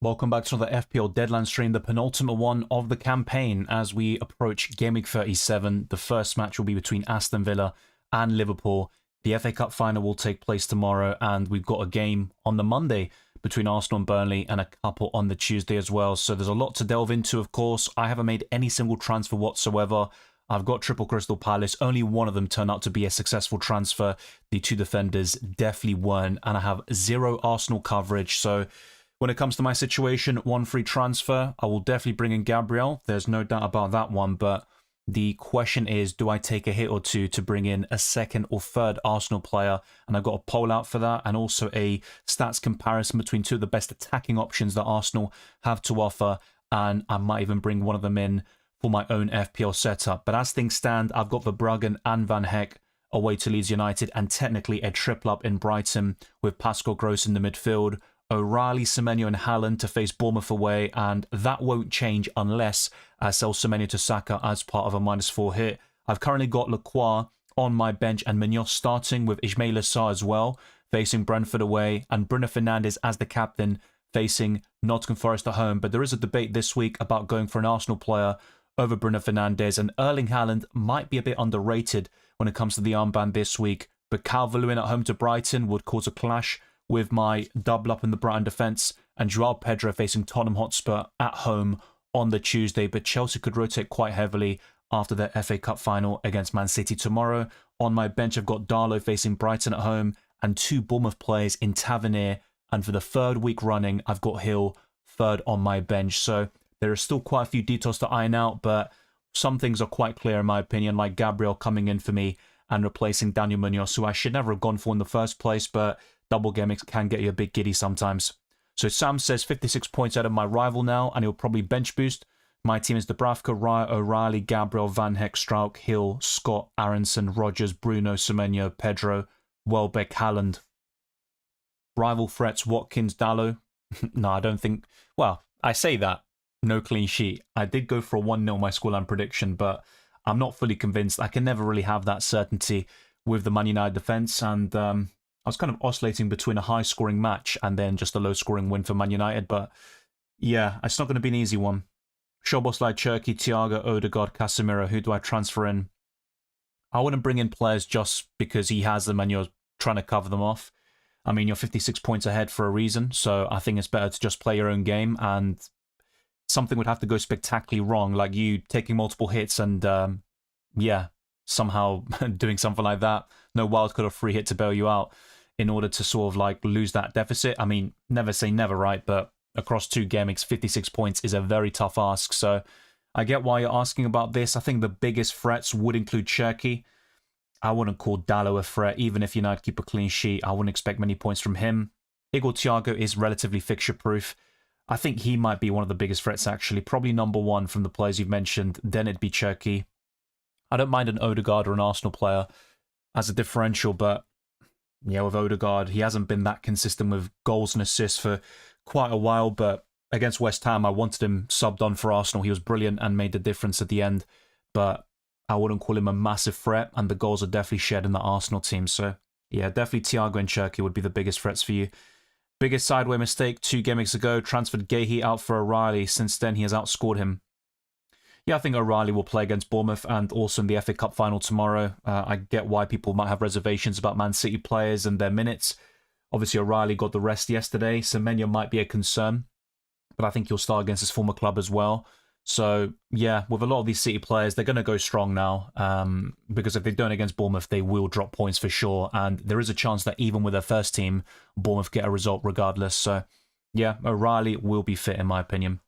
Welcome back to another FPL Deadline stream, the penultimate one of the campaign as we approach Gameweek 37. The first match will be between Aston Villa and Liverpool. The FA Cup final will take place tomorrow, and we've got a game on the Monday between Arsenal and Burnley and a couple on the Tuesday as well. So there's a lot to delve into, of course. I haven't made any single transfer whatsoever. I've got triple Crystal Palace. Only one of them turned out to be a successful transfer. The two defenders definitely weren't, and I have zero Arsenal coverage. So when it comes to my situation, one free transfer, I will definitely bring in Gabriel. There's no doubt about that one, but the question is, do I take a hit or two to bring in a second or third Arsenal player? And I've got a poll out for that, and also a stats comparison between two of the best attacking options that Arsenal have to offer, and I might even bring one of them in for my own FPL setup. But as things stand, I've got Verbruggen and Van Hecke away to Leeds United, and technically a triple up in Brighton with Pascal Gross in the midfield, O'Reilly, Semenyo and Haaland to face Bournemouth away, and that won't change unless I sell Semenyo to Saka as part of a -4 hit. I've currently got Lacroix on my bench and Munoz starting with Ismail Assar as well, facing Brentford away, and Bruno Fernandes as the captain facing Nottingham Forest at home. But there is a debate this week about going for an Arsenal player over Bruno Fernandes, and Erling Haaland might be a bit underrated when it comes to the armband this week, but Calvert-Lewin at home to Brighton would cause a clash with my double up in the Brighton defence, and Joao Pedro facing Tottenham Hotspur at home on the Tuesday. But Chelsea could rotate quite heavily after their FA Cup final against Man City tomorrow. On my bench, I've got Darlow facing Brighton at home, and two Bournemouth players in Tavernier. And for the third week running, I've got Hill third on my bench. So there are still quite a few details to iron out, but some things are quite clear in my opinion, like Gabriel coming in for me and replacing Daniel Munoz, who I should never have gone for in the first place, but double gimmicks can get you a bit giddy sometimes. So Sam says 56 points out of my rival now, and he'll probably bench boost. My team is Dubravka, Raya, O'Reilly, Gabriel, Van Hecke, Strauch, Hill, Scott, Aronson, Rogers, Bruno, Semenyo, Pedro, Welbeck, Haaland. Rival threats, Watkins, Dallo. No, I don't think... Well, I say that. No clean sheet. I did go for a 1-0 my scoreline prediction, but I'm not fully convinced. I can never really have that certainty with the Man United defence, and I was kind of oscillating between a high-scoring match and then just a low-scoring win for Man United, but yeah, it's not going to be an easy one. Szoboszlai, Cherki, Thiago, Odegaard, Casemiro, who do I transfer in? I wouldn't bring in players just because he has them and you're trying to cover them off. I mean, you're 56 points ahead for a reason, so I think it's better to just play your own game, and something would have to go spectacularly wrong, like you taking multiple hits and, yeah, somehow doing something like that. No wildcard or free hit to bail you out in order to sort of like lose that deficit. I mean, never say never, right? But across two gameweeks, 56 points is a very tough ask. So I get why you're asking about this. I think the biggest threats would include Cherki. I wouldn't call Dallo a threat, even if United keep a clean sheet. I wouldn't expect many points from him. Igor Thiago is relatively fixture-proof. I think he might be one of the biggest threats, actually. Probably number one from the players you've mentioned. Then it'd be Cherki. I don't mind an Odegaard or an Arsenal player as a differential, but yeah, with Odegaard, he hasn't been that consistent with goals and assists for quite a while, but against West Ham, I wanted him subbed on for Arsenal. He was brilliant and made the difference at the end, but I wouldn't call him a massive threat, and the goals are definitely shared in the Arsenal team. So yeah, definitely Thiago and Cherki would be the biggest threats for you. Biggest sideway mistake 2 game weeks ago, transferred Guehi out for O'Reilly. Since then, he has outscored him. Yeah, I think O'Reilly will play against Bournemouth and also in the FA Cup final tomorrow. I get why people might have reservations about Man City players and their minutes. Obviously, O'Reilly got the rest yesterday. Semenyo might be a concern, but I think he'll start against his former club as well. So, yeah, with a lot of these City players, they're going to go strong now, because if they don't against Bournemouth, they will drop points for sure. And there is a chance that even with their first team, Bournemouth get a result regardless. So, yeah, O'Reilly will be fit in my opinion.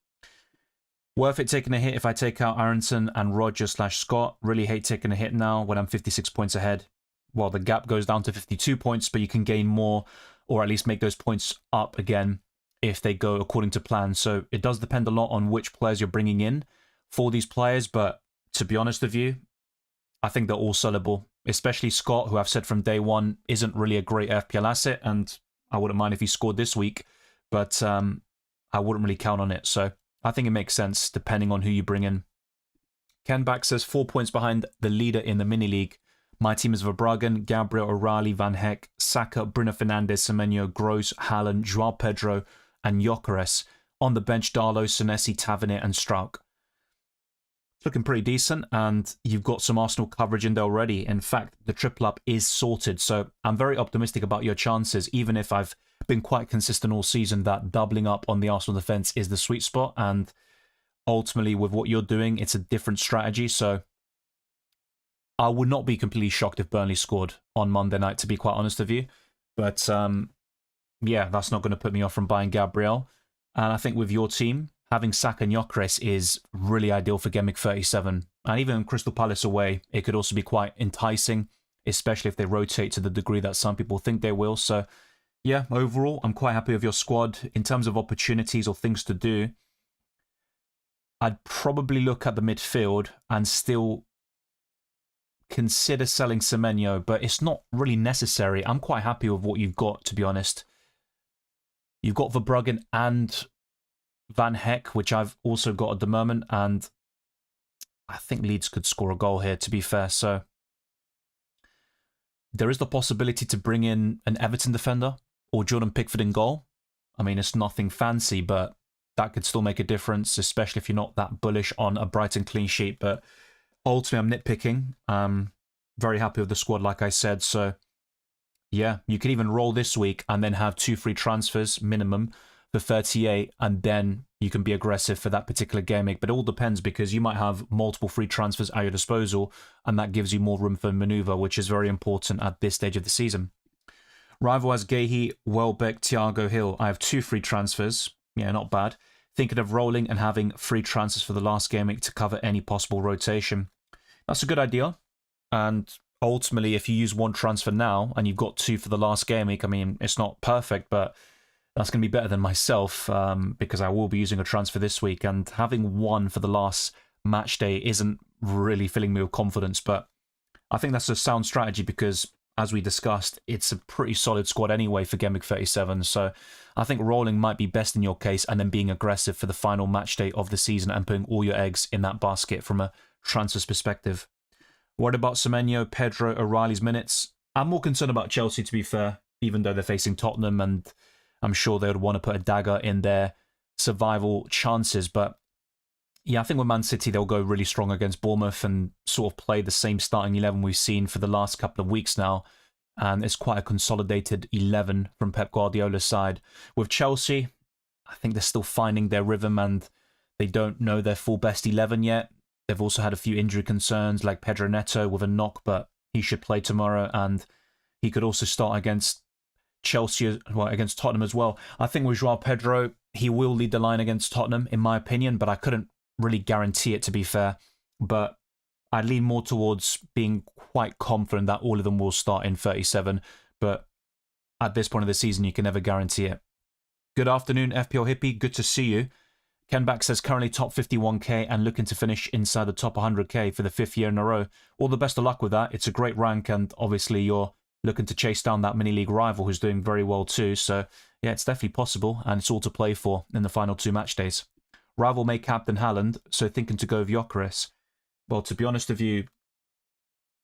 Worth it taking a hit if I take out Aronson and Roger/Scott. Really hate taking a hit now when I'm 56 points ahead. Well, the gap goes down to 52 points, but you can gain more, or at least make those points up again if they go according to plan. So it does depend a lot on which players you're bringing in for these players, but to be honest with you, I think they're all sellable, especially Scott, who I've said from day one isn't really a great FPL asset, and I wouldn't mind if he scored this week, but I wouldn't really count on it. So I think it makes sense depending on who you bring in. Ken Back says 4 points behind the leader in the mini league. My team is Verbruggen, Gabriel, O'Reilly, Van Hecke, Saka, Bruno Fernandes, Semenyo, Gross, Haaland, Joao Pedro, and Gyökeres. On the bench, Darlow, Senesi, Tavernier and Struijk. Looking pretty decent, and you've got some Arsenal coverage in there already. In fact, the triple up is sorted, so I'm very optimistic about your chances, even if I've been quite consistent all season that doubling up on the Arsenal defence is the sweet spot, and ultimately with what you're doing, it's a different strategy, so I would not be completely shocked if Burnley scored on Monday night, to be quite honest with you. But yeah, that's not going to put me off from buying Gabriel. And I think with your team, having Saka and Gyökeres is really ideal for Gameweek 37. And even Crystal Palace away, it could also be quite enticing, especially if they rotate to the degree that some people think they will. So yeah, overall, I'm quite happy with your squad. In terms of opportunities or things to do, I'd probably look at the midfield and still consider selling Semenyo, but it's not really necessary. I'm quite happy with what you've got, to be honest. You've got Verbruggen and Van Heck, which I've also got at the moment, and I think Leeds could score a goal here, to be fair. So there is the possibility to bring in an Everton defender or Jordan Pickford in goal. I mean, it's nothing fancy, but that could still make a difference, especially if you're not that bullish on a Brighton clean sheet. But ultimately, I'm nitpicking. I'm very happy with the squad, like I said. So yeah, you could even roll this week and then have 2 free transfers minimum for 38, and then you can be aggressive for that particular game week. But it all depends, because you might have multiple free transfers at your disposal, and that gives you more room for maneuver, which is very important at this stage of the season. Rival has Guehi, Welbeck, Thiago Hill. I have 2 free transfers. Yeah, not bad. Thinking of rolling and having free transfers for the last game week to cover any possible rotation. That's a good idea. And ultimately, if you use 1 transfer now and you've got 2 for the last game week, I mean, it's not perfect, but that's going to be better than myself, because I will be using a transfer this week, and having 1 for the last match day isn't really filling me with confidence. But I think that's a sound strategy because, as we discussed, it's a pretty solid squad anyway for Gameweek 37. So I think rolling might be best in your case, and then being aggressive for the final match day of the season and putting all your eggs in that basket from a transfers perspective. What about Semenyo, Pedro, O'Reilly's minutes? I'm more concerned about Chelsea, to be fair, even though they're facing Tottenham, and I'm sure they would want to put a dagger in their survival chances. But yeah, I think with Man City, they'll go really strong against Bournemouth and sort of play the same starting 11 we've seen for the last couple of weeks now. And it's quite a consolidated 11 from Pep Guardiola's side. With Chelsea, I think they're still finding their rhythm and they don't know their full best 11 yet. They've also had a few injury concerns, like Pedro Neto with a knock, but he should play tomorrow, and he could also start against Chelsea, well, against Tottenham as well. I think with Joao Pedro, he will lead the line against Tottenham, in my opinion, but I couldn't really guarantee it, to be fair. But I'd lean more towards being quite confident that all of them will start in 37, but at this point of the season, you can never guarantee it. Good afternoon, FPL Hippie. Good to see you. Ken Back says currently top 51k and looking to finish inside the top 100k for the 5th year in a row. All the best of luck with that. It's a great rank, and obviously you're looking to chase down that mini-league rival who's doing very well too. So yeah, it's definitely possible, and it's all to play for in the final 2 match days. Rival may captain Haaland, so thinking to go with Gyökeres. Well, to be honest with you,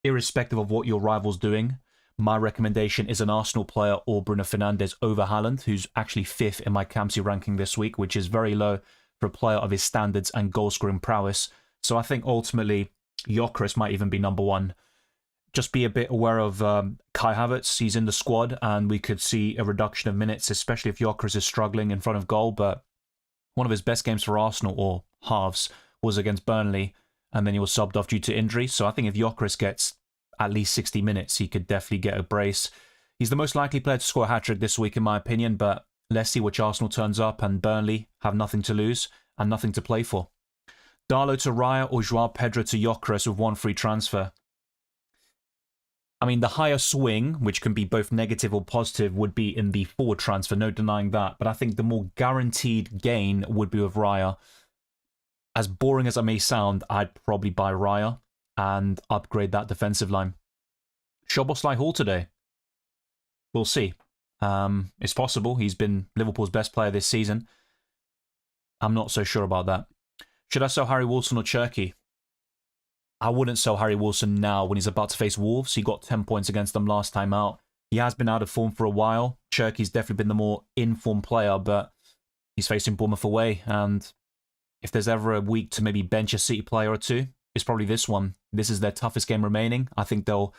irrespective of what your rival's doing, my recommendation is an Arsenal player or Bruno Fernandes over Haaland, who's actually 5th in my Captaincy ranking this week, which is very low for a player of his standards and goal-scoring prowess. So I think ultimately Gyökeres might even be number 1. Just be a bit aware of Kai Havertz. He's in the squad, and we could see a reduction of minutes, especially if Gyökeres is struggling in front of goal. But one of his best games for Arsenal, or halves, was against Burnley, and then he was subbed off due to injury. So I think if Gyökeres gets at least 60 minutes, he could definitely get a brace. He's the most likely player to score a hat-trick this week, in my opinion, but let's see which Arsenal turns up, and Burnley have nothing to lose and nothing to play for. Darlow to Raya or Joao Pedro to Gyökeres with 1 free transfer. I mean, the higher swing, which can be both negative or positive, would be in the forward transfer, no denying that. But I think the more guaranteed gain would be with Raya. As boring as it may sound, I'd probably buy Raya and upgrade that defensive line. Szoboszlai Hall today. We'll see. It's possible. He's been Liverpool's best player this season. I'm not so sure about that. Should I sell Harry Wilson or Cherky? I wouldn't sell Harry Wilson now when he's about to face Wolves. He got 10 points against them last time out. He has been out of form for a while. Cherky's definitely been the more in-form player, but he's facing Bournemouth away, and if there's ever a week to maybe bench a City player or two, it's probably this one. This is their toughest game remaining. I think they'll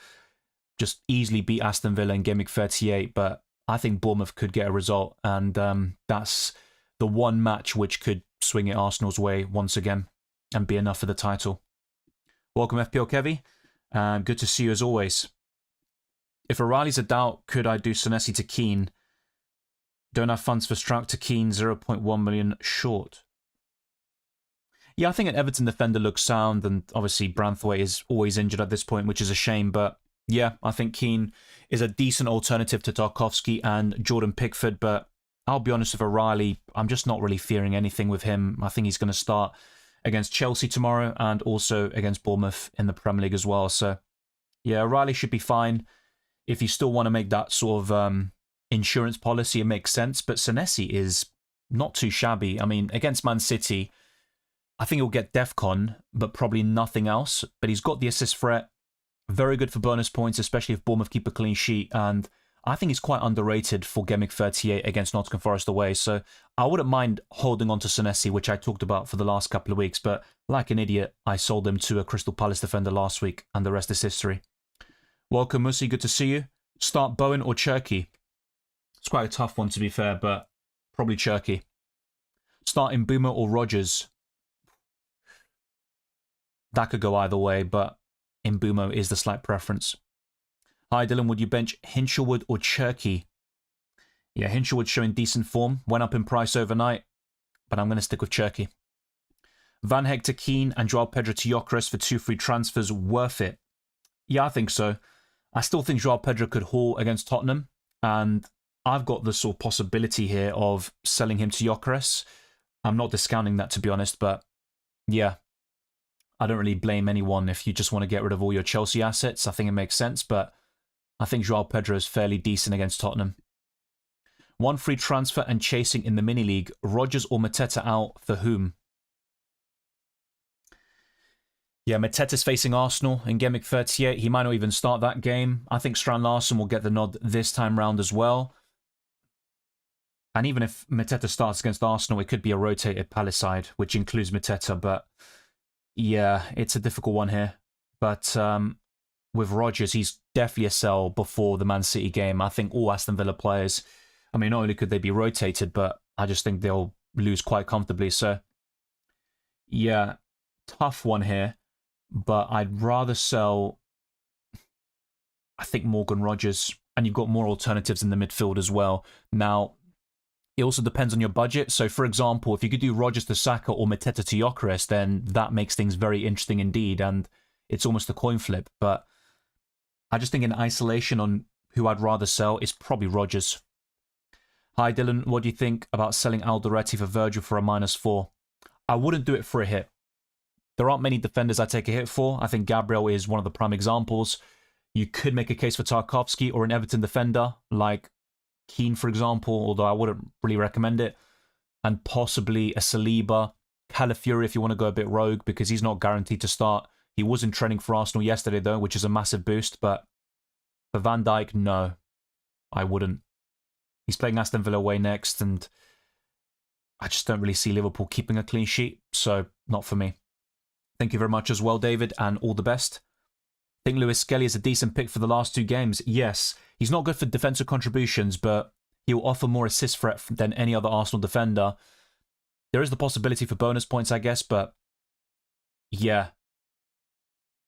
just easily beat Aston Villa in Game Week 38, but I think Bournemouth could get a result, and that's the one match which could swing it Arsenal's way once again and be enough for the title. Welcome, FPL Kevy. Good to see you as always. If O'Reilly's a doubt, could I do Senesi to Keane? Don't have funds for Stroud to Keane, 0.1 million short. Yeah, I think an Everton defender looks sound, and obviously Branthwaite is always injured at this point, which is a shame, but yeah, I think Keane is a decent alternative to Tarkowski and Jordan Pickford, but I'll be honest with O'Reilly, I'm just not really fearing anything with him. I think he's going to start against Chelsea tomorrow and also against Bournemouth in the Premier League as well, so yeah, O'Reilly should be fine. If you still want to make that sort of insurance policy, it makes sense, but Senesi is not too shabby. I mean, against Man City, I think he'll get DEFCON, but probably nothing else. But he's got the assist threat. Very good for bonus points, especially if Bournemouth keep a clean sheet. And I think he's quite underrated for Game Week 38 against Nottingham Forest away. So I wouldn't mind holding on to Senesi, which I talked about for the last couple of weeks. But like an idiot, I sold him to a Crystal Palace defender last week, and the rest is history. Welcome, Musi. Good to see you. Start Bowen or Cherky? It's quite a tough one, to be fair, but probably Cherky. Start Mbeumo or Rodgers? That could go either way, but Mbeumo is the slight preference. Hi, Dylan. Would you bench Hinshelwood or Cherky? Yeah, Hinshelwood showing decent form. Went up in price overnight, but I'm going to stick with Cherky. Van Hector to Keane and Joao Pedro to Gyökeres for 2 free transfers. Worth it? Yeah, I think so. I still think Joao Pedro could haul against Tottenham, and I've got the sort of possibility here of selling him to Gyökeres. I'm not discounting that, to be honest, but yeah, I don't really blame anyone if you just want to get rid of all your Chelsea assets. I think it makes sense, but I think Joao Pedro is fairly decent against Tottenham. 1 free transfer and chasing in the mini-league. Rodgers or Mateta out for whom? Yeah, Mateta's facing Arsenal in Game Week 38. He might not even start that game. I think Strand Larsen will get the nod this time round as well. And even if Mateta starts against Arsenal, it could be a rotated Palace side, which includes Mateta, but yeah, it's a difficult one here. But with Rodgers, he's definitely a sell before the Man City game. I think all Aston Villa players, I mean, not only could they be rotated, but I just think they'll lose quite comfortably. So, yeah, tough one here. But I'd rather sell, I think, Morgan Rodgers. And you've got more alternatives in the midfield as well. Now, it also depends on your budget. So, for example, if you could do Rodgers to Saka or Mateta to Gyökeres, then that makes things very interesting indeed. And it's almost a coin flip. But I just think in isolation on who I'd rather sell, it's probably Rodgers. Hi, Dylan. What do you think about selling Alderete for Virgil for a -4? I wouldn't do it for a hit. There aren't many defenders I take a hit for. I think Gabriel is one of the prime examples. You could make a case for Tarkowski or an Everton defender, like Keane, for example, although I wouldn't really recommend it. And possibly a Saliba, Calafiori if you want to go a bit rogue, because he's not guaranteed to start. He was in training for Arsenal yesterday, though, which is a massive boost. But for Van Dijk, no, I wouldn't. He's playing Aston Villa away next, and I just don't really see Liverpool keeping a clean sheet, so not for me. Thank you very much as well, David, and all the best. I think Lewis Skelly is a decent pick for the last 2 games. Yes, he's not good for defensive contributions, but he'll offer more assist threat than any other Arsenal defender. There is the possibility for bonus points, I guess, but yeah.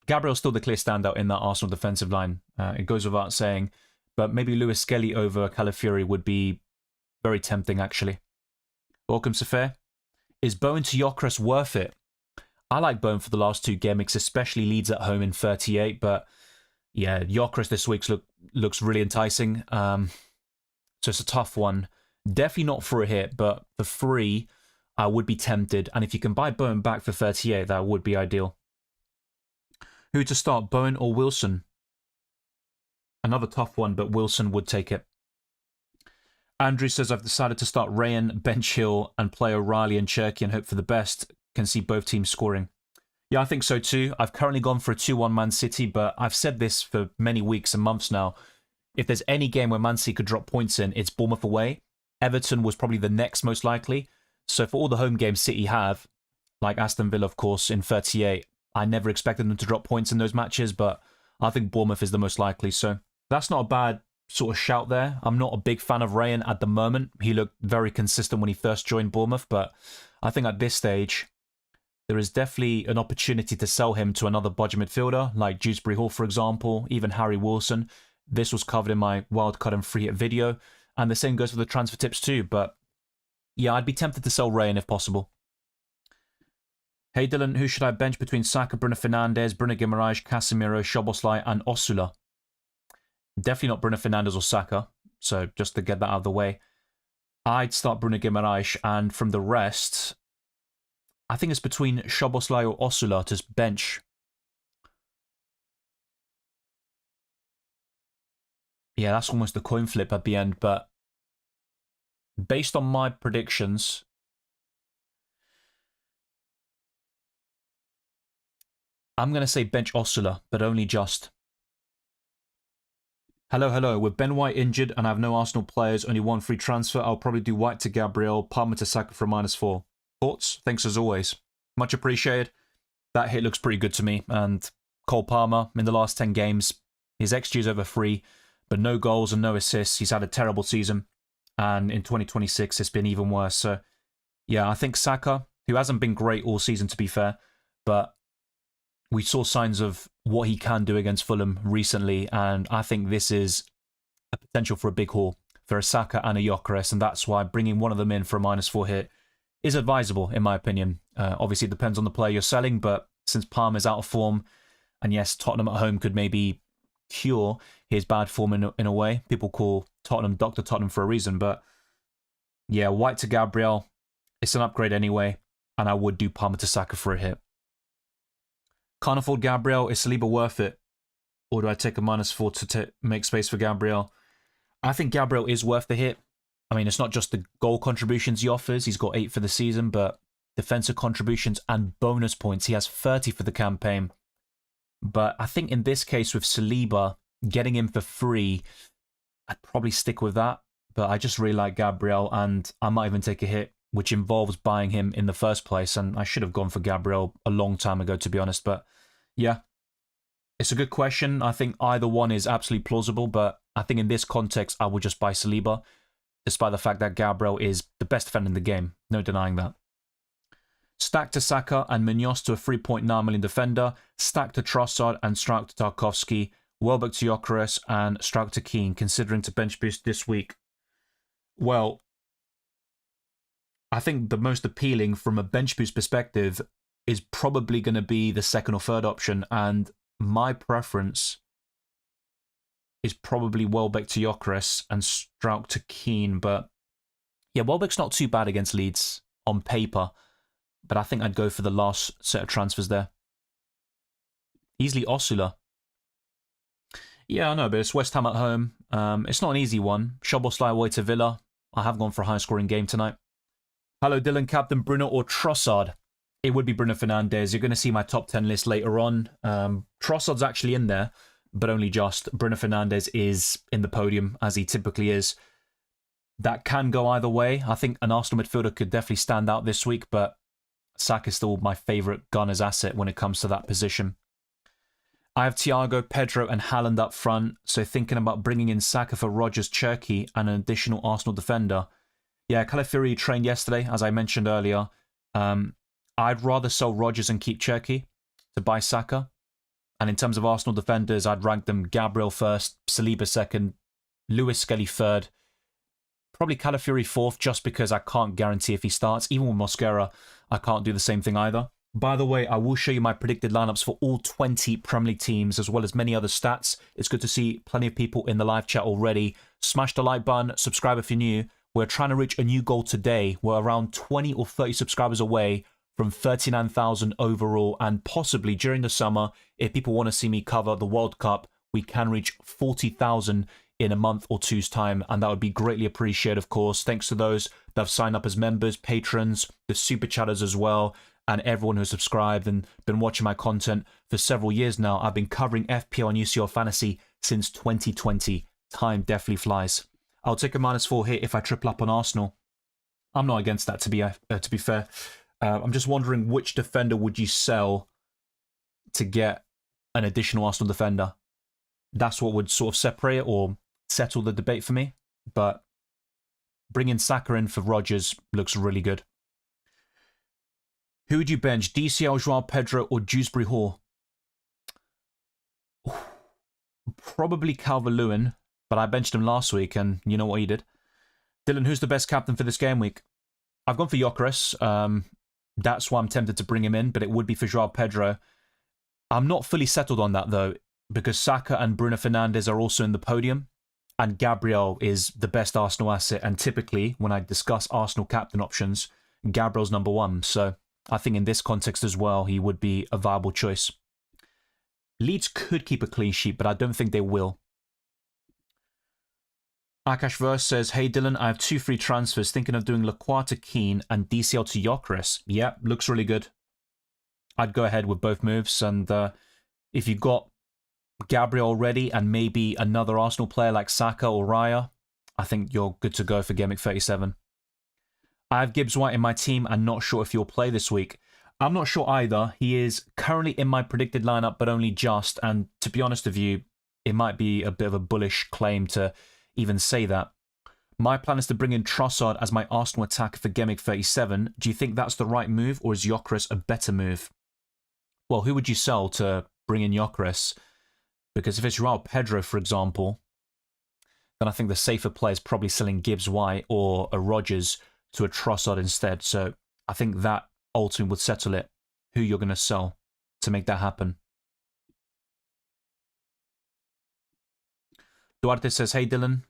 Gabriel's still the clear standout in that Arsenal defensive line. It goes without saying, but maybe Lewis Skelly over Calafiori would be very tempting, actually. Welcome, Safir. Is Bowen to Gyökeres worth it? I like Bowen for the last 2 game weeks, especially Leeds at home in 38, but yeah, Gyökeres this week looks really enticing. So it's a tough one. Definitely not for a hit, but for free, I would be tempted. And if you can buy Bowen back for 38, that would be ideal. Who to start, Bowen or Wilson? Another tough one, but Wilson would take it. Andrew says, I've decided to start Rayan, bench Hill, and play O'Reilly and Cherky and hope for the best. Can see both teams scoring. Yeah, I think so too. I've currently gone for a 2-1 Man City, but I've said this for many weeks and months now. If there's any game where Man City could drop points in, it's Bournemouth away. Everton was probably the next most likely. So for all the home games City have, like Aston Villa, of course, in 38, I never expected them to drop points in those matches, but I think Bournemouth is the most likely. So that's not a bad sort of shout there. I'm not a big fan of Rayan at the moment. He looked very consistent when he first joined Bournemouth, but I think at this stage, there is definitely an opportunity to sell him to another budget midfielder, like Dewsbury Hall, for example, even Harry Wilson. This was covered in my wildcard and free hit video, and the same goes for the transfer tips too, but yeah, I'd be tempted to sell Rayan if possible. Hey Dylan, who should I bench between Saka, Bruno Fernandes, Bruno Guimaraes, Casemiro, Szoboszlai and Osula? Definitely not Bruno Fernandes or Saka, so just to get that out of the way. I'd start Bruno Guimaraes, and from the rest, I think it's between Szoboszlai or Osula to bench. Yeah, that's almost a coin flip at the end, but based on my predictions, I'm going to say bench Osula, but only just. Hello. With Ben White injured and I have no Arsenal players, only one free transfer, I'll probably do White to Gabriel, Palmer to Saka for -4. Thoughts? Thanks as always. Much appreciated. That hit looks pretty good to me. And Cole Palmer, in the last 10 games, his XG is over 3, but no goals and no assists. He's had a terrible season. And in 2026, it's been even worse. So, yeah, I think Saka, who hasn't been great all season, to be fair, but we saw signs of what he can do against Fulham recently, and I think this is a potential for a big haul for a Saka and a Gyökeres, and that's why bringing one of them in for a -4 hit is advisable, in my opinion. Obviously, it depends on the player you're selling, but since Palmer's out of form, and yes, Tottenham at home could maybe cure his bad form in a way. People call Tottenham Dr. Tottenham for a reason, but yeah, White to Gabriel, it's an upgrade anyway, and I would do Palmer to Saka for a hit. Can't afford Gabriel. Is Saliba worth it? Or do I take a -4 to make space for Gabriel? I think Gabriel is worth the hit. I mean, it's not just the goal contributions he offers. He's got 8 for the season, but defensive contributions and bonus points. He has 30 for the campaign. But I think in this case with Saliba, getting him for free, I'd probably stick with that. But I just really like Gabriel, and I might even take a hit, which involves buying him in the first place. And I should have gone for Gabriel a long time ago, to be honest. But yeah, it's a good question. I think either one is absolutely plausible, but I think in this context, I would just buy Saliba, despite the fact that Gabriel is the best defender in the game. No denying that. Stack to Saka and Munoz to a 3.9 million defender. Stack to Trossard and Struijk to Tarkowski. Welbeck to Gyökeres and Struijk to Keane, considering to bench boost this week. Well, I think the most appealing from a bench boost perspective is probably going to be the second or third option, and my preference is probably Welbeck to Gyökeres and Struijk to Keane. But yeah, Welbeck's not too bad against Leeds on paper, but I think I'd go for the last set of transfers there. Easily Osula. Yeah, I know, but it's West Ham at home. It's not an easy one. Szoboszlai away to Villa. I have gone for a high-scoring game tonight. Hello, Dylan. Captain Bruno or Trossard? It would be Bruno Fernandes. You're going to see my top 10 list later on. Trossard's actually in there, but only just. Bruno Fernandes is in the podium, as he typically is. That can go either way. I think an Arsenal midfielder could definitely stand out this week, but Saka is still my favourite Gunner's asset when it comes to that position. I have Thiago, Pedro and Haaland up front, so thinking about bringing in Saka for Rodgers, Cherki and an additional Arsenal defender. Yeah, Calafiori trained yesterday, as I mentioned earlier. I'd rather sell Rodgers and keep Cherki to buy Saka. And in terms of Arsenal defenders, I'd rank them Gabriel first, Saliba second, Lewis Skelly third, probably Calafiori fourth, just because I can't guarantee if he starts. Even with Mosquera, I can't do the same thing either. By the way, I will show you my predicted lineups for all 20 Premier League teams, as well as many other stats. It's good to see plenty of people in the live chat already. Smash the like button, subscribe if you're new. We're trying to reach a new goal today. We're around 20 or 30 subscribers away from 39,000 overall, and possibly during the summer, if people want to see me cover the World Cup, we can reach 40,000 in a month or two's time, and that would be greatly appreciated, of course. Thanks to those that have signed up as members, patrons, the super chatters as well, and everyone who's subscribed and been watching my content for several years now. I've been covering FPL and UCL Fantasy since 2020. Time definitely flies. I'll take a -4 hit if I triple up on Arsenal. I'm not against that, to be fair. I'm just wondering which defender would you sell to get an additional Arsenal defender? That's what would sort of separate it or settle the debate for me. But bringing Saka in for Rodgers looks really good. Who would you bench? DCL, Joao Pedro, or Dewsbury Hall? Probably Calvert-Lewin, but I benched him last week, and you know what he did. Dylan, who's the best captain for this game week? I've gone for Gyökeres. That's why I'm tempted to bring him in, but it would be for Joao Pedro. I'm not fully settled on that, though, because Saka and Bruno Fernandes are also in the podium, and Gabriel is the best Arsenal asset, and typically, when I discuss Arsenal captain options, Gabriel's number one, so I think in this context as well, he would be a viable choice. Leeds could keep a clean sheet, but I don't think they will. Akash Verse says, hey Dylan, I have 2 free transfers, thinking of doing Lacroix to Keane and DCL to Gyökeres. Yeah, looks really good. I'd go ahead with both moves, and if you've got Gabriel already and maybe another Arsenal player like Saka or Raya, I think you're good to go for Game Week 37. I have Gibbs White in my team and not sure if he'll play this week. I'm not sure either. He is currently in my predicted lineup, but only just, and to be honest with you, it might be a bit of a bullish claim to even say that. My plan is to bring in Trossard as my Arsenal attacker for Game Week 37. Do you think that's the right move, or is Gyökeres a better move? Well, who would you sell to bring in Gyökeres? Because if it's Joao Pedro, for example, then I think the safer play is probably selling Gibbs White or a Rodgers to a Trossard instead. So I think that ultimately would settle it, who you're going to sell to make that happen. Duarte says, hey Dylan,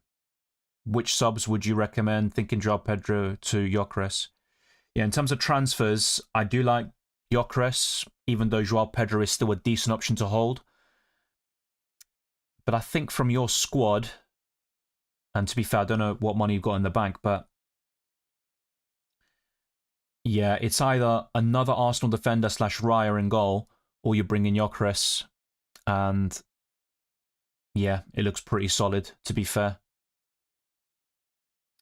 which subs would you recommend? Thinking Joao Pedro to Gyökeres. Yeah, in terms of transfers, I do like Gyökeres, even though Joao Pedro is still a decent option to hold. But I think from your squad, and to be fair, I don't know what money you've got in the bank, but yeah, it's either another Arsenal defender / Raya in goal, or you bring in Gyökeres, and yeah, it looks pretty solid, to be fair.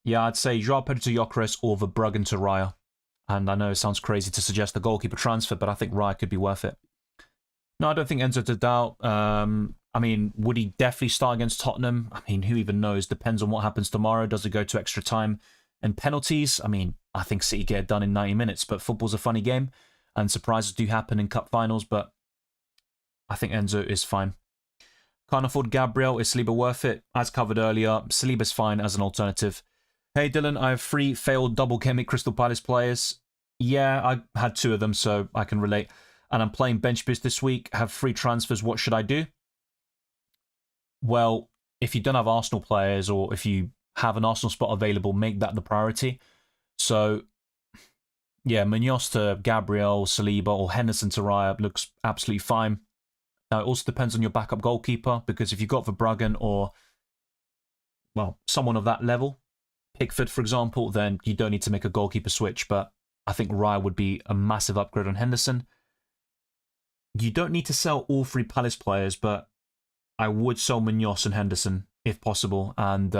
Yeah, I'd say Joao Pedro to Gyökeres or Verbruggen to Raya. And I know it sounds crazy to suggest a goalkeeper transfer, but I think Raya could be worth it. No, I don't think Enzo to doubt. I mean, would he definitely start against Tottenham? I mean, who even knows? Depends on what happens tomorrow. Does it go to extra time and penalties? I mean, I think City get it done in 90 minutes, but football's a funny game, and surprises do happen in cup finals, but I think Enzo is fine. Can't afford Gabriel. Is Saliba worth it? As covered earlier, Saliba's fine as an alternative. Hey Dylan, I have 3 failed double Game Week Crystal Palace players. Yeah, I had 2 of them, so I can relate. And I'm playing bench boost this week. Have 3 transfers. What should I do? Well, if you don't have Arsenal players, or if you have an Arsenal spot available, make that the priority. So, yeah, Munoz to Gabriel, Saliba, or Henderson to Raya looks absolutely fine. Now, it also depends on your backup goalkeeper, because if you've got Verbruggen or, well, someone of that level, Pickford, for example, then you don't need to make a goalkeeper switch, but I think Raya would be a massive upgrade on Henderson. You don't need to sell all 3 Palace players, but I would sell Munoz and Henderson if possible. And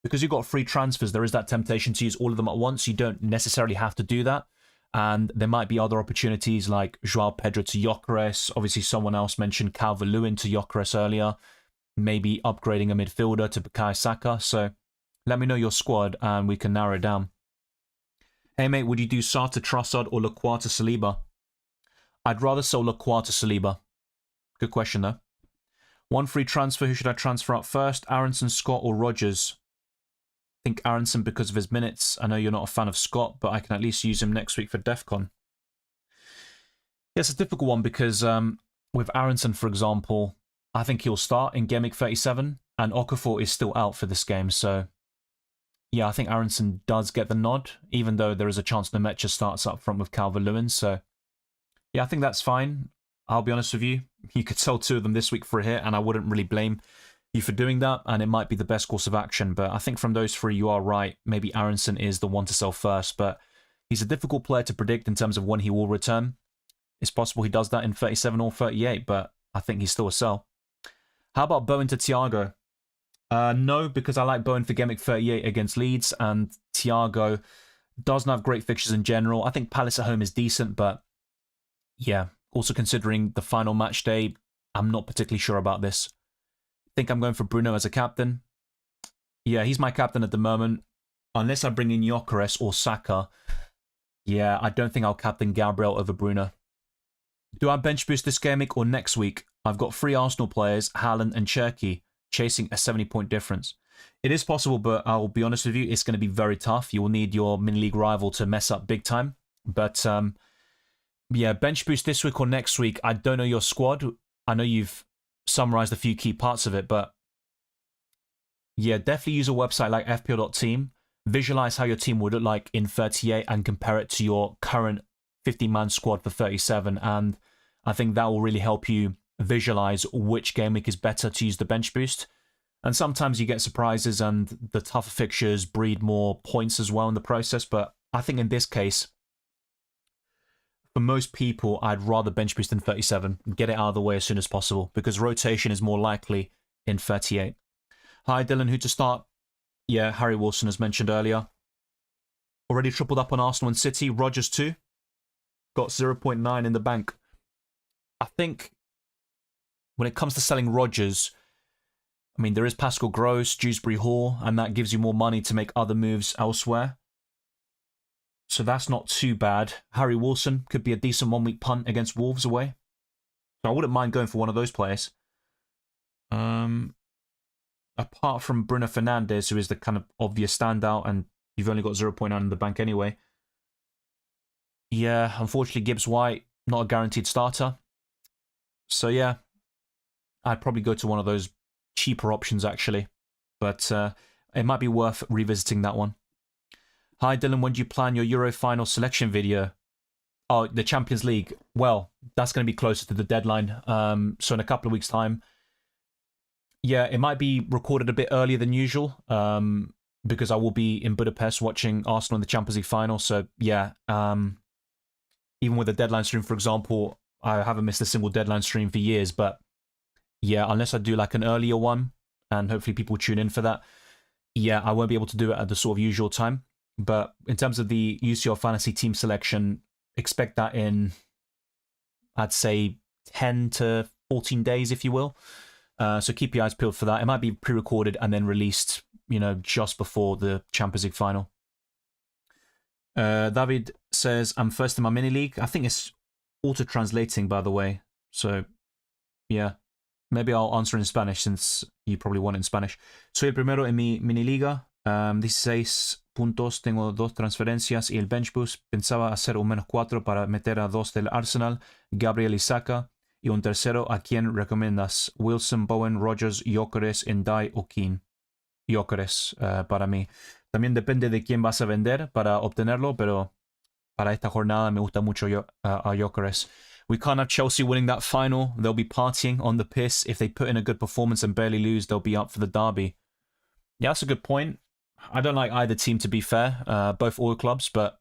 because you've got free transfers, there is that temptation to use all of them at once. You don't necessarily have to do that. And there might be other opportunities like Joao Pedro to Gyökeres. Obviously, someone else mentioned Calvert-Lewin to Gyökeres earlier. Maybe upgrading a midfielder to Bukayo Saka. So let me know your squad and we can narrow it down. Hey mate, would you do Sarr to Trossard or Lacroix to Saliba? I'd rather sell Lacroix to Saliba. Good question though. 1 free transfer, who should I transfer out first? Aronson, Scott or Rodgers? I think Aronson because of his minutes. I know you're not a fan of Scott, but I can at least use him next week for DEFCON. Yeah, it's a difficult one because with Aronson, for example, I think he'll start in Game Week 37 and Okafor is still out for this game, so yeah, I think Aronson does get the nod, even though there is a chance Nemecha starts up front with Calvert-Lewin. So, yeah, I think that's fine. I'll be honest with you. You could sell 2 of them this week for a hit, and I wouldn't really blame you for doing that, and it might be the best course of action. But I think from those 3, you are right. Maybe Aronson is the one to sell first, but he's a difficult player to predict in terms of when he will return. It's possible he does that in 37 or 38, but I think he's still a sell. How about Bowen to Thiago? No, because I like Bowen for Gameweek 38 against Leeds, and Thiago doesn't have great fixtures in general. I think Palace at home is decent, but yeah, also considering the final match day, I'm not particularly sure about this. I think I'm going for Bruno as a captain. Yeah, he's my captain at the moment. Unless I bring in Gyökeres or Saka, yeah, I don't think I'll captain Gabriel over Bruno. Do I bench boost this game week or next week? I've got 3 Arsenal players, Haaland and Cherky, chasing a 70-point difference. It is possible, but I'll be honest with you, it's going to be very tough. You will need your mini-league rival to mess up big time. But yeah, bench boost this week or next week. I don't know your squad. I know you've summarized a few key parts of it, but yeah, definitely use a website like FPL.team. Visualize how your team would look like in 38 and compare it to your current 50-man squad for 37. And I think that will really help you visualize which game week is better to use the bench boost. And sometimes you get surprises and the tougher fixtures breed more points as well in the process. But I think in this case, for most people, I'd rather bench boost in 37 and get it out of the way as soon as possible because rotation is more likely in 38. Hi, Dylan. Who to start? Yeah, Harry Wilson, as mentioned earlier. Already tripled up on Arsenal and City. Rodgers too. Got 0.9 in the bank. I think when it comes to selling Rodgers, I mean, there is Pascal Gross, Dewsbury Hall, and that gives you more money to make other moves elsewhere. So that's not too bad. Harry Wilson could be a decent one-week punt against Wolves away. So I wouldn't mind going for one of those players. Apart from Bruno Fernandes, who is the kind of obvious standout, and you've only got 0.9 in the bank anyway. Yeah, unfortunately, Gibbs White, not a guaranteed starter. So yeah, I'd probably go to one of those cheaper options, actually. But it might be worth revisiting that one. Hi, Dylan, when do you plan your Euro final selection video? Oh, the Champions League. Well, that's going to be closer to the deadline. So in a couple of weeks' time. Yeah, it might be recorded a bit earlier than usual because I will be in Budapest watching Arsenal in the Champions League final. So yeah, even with the deadline stream, for example, I haven't missed a single deadline stream for years. But yeah, unless I do like an earlier one and hopefully people tune in for that, yeah, I won't be able to do it at the sort of usual time. But in terms of the UCL fantasy team selection, expect that in, I'd say, 10 to 14 days, if you will. So keep your eyes peeled for that. It might be pre-recorded and then released, you know, just before the Champions League final. David says, I'm first in my mini-league. I think it's auto-translating, by the way. So, yeah. Maybe I'll answer in Spanish since you probably want it in Spanish. Soy el primero en mi mini-liga. 16 puntos, tengo 2 transferencias y el bench boost. Pensaba hacer un -4 para meter a 2 del Arsenal, Gabriel y Saka. Y un tercero, ¿a quién recomiendas? Wilson, Bowen, Rodgers, Gyökeres, Ndiaye o Keane. Gyökeres para mí. También depende de quién vas a vender para obtenerlo, pero para esta jornada me gusta mucho a Gyökeres. We can't have Chelsea winning that final. They'll be partying on the piss. If they put in a good performance and barely lose, they'll be up for the derby. Yeah, that's a good point. I don't like either team, to be fair. Both oil clubs, but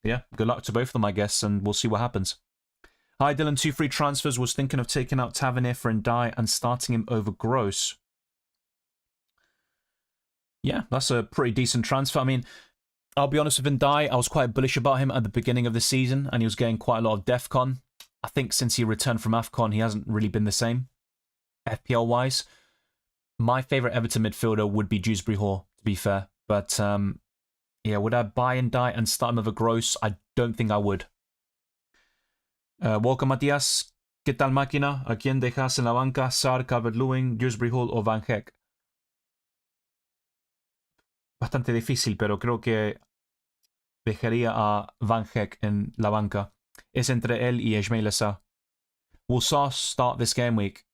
yeah, good luck to both of them, I guess, and we'll see what happens. Hi, Dylan. 2 free transfers. Was thinking of taking out Tavernier for Ndiaye and starting him over Gross. Yeah, that's a pretty decent transfer. I mean, I'll be honest with Ndiaye, I was quite bullish about him at the beginning of the season, and he was getting quite a lot of DEFCON. I think since he returned from AFCON, he hasn't really been the same, FPL-wise. My favourite Everton midfielder would be Dewsbury Hall, to be fair. But, yeah, would I buy Ndiaye and start him over Gross? I don't think I would. Welcome, Matías. ¿Qué tal, máquina? ¿A quién dejas en la banca? Sar, Calvert-Lewin, Dewsbury Hall o Van Heck? Bastante difícil, pero creo que dejaría a Van Heck en la banca. Es entre él y Ismail Assar. Will Sarr start this game week?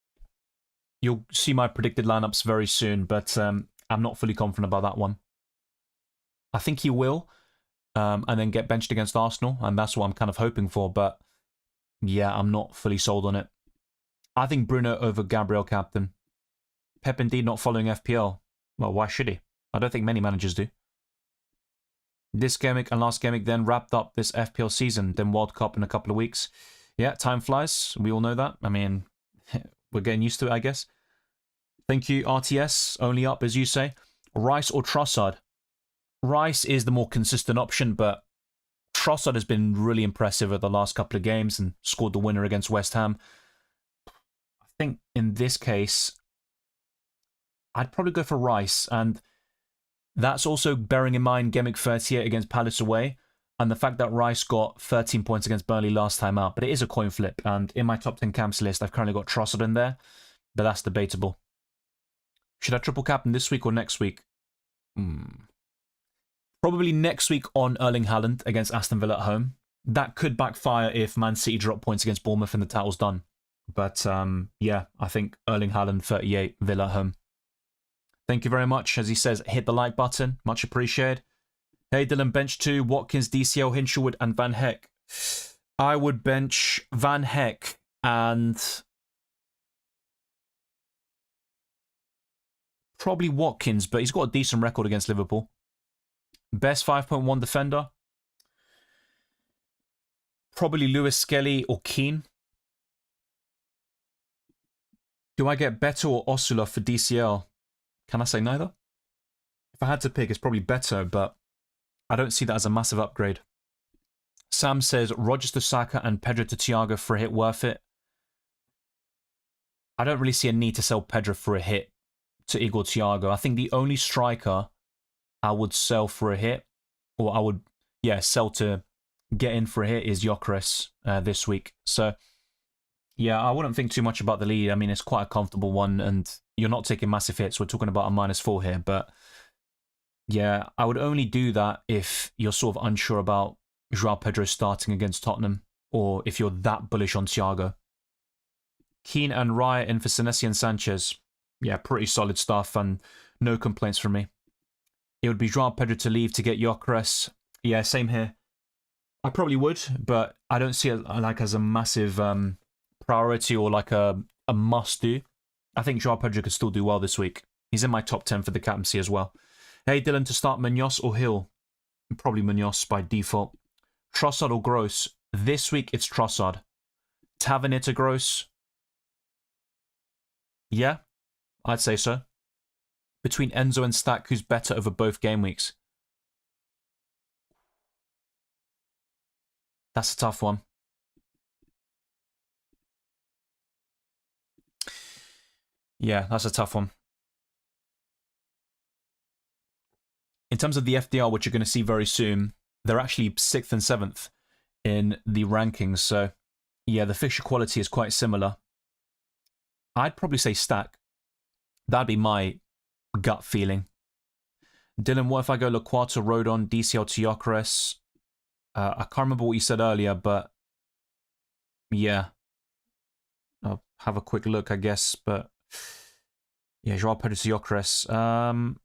You'll see my predicted lineups very soon, but I'm not fully confident about that one. I think he will, and then get benched against Arsenal, and that's what I'm kind of hoping for, but yeah, I'm not fully sold on it. I think Bruno over Gabriel captain. Pep indeed not following FPL. Well, why should he? I don't think many managers do. This game week and last game week then wrapped up this FPL season, then World Cup in a couple of weeks. Yeah, time flies. We all know that. I mean, we're getting used to it, I guess. Thank you, RTS. Only up, as you say. Rice or Trossard? Rice is the more consistent option, but Trossard has been really impressive at the last couple of games and scored the winner against West Ham. I think in this case, I'd probably go for Rice, and that's also bearing in mind Gameweek 38 against Palace away, and the fact that Rice got 13 points against Burnley last time out. But it is a coin flip, and in my top 10 camps list, I've currently got Trossard in there, but that's debatable. Should I triple captain this week or next week? Probably next week on Erling Haaland against Aston Villa at home. That could backfire if Man City drop points against Bournemouth and the title's done. But yeah, I think Erling Haaland 38, Villa at home. Thank you very much. As he says, hit the like button. Much appreciated. Hey Dylan, bench 2, Watkins, DCL, Hinshelwood and Van Heck. I would bench Van Heck and probably Watkins, but he's got a decent record against Liverpool. Best 5.1 defender? Probably Lewis Skelly or Keane. Do I get Beto or Osula for DCL? Can I say neither? If I had to pick, it's probably Beto, but I don't see that as a massive upgrade. Sam says Rogers to Saka and Pedro to Thiago for a hit worth it. I don't really see a need to sell Pedro for a hit to Igor Thiago. I think the only striker I would sell for a hit, or I would, sell to get in for a hit is Gyökeres this week. So, yeah, I wouldn't think too much about the lead. I mean, it's quite a comfortable one, and you're not taking massive hits. We're talking about a -4 here, but yeah, I would only do that if you're sort of unsure about João Pedro starting against Tottenham, or if you're that bullish on Thiago. Keane and Raya in for Senesi and Sanchez. Yeah, pretty solid stuff, and no complaints from me. It would be João Pedro to leave to get Gyökeres. Yeah, same here. I probably would, but I don't see it like as a massive priority or like a must-do. I think João Pedro could still do well this week. He's in my top 10 for the captaincy as well. Hey, Dylan, to start Munoz or Hill? Probably Munoz by default. Trossard or Gross? This week, it's Trossard. Tavernier to Gross? Yeah, I'd say so. Between Enzo and Stack, who's better over both game weeks? That's a tough one. Yeah, that's a tough one. In terms of the FDR, which you're going to see very soon, they're actually 6th and 7th in the rankings. So, yeah, the fixture quality is quite similar. I'd probably say Stack. That'd be my gut feeling. Dylan, what if I go Laquata, Rodon, DCL to Gyökeres? I can't remember what you said earlier, but yeah. I'll have a quick look, I guess. But yeah, João Pedro to Gyökeres.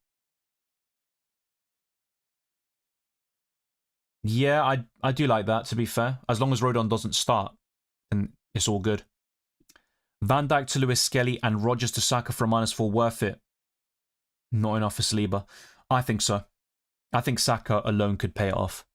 Yeah, I do like that, to be fair. As long as Rodon doesn't start, then it's all good. Van Dijk to Lewis Skelly and Rogers to Saka for a -4 worth it. Not enough for Saliba. I think so. I think Saka alone could pay it off.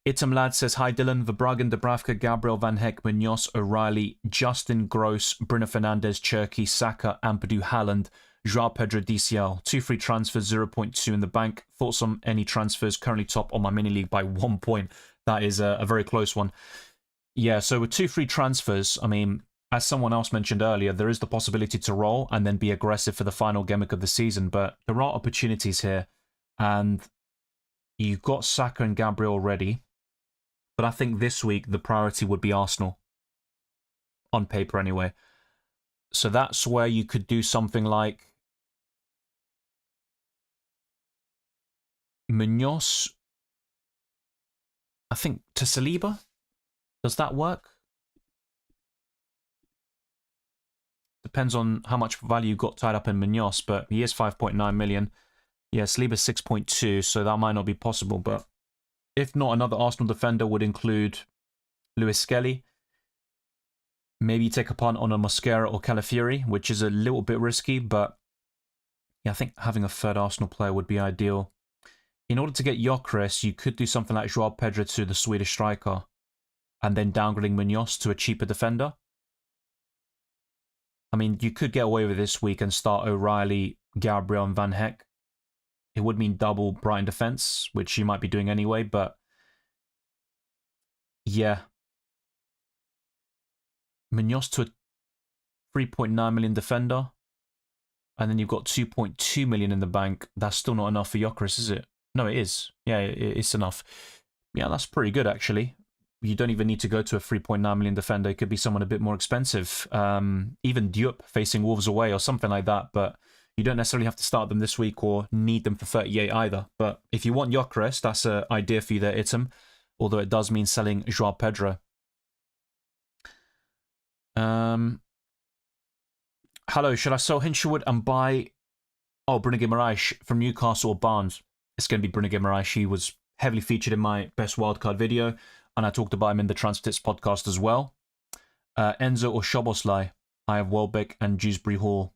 Itam Lad says, hi Dylan, Verbruggen, Dubravka, Gabriel, Van Heck, Munoz, O'Reilly, Justin, Gross, Bruno Fernandes, Cherky, Saka, Ampadu, Haaland, João Pedro, DCL. 2 free transfers, 0.2 in the bank. Thoughts on any transfers? Currently top on my mini league by 1 point. That is a very close one. Yeah, so with 2 free transfers, I mean, as someone else mentioned earlier, there is the possibility to roll and then be aggressive for the final Gameweek of the season, but there are opportunities here, and you've got Saka and Gabriel already, but I think this week the priority would be Arsenal, on paper anyway. So that's where you could do something like Munoz, I think, to Saliba. Does that work? Depends on how much value you got tied up in Munoz, but he is 5.9 million. Yeah, Saliba's 6.2, so that might not be possible. But if not, another Arsenal defender would include Lewis Skelly. Maybe take a punt on a Mosquera or Calafiori, which is a little bit risky, but yeah, I think having a third Arsenal player would be ideal. In order to get Gyökeres, you could do something like João Pedro to the Swedish striker, and then downgrading Munoz to a cheaper defender. I mean, you could get away with this week and start O'Reilly, Gabriel, and Van Heck. It would mean double Brighton defence, which you might be doing anyway, but yeah. Munoz to a 3.9 million defender, and then you've got 2.2 million in the bank. That's still not enough for Gyökeres, is it? No, it is. Yeah, it's enough. Yeah, that's pretty good, actually. You don't even need to go to a 3.9 million defender. It could be someone a bit more expensive. Even Diop facing Wolves away or something like that, but you don't necessarily have to start them this week or need them for 38 either. But if you want Gyökeres, that's an idea for you there, Item. Although it does mean selling João Pedro. Hello, should I sell Hinshelwood and buy Bruno Guimaraes from Newcastle or Barnes? It's going to be Bruno Guimaraes. He was heavily featured in my best wildcard video, and I talked about him in the Transfer Tips podcast as well. Enzo or Szoboszlai? I have Welbeck and Dewsbury Hall.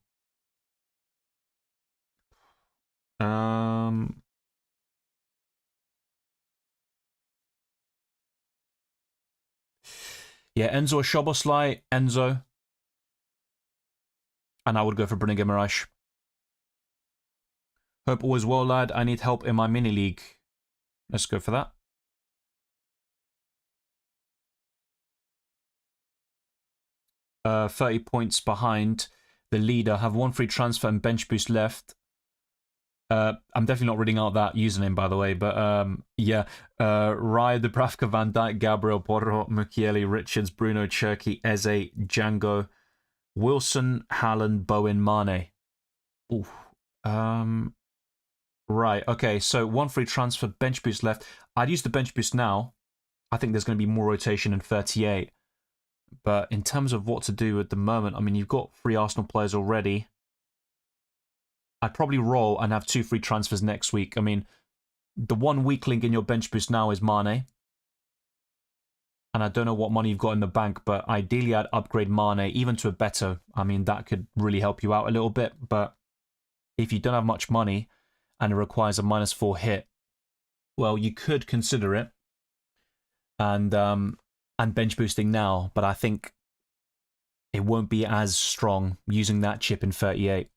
Yeah, Enzo or Szoboszlai? Enzo. And I would go for Bruno Guimaraes. Hope all is well, lad. I need help in my mini league. Let's go for that. Uh, 30 points behind the leader. Have one free transfer and bench boost left. I'm definitely not reading out that username, by the way, but yeah. Raya, Dubravka, Van Dijk, Gabriel, Porro, Mukiele, Richards, Bruno, Cherki, Eze, Django, Wilson, Haaland, Bowen, Mane. Ooh. Right, okay, so one free transfer, bench boost left. I'd use the bench boost now. I think there's going to be more rotation in 38. But in terms of what to do at the moment, I mean, you've got 3 Arsenal players already. I'd probably roll and have 2 free transfers next week. I mean, the one weak link in your bench boost now is Mane. And I don't know what money you've got in the bank, but ideally I'd upgrade Mane even to a Beto. I mean, that could really help you out a little bit. But if you don't have much money and it requires a -4 hit, well, you could consider it. And bench boosting now, but I think it won't be as strong using that chip in 38.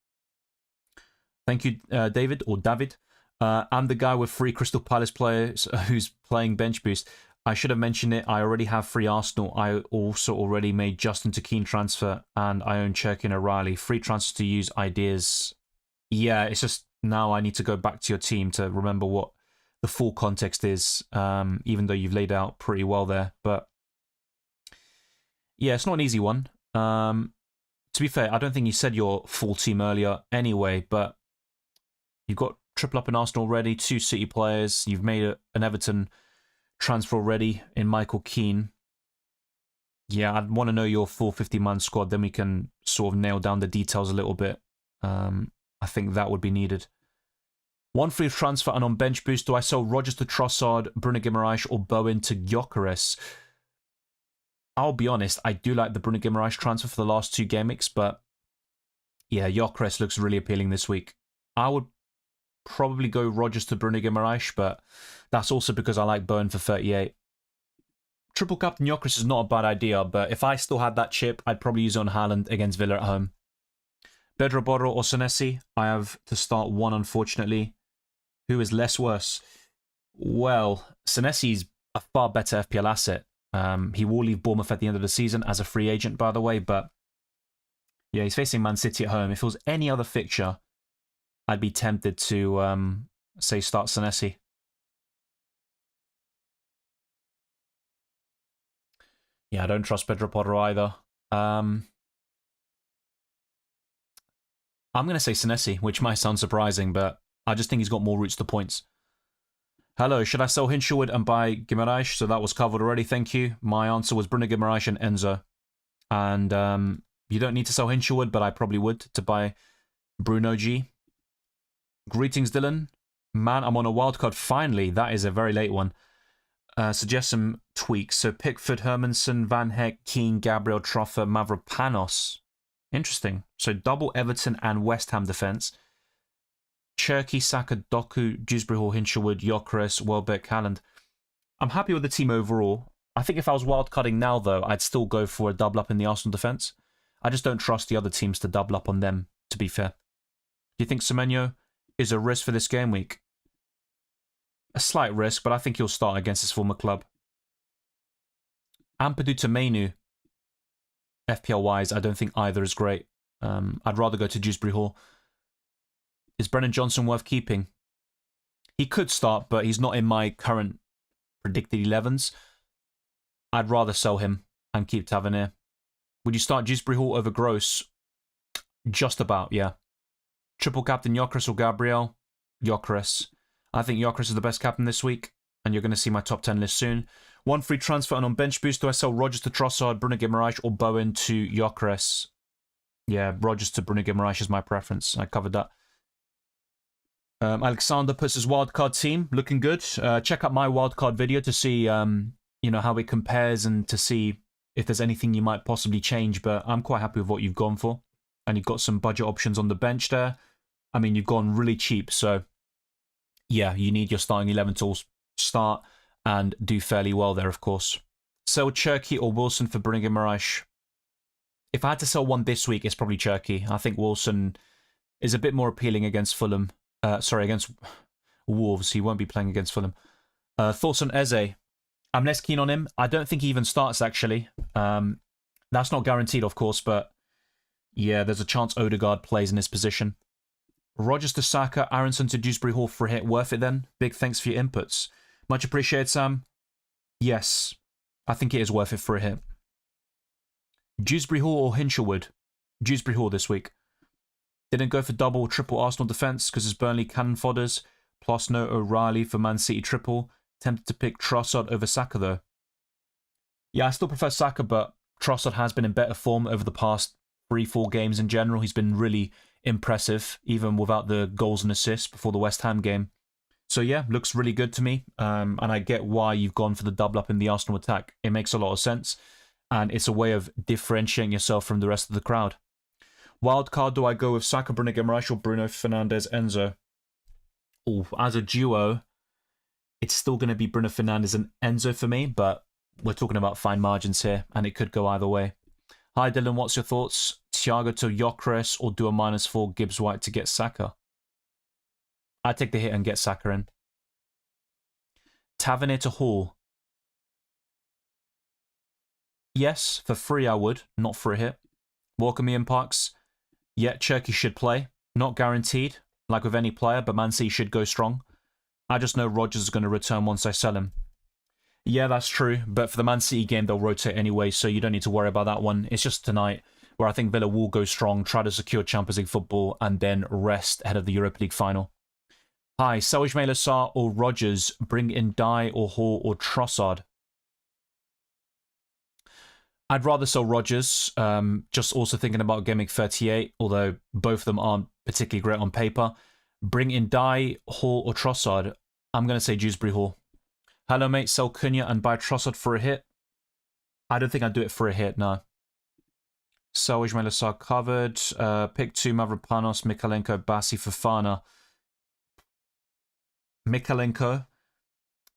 Thank you, David, or David. I'm the guy with 3 Crystal Palace players who's playing bench boost. I should have mentioned it. I already have 3 Arsenal. I also already made Justin to Keane transfer, and I own Cherki and O'Reilly. Free transfers to use ideas. Yeah, it's just now I need to go back to your team to remember what the full context is, even though you've laid out pretty well there. But yeah, it's not an easy one. To be fair, I don't think you said your full team earlier anyway, but you've got triple up in Arsenal already, 2 City players. You've made an Everton transfer already in Michael Keane. Yeah, I'd want to know your full 50-man squad, then we can sort of nail down the details a little bit. I think that would be needed. 1 free transfer and on bench boost, do I sell Rodgers to Trossard, Bruno Guimaraes or Bowen to Gyökeres? I'll be honest, I do like the Bruno Guimaraes transfer for the last 2 game weeks, but yeah, Gyökeres looks really appealing this week. I would probably go Rodgers to Bruno Guimaraes, but that's also because I like Bowen for 38. Triple captain Gyökeres is not a bad idea, but if I still had that chip, I'd probably use it on Haaland against Villa at home. Pedro Porro or Senesi? I have to start one, unfortunately. Who is less worse? Well, Senesi's a far better FPL asset. He will leave Bournemouth at the end of the season as a free agent, by the way, but yeah, he's facing Man City at home. If it was any other fixture, I'd be tempted to, say, start Senesi. Yeah, I don't trust Pedro Porro either. I'm going to say Senesi, which might sound surprising, but I just think he's got more routes to points. Hello, should I sell Hinshelwood and buy Guimaraes? So that was covered already, thank you. My answer was Bruno Guimaraes and Enzo. And you don't need to sell Hinshelwood, but I probably would to buy Bruno G. Greetings, Dylan. Man, I'm on a wildcard finally. That is a very late one. Suggest some tweaks. So Pickford, Hermanson, Van Heck, Keane, Gabriel, Troffer, Mavropanos. Interesting. So double Everton and West Ham defence. Cherki, Saka, Doku, Dewsbury Hall, Hinshelwood, Gyökeres, Welbeck, Haaland. I'm happy with the team overall. I think if I was wildcarding now, though, I'd still go for a double up in the Arsenal defence. I just don't trust the other teams to double up on them, to be fair. Do you think Semenyo is a risk for this game week? A slight risk, but I think he'll start against his former club. Ampadu to Mainu, FPL-wise, I don't think either is great. I'd rather go to Dewsbury Hall. Is Brennan Johnson worth keeping? He could start, but he's not in my current predicted 11s. I'd rather sell him and keep Tavernier. Would you start Dewsbury Hall over Gross? Just about, yeah. Triple captain Gyökeres or Gabriel? Gyökeres. I think Gyökeres is the best captain this week, and you're going to see my top 10 list soon. One free transfer and on bench boost. Do I sell Rodgers to Trossard, Bruno Guimaraes, or Bowen to Gyökeres? Yeah, Rodgers to Bruno Guimaraes is my preference. I covered that. Alexander puts his wildcard team. Looking good. Check out my wildcard video to see how it compares and to see if there's anything you might possibly change. But I'm quite happy with what you've gone for. And you've got some budget options on the bench there. I mean, you've gone really cheap. So, yeah, you need your starting 11 to start and do fairly well there, of course. Sell Cherky or Wilson for Bruno Guimaraes. If I had to sell one this week, it's probably Cherky. I think Wilson is a bit more appealing against Fulham. Against Wolves. He won't be playing against Fulham. Thoughts on Eze? I'm less keen on him. I don't think he even starts, actually. That's not guaranteed, of course, but yeah, there's a chance Odegaard plays in his position. Rodgers to Saka, Aronson to Dewsbury Hall for a hit. Worth it then? Big thanks for your inputs. Much appreciated, Sam. Yes, I think it is worth it for a hit. Dewsbury Hall or Hinshelwood? Dewsbury Hall this week. Didn't go for double or triple Arsenal defence because it's Burnley cannon fodders. Plus no O'Reilly for Man City triple. Tempted to pick Trossard over Saka though. Yeah, I still prefer Saka, but Trossard has been in better form over the past 3-4 games in general. He's been really impressive, even without the goals and assists before the West Ham game. So yeah, looks really good to me. And I get why you've gone for the double up in the Arsenal attack. It makes a lot of sense. And it's a way of differentiating yourself from the rest of the crowd. Wildcard, do I go with Saka, Bruno Guimaraes, or Bruno Fernandes, Enzo? Oh, as a duo, it's still going to be Bruno Fernandes and Enzo for me, but we're talking about fine margins here, and it could go either way. Hi Dylan, what's your thoughts? Thiago to Gyökeres, or do a -4 Gibbs White to get Saka? I'd take the hit and get Saka in. Tavernier to Hall. Yes, for free I would, not for a hit. Welcome Ian Parks. Yeah, Cherky should play. Not guaranteed, like with any player, but Man City should go strong. I just know Rodgers is going to return once I sell him. Yeah, that's true, but for the Man City game, they'll rotate anyway, so you don't need to worry about that one. It's just tonight, where I think Villa will go strong, try to secure Champions League football, and then rest ahead of the Europa League final. Hi, Ismail Assar or Rodgers, bring in Dye or Hall or Trossard. I'd rather sell Rodgers, just also thinking about Gameweek 38, although both of them aren't particularly great on paper. Bring in Dye, Hall or Trossard. I'm going to say Dewsbury Hall. Hello mate, sell Cunha and buy Trossard for a hit. I don't think I'd do it for a hit, no. Sell Ismail Assar covered. Pick 2 Mavropanos, Mikalenko, Bassi, Fofana. Mikalenko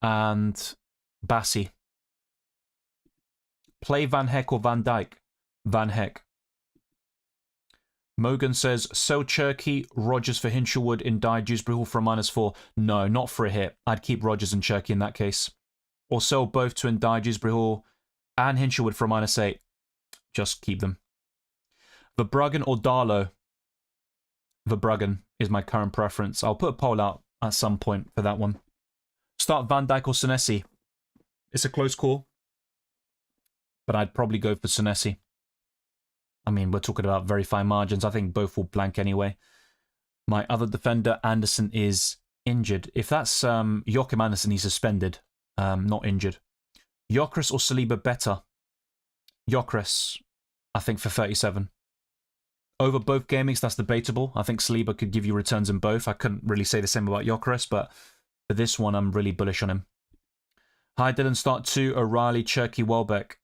and Bassi. Play Van Heck or Van Dijk? Van Heck. Mogan says, sell Cherky, Rodgers for Hinshelwood, in Dye, Dewsbury Hall for a -4. No, not for a hit. I'd keep Rodgers and Cherky in that case. Or sell both to Ndai, Dewsbury Hall, and Hinshelwood for a -8. Just keep them. Verbruggen or Darlow? Verbruggen is my current preference. I'll put a poll out at some point for that one. Start Van Dijk or Senesi? It's a close call, but I'd probably go for Senesi. I mean, we're talking about very fine margins. I think both will blank anyway. My other defender, Anderson, is injured. If that's Joachim Anderson, he's suspended, not injured. Gyökeres or Saliba better? Gyökeres, I think, for 37. Over both gamings, that's debatable. I think Saliba could give you returns in both. I couldn't really say the same about Gyökeres, but for this one, I'm really bullish on him. Hi, Dylan. Start 2, O'Reilly, Cherky, Welbeck.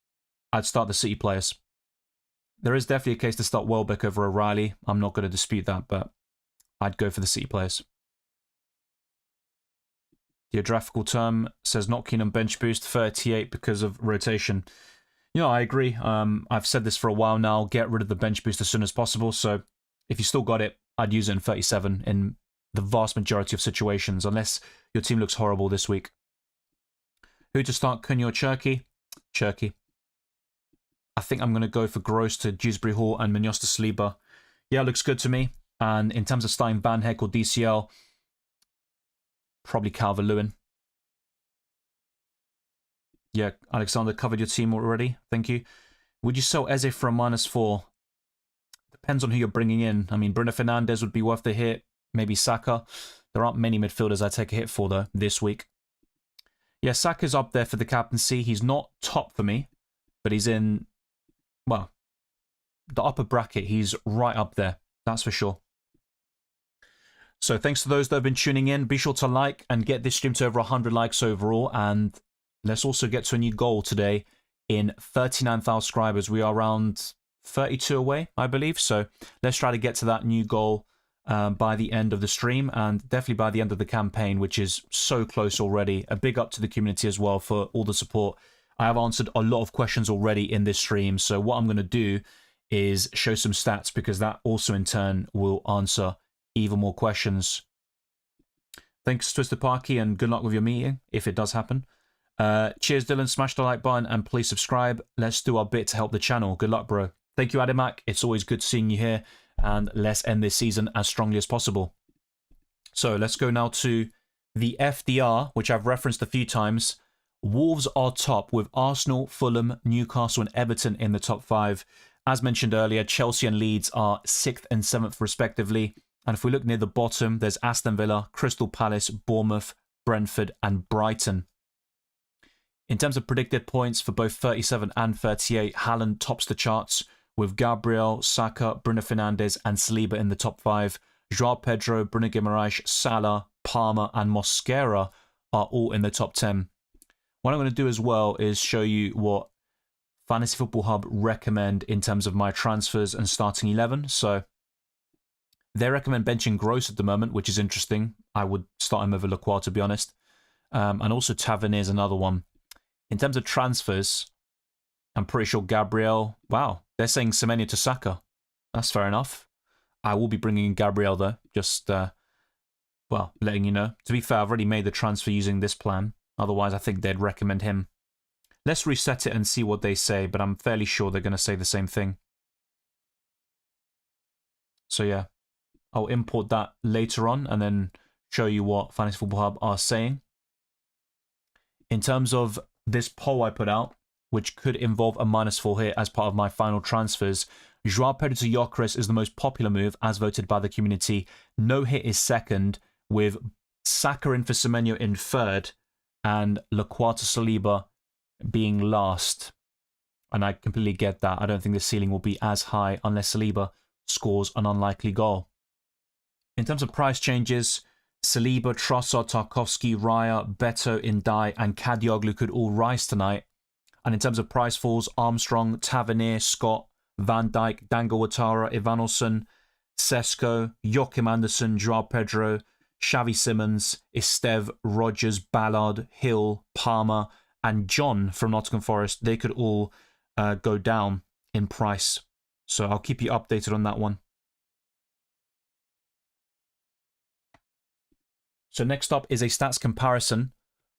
I'd start the City players. There is definitely a case to start Welbeck over O'Reilly. I'm not going to dispute that, but I'd go for the City players. The geographical term says not keen on bench boost, 38 because of rotation. Yeah, I agree. I've said this for a while now. Get rid of the bench boost as soon as possible. So if you still got it, I'd use it in 37 in the vast majority of situations, unless your team looks horrible this week. Who to start, Cunha or Cherky? Cherky. I think I'm going to go for Gross to Dewsbury Hall and Munoz to Saliba. Yeah, looks good to me. And in terms of starting Van Heck or DCL, probably Calvert-Lewin. Yeah, Alexander covered your team already. Thank you. Would you sell Eze for a -4? Depends on who you're bringing in. I mean, Bruno Fernandes would be worth the hit. Maybe Saka. There aren't many midfielders I take a hit for, though, this week. Yeah, Saka's up there for the captaincy. He's not top for me, but he's in, well, the upper bracket. He's right up there. That's for sure. So thanks to those that have been tuning in. Be sure to like and get this stream to over 100 likes overall. And let's also get to a new goal today in 39,000 subscribers. We are around 32 away, I believe. So let's try to get to that new goal by the end of the stream and definitely by the end of the campaign, which is so close already. A big up to the community as well for all the support. I have answered a lot of questions already in this stream. So what I'm going to do is show some stats because that also in turn will answer even more questions. Thanks, Twisted Parky, and good luck with your meeting if it does happen. Cheers, Dylan. Smash the like button and please subscribe. Let's do our bit to help the channel. Good luck, bro. Thank you, Adimak. It's always good seeing you here. And let's end this season as strongly as possible. So let's go now to the FDR, which I've referenced a few times. Wolves are top with Arsenal, Fulham, Newcastle and Everton in the top 5. As mentioned earlier, Chelsea and Leeds are 6th and 7th respectively. And if we look near the bottom, there's Aston Villa, Crystal Palace, Bournemouth, Brentford and Brighton. In terms of predicted points for both 37 and 38, Haaland tops the charts with Gabriel, Saka, Bruno Fernandes and Saliba in the top 5. João Pedro, Bruno Guimaraes, Salah, Palmer and Mosquera are all in the top 10. What I'm going to do as well is show you what Fantasy Football Hub recommend in terms of my transfers and starting 11. So they recommend benching Gross at the moment, which is interesting. I would start him over Lacroix, to be honest. And also Tavernier is another one. In terms of transfers, I'm pretty sure Gabriel... Wow, they're saying Semenyo to Saka. That's fair enough. I will be bringing in Gabriel, though. Just, well, letting you know. To be fair, I've already made the transfer using this plan. Otherwise, I think they'd recommend him. Let's reset it and see what they say, but I'm fairly sure they're going to say the same thing. So, yeah. I'll import that later on and then show you what Fantasy Football Hub are saying. In terms of this poll I put out, which could involve a -4 hit as part of my final transfers, João Pedro to Gyökeres is the most popular move as voted by the community. No hit is second, with Saka in for Semenyo in third and Lacroix to Saliba being last. And I completely get that. I don't think the ceiling will be as high unless Saliba scores an unlikely goal. In terms of price changes, Saliba, Trossard, Tarkowski, Raya, Beto, Indai, and Kadioglu could all rise tonight. And in terms of price falls, Armstrong, Tavernier, Scott, Van Dijk, Dango Ouattara, Ivanilson, Sesko, Joachim Anderson, João Pedro, Xavi Simons, Esteve, Rogers, Ballard, Hill, Palmer, and John from Nottingham Forest. They could all go down in price. So I'll keep you updated on that one. So next up is a stats comparison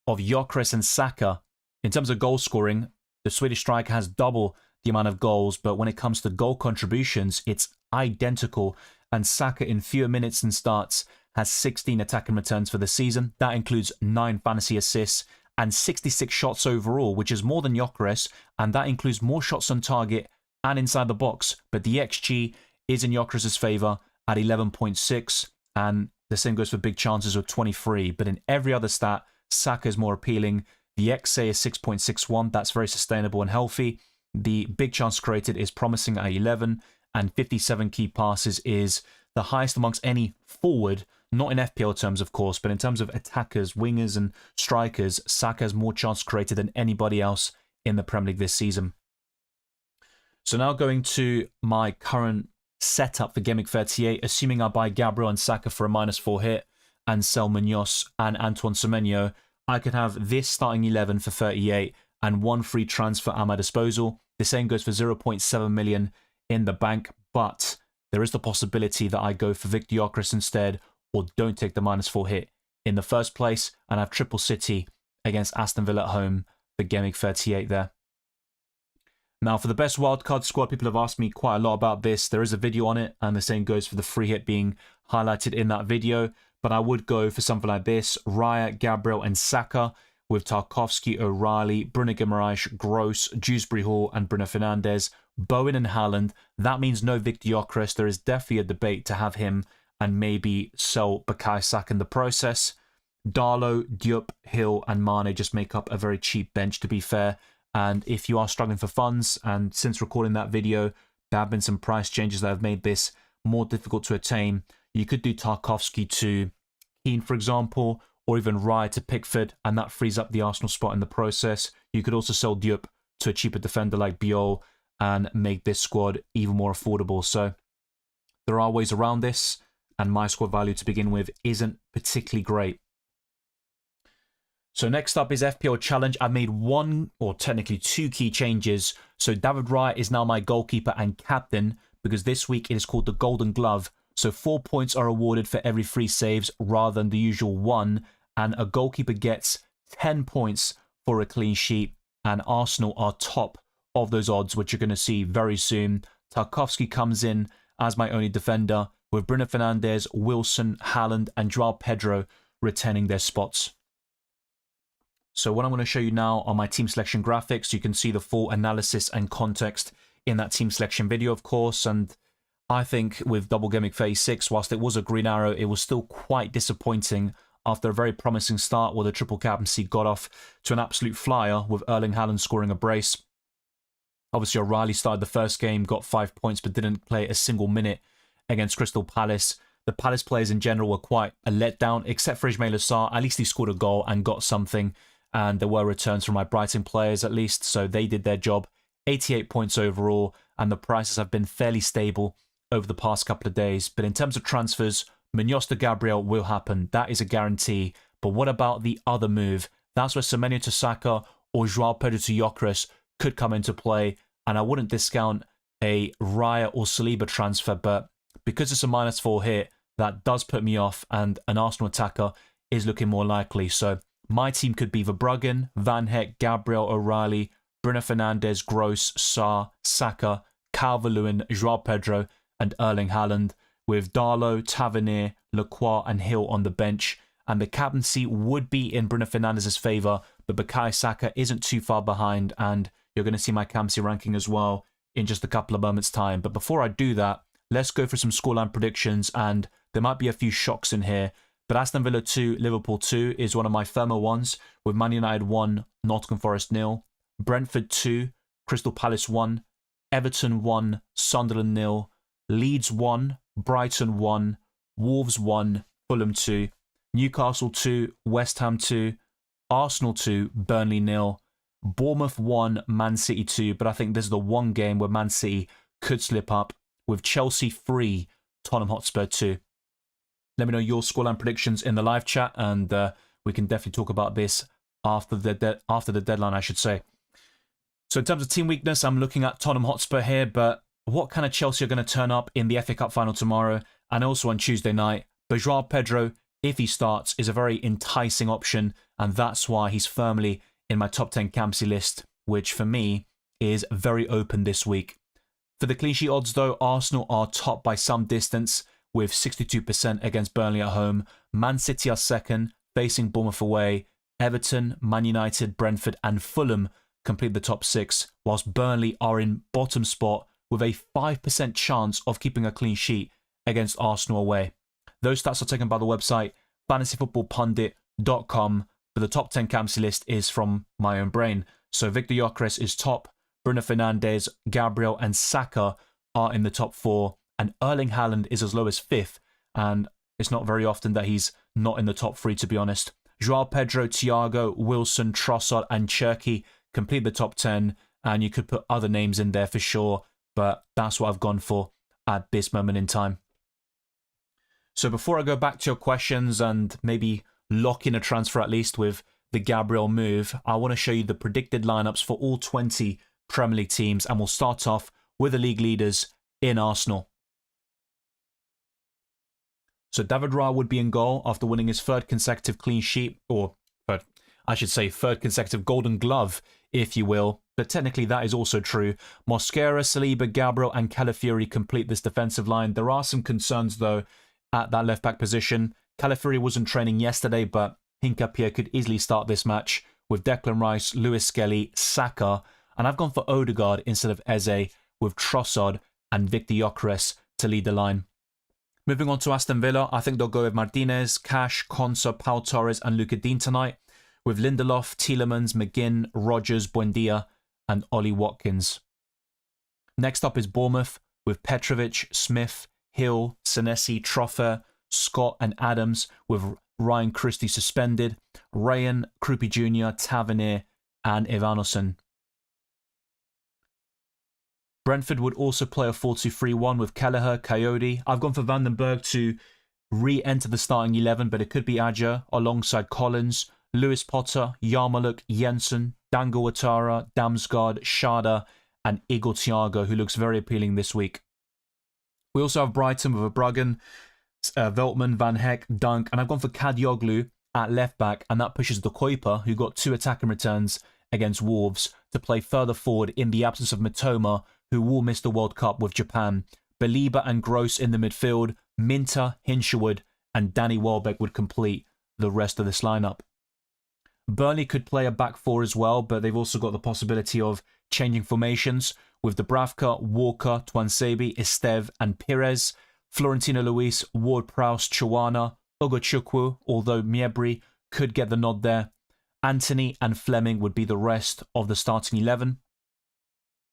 of Gyökeres and Saka. In terms of goal scoring, the Swedish striker has double the amount of goals, but when it comes to goal contributions, it's identical. And Saka, in fewer minutes and starts, has 16 attacking returns for the season. That includes 9 fantasy assists and 66 shots overall, which is more than Gyökeres, and that includes more shots on target and inside the box. But the XG is in Gyökeres' favour at 11.6, and the same goes for big chances of 23. But in every other stat, Saka is more appealing. The XA is 6.61. That's very sustainable and healthy. The big chance created is promising at 11, and 57 key passes is the highest amongst any forward, not in FPL terms, of course, but in terms of attackers, wingers, and strikers. Saka has more chance created than anybody else in the Premier League this season. So now going to my current setup for Gameweek 38, assuming I buy Gabriel and Saka for a -4 hit and sell Munoz and Antoine Semenyo, I could have this starting 11 for 38 and 1 free transfer at my disposal. The same goes for 0.7 million in the bank, but there is the possibility that I go for Victor Gyökeres instead, or don't take the -4 hit in the first place, and have triple City against Aston Villa at home for Gameweek 38 there. Now, for the best wildcard squad, people have asked me quite a lot about this. There is a video on it, and the same goes for the free hit being highlighted in that video. But I would go for something like this: Raya, Gabriel, and Saka, with Tarkowski, O'Reilly, Bruno Guimaraes, Gross, Dewsbury Hall, and Bruno Fernandes, Bowen and Haaland. That means no Victor Gyökeres. There is definitely a debate to have him and maybe sell Bukayo Saka in the process. Darlow, Diop, Hill, and Mane just make up a very cheap bench, to be fair. And if you are struggling for funds, and since recording that video, there have been some price changes that have made this more difficult to attain, you could do Tarkowski to Keane, for example, or even Raya to Pickford, and that frees up the Arsenal spot in the process. You could also sell Diop to a cheaper defender like Biol and make this squad even more affordable. So there are ways around this, and my squad value to begin with isn't particularly great. So next up is FPL Challenge. I made 1, or technically 2 key changes. So David Raya is now my goalkeeper and captain, because this week it is called the Golden Glove. So 4 points are awarded for every 3 saves rather than the usual 1. And a goalkeeper gets 10 points for a clean sheet. And Arsenal are top of those odds, which you're going to see very soon. Tarkowski comes in as my only defender, with Bruno Fernandes, Wilson, Haaland, and João Pedro retaining their spots. So what I'm going to show you now are my team selection graphics. You can see the full analysis and context in that team selection video, of course. And I think with double Gameweek 36, whilst it was a green arrow, it was still quite disappointing after a very promising start where the triple captaincy got off to an absolute flyer with Erling Haaland scoring a brace. Obviously, O'Reilly started the first game, got 5 points, but didn't play a single minute against Crystal Palace. The Palace players in general were quite a letdown, except for Ismaila Sarr. At least he scored a goal and got something. And there were returns from my Brighton players at least, so they did their job. 88 points overall, and the prices have been fairly stable over the past couple of days. But in terms of transfers, Munoz to Gabriel will happen. That is a guarantee. But what about the other move? That's where Semenyo to Saka or João Pedro to Gyökeres could come into play. And I wouldn't discount a Raya or Saliba transfer, but because it's a -4 hit, that does put me off, and an Arsenal attacker is looking more likely. So my team could be Verbruggen, Van Heck, Gabriel, O'Reilly, Bruno Fernandes, Gross, Sarr, Saka, Calvert-Lewin, João Pedro, and Erling Haaland, with Darlow, Tavernier, Lacroix, and Hill on the bench. And the captaincy would be in Bruno Fernandes' favour, but Bukayo Saka isn't too far behind, and you're going to see my captaincy ranking as well in just a couple of moments' time. But before I do that, let's go for some scoreline predictions, and there might be a few shocks in here. But Aston Villa 2, Liverpool 2 is one of my firmer ones, with Man United 1, Nottingham Forest 0, Brentford 2, Crystal Palace 1, Everton 1, Sunderland 0, Leeds 1, Brighton 1, Wolves 1, Fulham 2, Newcastle 2, West Ham 2, Arsenal 2, Burnley 0, Bournemouth 1, Man City 2, but I think this is the one game where Man City could slip up, with Chelsea 3, Tottenham Hotspur 2. Let me know your scoreline predictions in the live chat, and we can definitely talk about this after the deadline, I should say. So in terms of team weakness, I'm looking at Tottenham Hotspur here, but what kind of Chelsea are going to turn up in the FA Cup final tomorrow and also on Tuesday night? But João Pedro, if he starts, is a very enticing option, and that's why he's firmly in my top 10 captaincy list, which for me is very open this week. For the clean sheet odds though, Arsenal are top by some distance, with 62% against Burnley at home. Man City are second, facing Bournemouth away. Everton, Man United, Brentford, and Fulham complete the top 6, whilst Burnley are in bottom spot with a 5% chance of keeping a clean sheet against Arsenal away. Those stats are taken by the website fantasyfootballpundit.com, but the top 10 captaincy list is from my own brain. So Victor Gyökeres is top, Bruno Fernandes, Gabriel, and Saka are in the top 4, and Erling Haaland is as low as 5th, and it's not very often that he's not in the top 3, to be honest. João Pedro, Thiago, Wilson, Trossard, and Cherki complete the top 10, and you could put other names in there for sure, but that's what I've gone for at this moment in time. So before I go back to your questions and maybe lock in a transfer at least with the Gabriel move, I want to show you the predicted lineups for all 20 Premier League teams, and we'll start off with the league leaders in Arsenal. So David Raya would be in goal after winning his third consecutive clean sheet, or third consecutive Golden Glove, if you will. But technically that is also true. Mosquera, Saliba, Gabriel and Calafiori complete this defensive line. There are some concerns though at that left back position. Calafiori wasn't training yesterday, but Hincapié could easily start this match with Declan Rice, Lewis Skelly, Saka, and I've gone for Odegaard instead of Eze with Trossard and Victor Gyökeres to lead the line. Moving on to Aston Villa, I think they'll go with Martinez, Cash, Konsa, Pau Torres and Luka Dean tonight, with Lindelof, Tielemans, McGinn, Rodgers, Buendia and Ollie Watkins. Next up is Bournemouth with Petrovic, Smith, Hill, Senesi, Troffer, Scott and Adams, with Ryan Christie suspended, Ryan, Krupi Jr., Tavernier and Ivanosen. Brentford would also play a 4-2-3-1 with Kelleher, Coyote. I've gone for Vandenberg to re-enter the starting 11, but it could be Adja alongside Collins, Lewis Potter, Yarmulke, Jensen, Dango Ouattara, Damsgaard, Schade and Igor Thiago, who looks very appealing this week. We also have Brighton with Verbruggen, Veltman, Van Heck, Dunk, and I've gone for Kadioglu at left back, and that pushes the Kuiper, who got 2 attacking returns against Wolves, to play further forward in the absence of Mitoma, who will miss the World Cup with Japan. Belieber and Gross in the midfield, Minter, Hinshelwood and Danny Welbeck would complete the rest of this lineup. Burnley could play a back four as well, but they've also got the possibility of changing formations with Dubravka, Walker, Twansebi, Esteve and Pires, Florentino Luis, Ward-Prowse, Chuana, Ogochukwu, although Miebri could get the nod there. Anthony and Fleming would be the rest of the starting 11.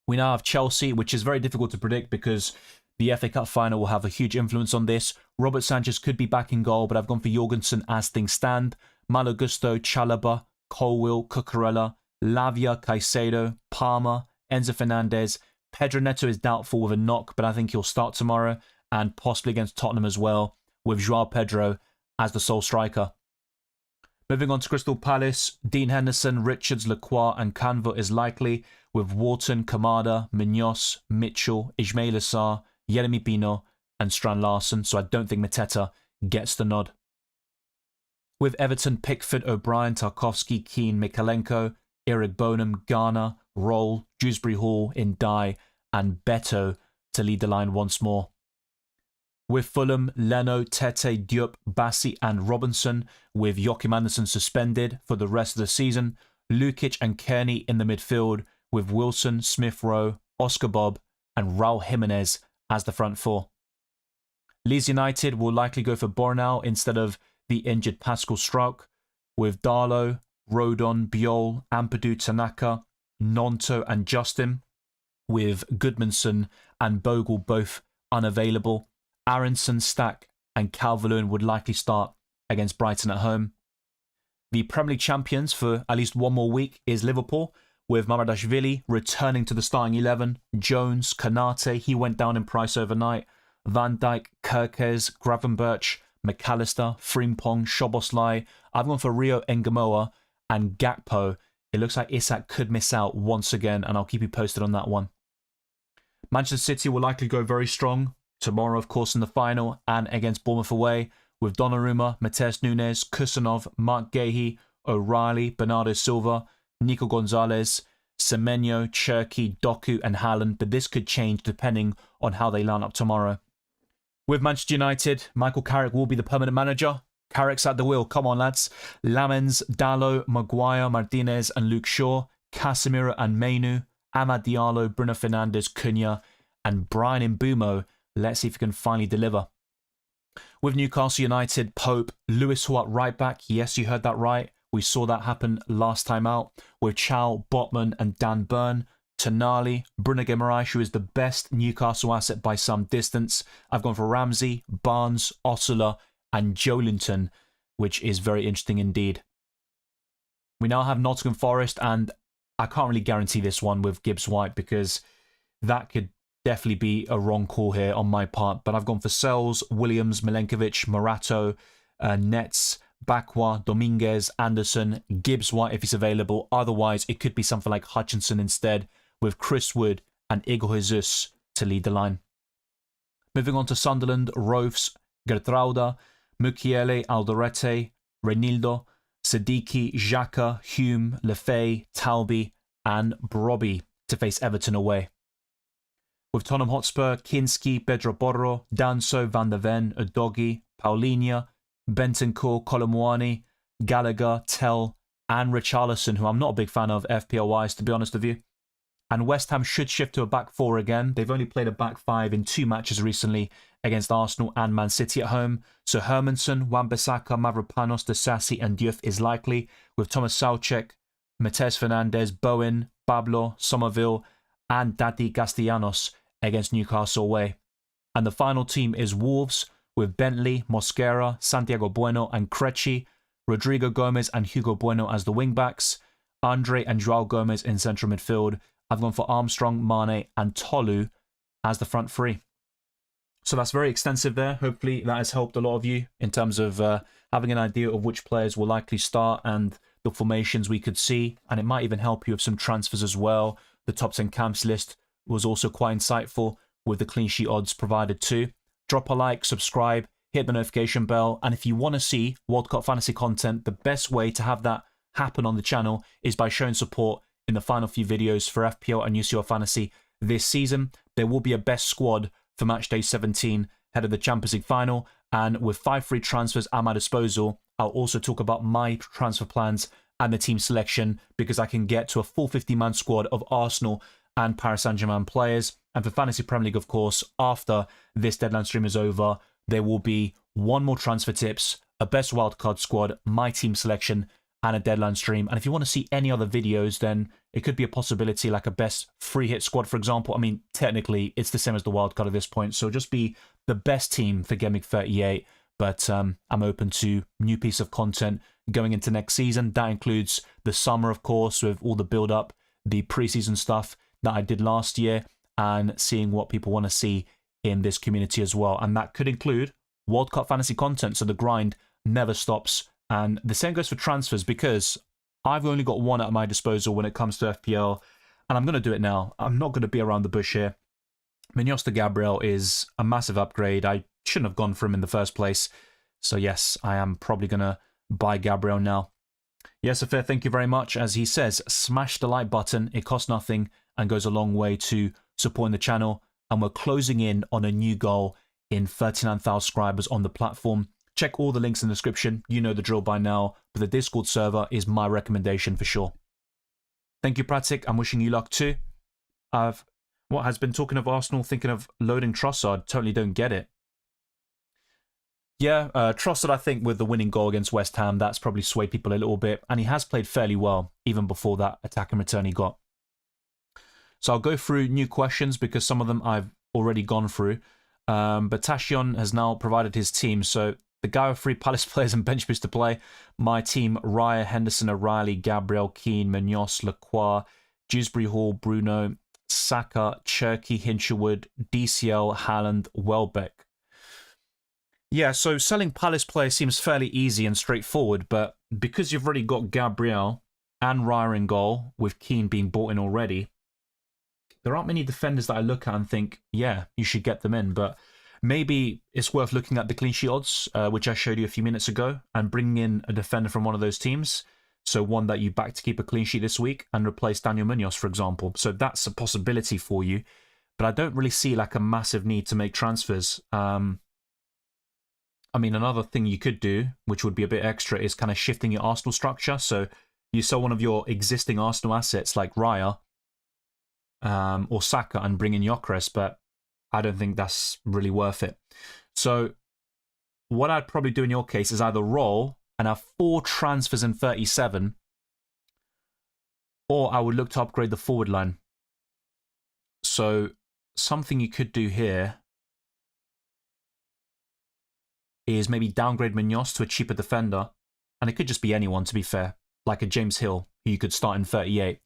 We now have Chelsea, which is very difficult to predict because the FA Cup final will have a huge influence on this. Robert Sanchez could be back in goal, but I've gone for Jorgensen as things stand. Malo Gusto, Chalobah, Colwill, Cucurella, Lavia, Caicedo, Palmer, Enzo Fernandez. Pedro Neto is doubtful with a knock, but I think he'll start tomorrow and possibly against Tottenham as well, with Joao Pedro as the sole striker. Moving on to Crystal Palace, Dean Henderson, Richards, Lacroix and Canva is likely, with Wharton, Kamada, Munoz, Mitchell, Ismail Assar, Yeremi Pino and Strand Larsen, so I don't think Mateta gets the nod. With Everton, Pickford, O'Brien, Tarkovsky, Keane, Mikalenko, Eric Bonham, Garner, Roll, Dewsbury Hall, Indai and Beto to lead the line once more. With Fulham, Leno, Tete, Diop, Bassi and Robinson, with Joachim Andersen suspended for the rest of the season. Lukic and Kearney in the midfield, with Wilson, Smith-Rowe, Oscar Bob and Raul Jimenez as the front four. Leeds United will likely go for Bornau instead of the injured Pascal Struijk, with Darlow, Rodon, Biol, Ampadu, Tanaka, Nonto and Justin, with Goodmanson and Bogle both unavailable. Aronson, Stack and Calvert-Lewin would likely start against Brighton at home. The Premier League champions for at least one more week is Liverpool, with Mamardashvili returning to the starting 11, Jones, Kanate, he went down in price overnight, Van Dijk, Kirkes, Gravenberch, McAllister, Frimpong, Szoboszlai. I've gone for Rio Engamoa and Gakpo. It looks like Isak could miss out once again, and I'll keep you posted on that one. Manchester City will likely go very strong tomorrow, of course, in the final, and against Bournemouth away, with Donnarumma, Matheus Nunes, Kusanov, Mark Gahey, O'Reilly, Bernardo Silva, Nico Gonzalez, Semenyo, Cherky, Doku and Haaland, but this could change depending on how they line up tomorrow. With Manchester United, Michael Carrick will be the permanent manager. Carrick's at the wheel, come on lads. Lamens, Dallo, Maguire, Martinez and Luke Shaw, Casemiro and Mainu, Amad Diallo, Bruno Fernandes, Cunha and Brian Mbeumo. Let's see if he can finally deliver. With Newcastle United, Pope, Lewis Hall at right back. Yes, you heard that right. We saw that happen last time out. With Chow, Botman and Dan Burn. Tonali, Bruno Guimaraes, who is the best Newcastle asset by some distance. I've gone for Ramsey, Barnes, Osula and Joelinton, which is very interesting indeed. We now have Nottingham Forest, and I can't really guarantee this one with Gibbs White because that could definitely be a wrong call here on my part, but I've gone for Sells, Williams, Milenkovic, Morato, Nets, Bakwa, Dominguez, Anderson, Gibbs White if he's available. Otherwise, it could be something like Hutchinson instead, with Chris Wood and Igor Jesus to lead the line. Moving on to Sunderland, Roves, Gertrauda, Mukiele, Alderete, Renildo, Siddiqui, Xhaka, Hume, Lefay, Talby, and Brobby to face Everton away. With Tottenham Hotspur, Kinski, Pedro Porro, Danso, Van der Ven, Udogi, Paulinho, Bentancur, Colomwani, Gallagher, Tell, and Richarlison, who I'm not a big fan of FPL-wise, to be honest with you. And West Ham should shift to a back four again. They've only played a back five in 2 matches recently against Arsenal and Man City at home. So Hermansen, Wan-Bissaka, Mavropanos, Disasi, and Diouf is likely, with Thomas Soucek, Matheus Fernandes, Bowen, Pablo, Somerville, and Dadi Castellanos against Newcastle away. And the final team is Wolves, with Bentley, Mosquera, Santiago Bueno, and Krejci, Rodrigo Gomez and Hugo Bueno as the wing-backs, Andre and Joao Gomez in central midfield. I've gone for Armstrong, Mane, and Tolu as the front three. So that's very extensive there. Hopefully that has helped a lot of you in terms of having an idea of which players will likely start and the formations we could see. And it might even help you with some transfers as well. The top 10 camps list was also quite insightful with the clean sheet odds provided too. Drop a like, subscribe, hit the notification bell. And if you want to see World Cup fantasy content, the best way to have that happen on the channel is by showing support in the final few videos for FPL and UCL Fantasy this season. There will be a best squad for match day 17 ahead of the Champions League final, and with 5 free transfers at my disposal, I'll also talk about my transfer plans and the team selection, because I can get to a full 50-man squad of Arsenal and Paris Saint-Germain players. And for Fantasy Premier League, of course, after this deadline stream is over, there will be 1 more transfer tips, a best wildcard squad, my team selection, and a deadline stream. And if you want to see any other videos, then it could be a possibility, like a best free hit squad, for example. I mean, technically, it's the same as the wildcard at this point, so just be the best team for Gameweek 38. But I'm open to new piece of content going into next season. That includes the summer, of course, with all the build-up, the preseason stuff that I did last year, and seeing what people want to see in this community as well. And that could include World Cup fantasy content, so the grind never stops. And the same goes for transfers, because I've only got 1 at my disposal when it comes to FPL, and I'm going to do it now. I'm not going to be around the bush here. Munoz to Gabriel is a massive upgrade. I shouldn't have gone for him in the first place. So yes, I am probably going to buy Gabriel now. Yes, Affair, thank you very much. As he says, smash the like button. It costs nothing and goes a long way to supporting the channel. And we're closing in on a new goal in 39,000 subscribers on the platform. Check all the links in the description. You know the drill by now. But the Discord server is my recommendation for sure. Thank you, Pratik. I'm wishing you luck too. What has been talking of Arsenal, thinking of loading Trossard. Totally don't get it. Yeah, Trossard, I think, with the winning goal against West Ham, that's probably swayed people a little bit. And he has played fairly well, even before that attack and return he got. So I'll go through new questions, because some of them I've already gone through. But Tashion has now provided his team. So the guy with 3 Palace players and bench boost to play. My team: Raya, Henderson, O'Reilly, Gabriel, Keane, Munoz, Lacroix, Dewsbury Hall, Bruno, Saka, Cherky, Hinshelwood, DCL, Haaland, Welbeck. Yeah, so selling Palace players seems fairly easy and straightforward, but because you've already got Gabriel and Raya in goal, with Keane being bought in already, there aren't many defenders that I look at and think, yeah, you should get them in. But maybe it's worth looking at the clean sheet odds, which I showed you a few minutes ago, and bringing in a defender from one of those teams. So one that you back to keep a clean sheet this week and replace Daniel Munoz, for example. So that's a possibility for you. But I don't really see like a massive need to make transfers. I mean, another thing you could do, which would be a bit extra, is kind of shifting your Arsenal structure. So you sell one of your existing Arsenal assets like Raya or Saka and bring in Gyökeres, but I don't think that's really worth it. So what I'd probably do in your case is either roll and have 4 transfers in 37, or I would look to upgrade the forward line. So something you could do here is maybe downgrade Munoz to a cheaper defender, and it could just be anyone, to be fair, like a James Hill, who you could start in 38,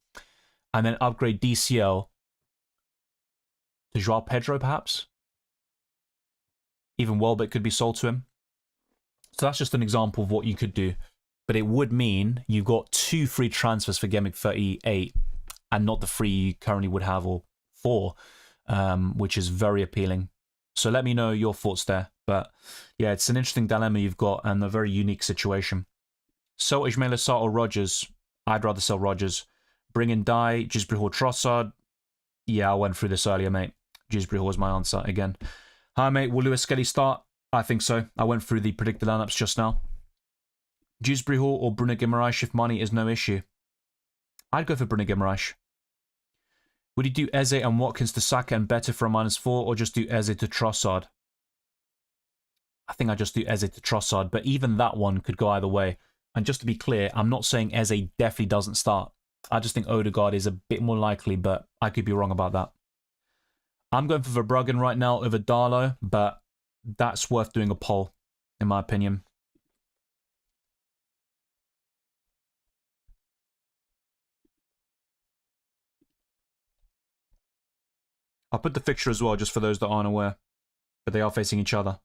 and then upgrade DCL to João Pedro, perhaps. Even Welbeck could be sold to him. So that's just an example of what you could do. But it would mean you've got 2 free transfers for Gameweek 38 and not the 3 you currently would have, or 4, which is very appealing. So let me know your thoughts there. But yeah, it's an interesting dilemma you've got and a very unique situation. So Ismail Assar or Rodgers? I'd rather sell Rodgers. Bring in Dye, Gisbury Hall, Trossard. Yeah, I went through this earlier, mate. Gisbury Hall is my answer again. Hi, mate. Will Lewis Skelly start? I think so. I went through the predicted lineups just now. Gisbury Hall or Bruno Guimaraes if money is no issue? I'd go for Bruno Guimaraes. Would you do Eze and Watkins to Saka and better for a -4, or just do Eze to Trossard? I think I just do Eze to Trossard, but even that one could go either way. And just to be clear, I'm not saying Eze definitely doesn't start. I just think Odegaard is a bit more likely, but I could be wrong about that. I'm going for Verbruggen right now over Darlow, but that's worth doing a poll, in my opinion. I'll put the fixture as well, just for those that aren't aware, but they are facing each other.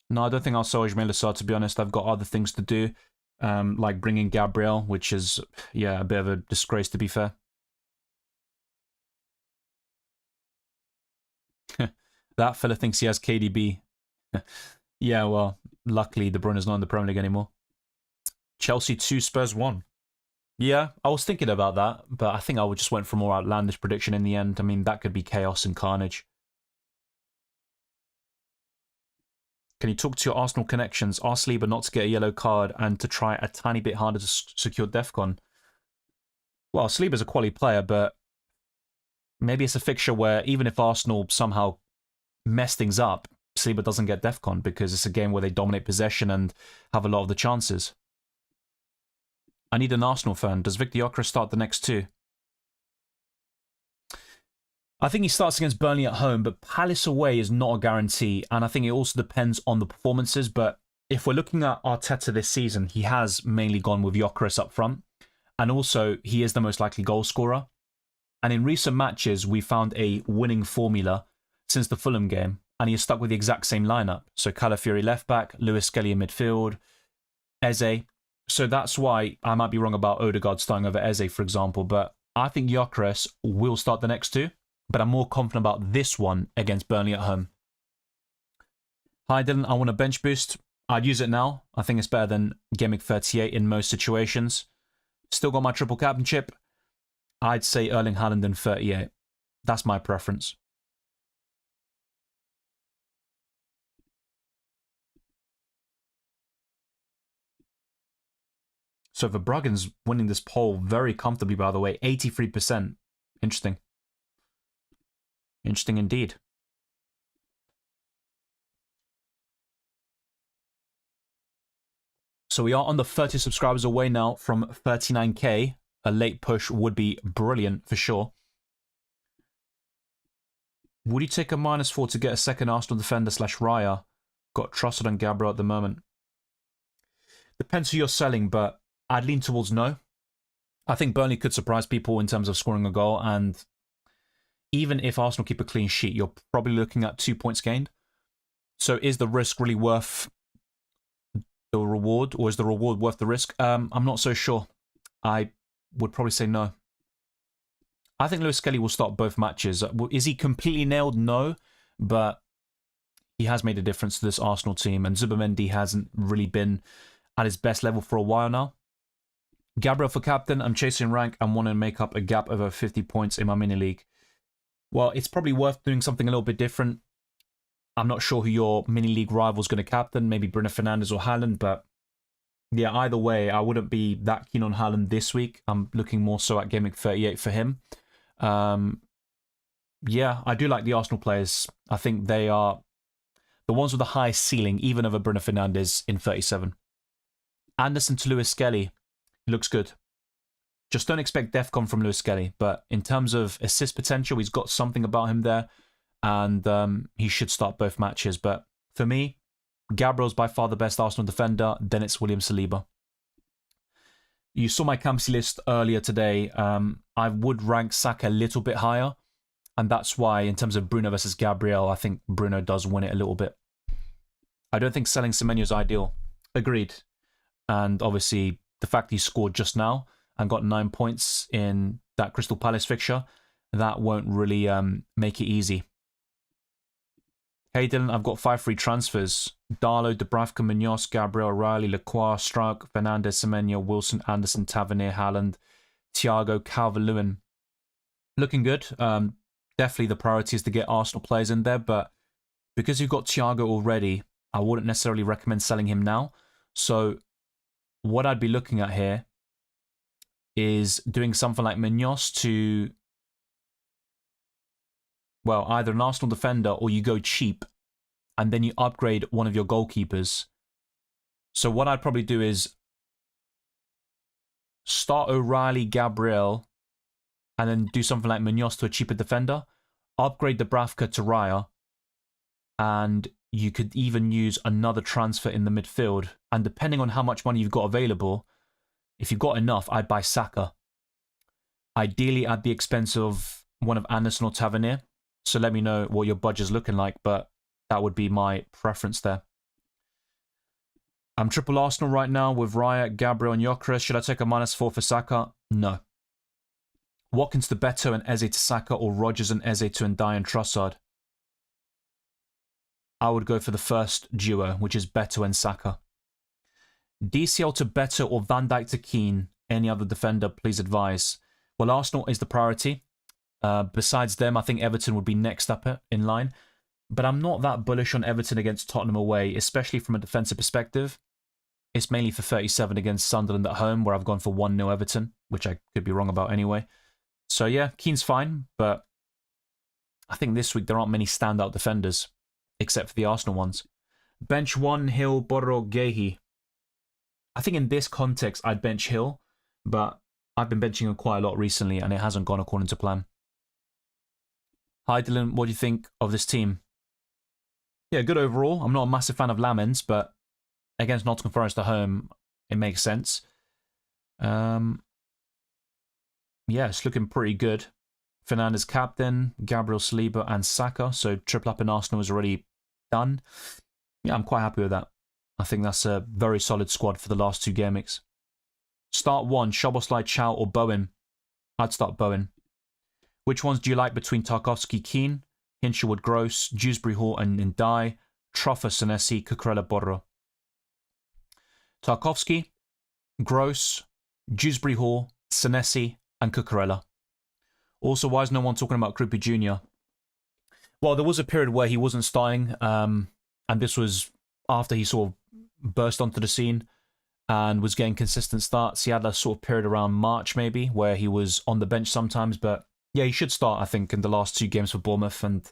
No, I don't think I'll sell Ismail Assar, to be honest. I've got other things to do, like bringing Gabriel, which is, yeah, a bit of a disgrace, to be fair. That fella thinks he has KDB. Yeah, well, luckily De Bruyne is not in the Premier League anymore. Chelsea 2, Spurs 1. Yeah, I was thinking about that, but I think I just went for a more outlandish prediction in the end. I mean, that could be chaos and carnage. Can you talk to your Arsenal connections? Ask Lieber not to get a yellow card and to try a tiny bit harder to secure DEFCON. Well, Saliba's a quality player, but maybe it's a fixture where even if Arsenal somehow mess things up, Saliba doesn't get DEFCON because it's a game where they dominate possession and have a lot of the chances. I need an Arsenal fan. Does Victor Gyökeres start the next 2? I think he starts against Burnley at home, but Palace away is not a guarantee, and I think it also depends on the performances. But if we're looking at Arteta this season, he has mainly gone with Gyökeres up front, and also he is the most likely goal scorer. And in recent matches, we found a winning formula since the Fulham game, and he has stuck with the exact same lineup. So Calafiori left back, Lewis Skelly in midfield, Eze. So that's why I might be wrong about Odegaard starting over Eze, for example, but I think Gyökeres will start the next 2. But I'm more confident about this one against Burnley at home. Hi Dylan, I want a bench boost. I'd use it now. I think it's better than Gameweek 38 in most situations. Still got my triple captainship. I'd say Erling Haaland in 38. That's my preference. So Verbruggen's winning this poll very comfortably, by the way. 83%. Interesting. Interesting indeed. So we are on the 30 subscribers away now from 39k. A late push would be brilliant for sure. Would you take a -4 to get a second Arsenal defender / Raya? Got Trossard and Gabriel at the moment. Depends who you're selling, but I'd lean towards no. I think Burnley could surprise people in terms of scoring a goal, and even if Arsenal keep a clean sheet, you're probably looking at 2 points gained. So is the risk really worth the reward, or is the reward worth the risk? I'm not so sure. I would probably say no. I think Lewis Skelly will start both matches. Is he completely nailed? No, but he has made a difference to this Arsenal team, and Zubimendi hasn't really been at his best level for a while now. Gabriel for captain. I'm chasing rank and want to make up a gap over 50 points in my mini league. Well, it's probably worth doing something a little bit different. I'm not sure who your mini league rival is going to captain, maybe Bruno Fernandes or Haaland, but yeah, either way, I wouldn't be that keen on Haaland this week. I'm looking more so at Gameweek 38 for him. Yeah, I do like the Arsenal players. I think they are the ones with the highest ceiling, even over Bruno Fernandes in 37. Anderson to Lewis Skelly. He looks good. Just don't expect DEFCON from Lewis Skelly, but in terms of assist potential, he's got something about him there, and he should start both matches. But for me, Gabriel's by far the best Arsenal defender, then it's William Saliba. You saw my Captaincy list earlier today. I would rank Saka a little bit higher, and that's why, in terms of Bruno versus Gabriel, I think Bruno does win it a little bit. I don't think selling Semenyo is ideal. Agreed. And obviously, the fact he scored just now and got 9 points in that Crystal Palace fixture, that won't really make it easy. Hey Dylan, I've got 5 free transfers. Darlow, Dubravka, Munoz, Gabriel, Riley, Lacroix, Struijk, Fernandes, Semenyo, Wilson, Anderson, Tavernier, Haaland, Thiago, Calvert-Lewin. Looking good. Definitely the priority is to get Arsenal players in there, but because you've got Thiago already, I wouldn't necessarily recommend selling him now. So what I'd be looking at here is doing something like Munoz to, well, either an Arsenal defender or you go cheap and then you upgrade one of your goalkeepers. So what I'd probably do is start O'Reilly, Gabriel, and then do something like Munoz to a cheaper defender, upgrade Dubravka to Raya, and you could even use another transfer in the midfield. And depending on how much money you've got available, if you've got enough, I'd buy Saka. Ideally at the expense of one of Anderson or Tavernier. So let me know what your budget's looking like, but that would be my preference there. I'm triple Arsenal right now with Raya, Gabriel, and Gyökeres. Should I take a -4 for Saka? No. Watkins to Beto and Eze to Saka, or Rodgers and Eze to Ndiaye and Trossard? I would go for the first duo, which is Beto and Saka. DCL to Beto or Van Dijk to Keane. Any other defender, please advise. Well, Arsenal is the priority. Besides them, I think Everton would be next up in line. But I'm not that bullish on Everton against Tottenham away, especially from a defensive perspective. It's mainly for 37 against Sunderland at home, where I've gone for 1-0 Everton, which I could be wrong about anyway. So yeah, Keane's fine, but I think this week there aren't many standout defenders, except for the Arsenal ones. Bench 1, Hill, Borro, Gehi. I think in this context, I'd bench Hill, but I've been benching him quite a lot recently, and it hasn't gone according to plan. Hi Dylan, what do you think of this team? Yeah, good overall. I'm not a massive fan of Lamens, but against Nottingham Forest at home, it makes sense. Yeah, it's looking pretty good. Fernandes captain, Gabriel, Saliba, and Saka. So triple up in Arsenal is already done. Yeah, I'm quite happy with that. I think that's a very solid squad for the last 2 game weeks. Start 1, Szoboszlai, Chow, or Bowen? I'd start Bowen. Which ones do you like between Tarkowski, Keane, Hinshelwood, Gross, Dewsbury Hall, and Ndiaye, Troffa, Senesi, Cucurella, Borro? Tarkowski, Gross, Dewsbury Hall, Senesi, and Cucurella. Also, why is no one talking about Kruppi Jr.? Well, there was a period where he wasn't starting, and this was after he sort of burst onto the scene and was getting consistent starts. He had a sort of period around March, maybe, where he was on the bench sometimes, but yeah, he should start, I think, in the last 2 games for Bournemouth. And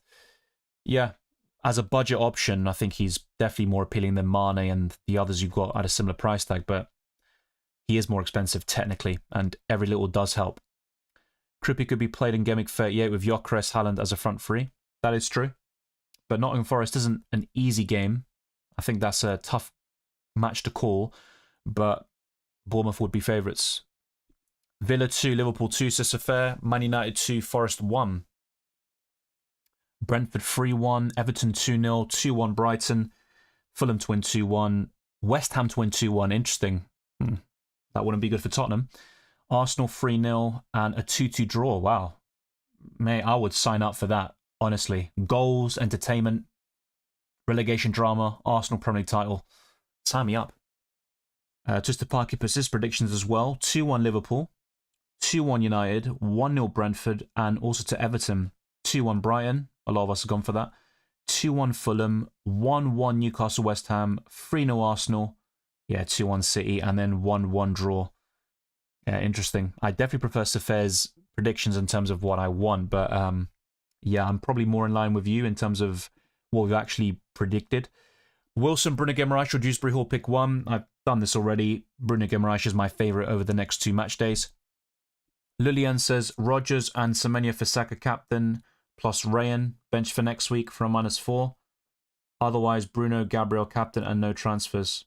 yeah, as a budget option, I think he's definitely more appealing than Mane and the others you've got at a similar price tag, but he is more expensive technically, and every little does help. Kruppi could be played in Gameweek 38 with Gyökeres, Haaland as a front 3. That is true. But Nottingham Forest isn't an easy game. I think that's a tough match to call, but Bournemouth would be favourites. Villa 2, Liverpool 2, Fair. Man United 2, Forest 1. Brentford 3-1, Everton 2-0, 2-1 Brighton, Fulham to win 2-1, West Ham to win 2-1. Interesting. That wouldn't be good for Tottenham. Arsenal 3-0 and a 2-2 draw. Wow. Mate, I would sign up for that, honestly. Goals, entertainment, relegation drama, Arsenal Premier League title. Sign me up. Twister Parky persists predictions as well. 2-1 Liverpool, 2-1 United, 1-0 Brentford, and also to Everton. 2-1 Brighton. A lot of us have gone for that. 2-1 Fulham, 1-1 Newcastle West Ham, 3-0 Arsenal. Yeah, 2-1 City, and then 1-1 draw. Yeah, interesting. I definitely prefer Safai's predictions in terms of what I want, but yeah, I'm probably more in line with you in terms of what we've actually predicted. Wilson, Bruno Guimaraes, or Dewsbury Hall, pick 1. I've done this already. Bruno Guimaraes is my favourite over the next 2 match days. Lillian says Rodgers and Semenyo for Saka captain, plus Rayan, bench for next week for a -4. Otherwise, Bruno, Gabriel captain, and no transfers.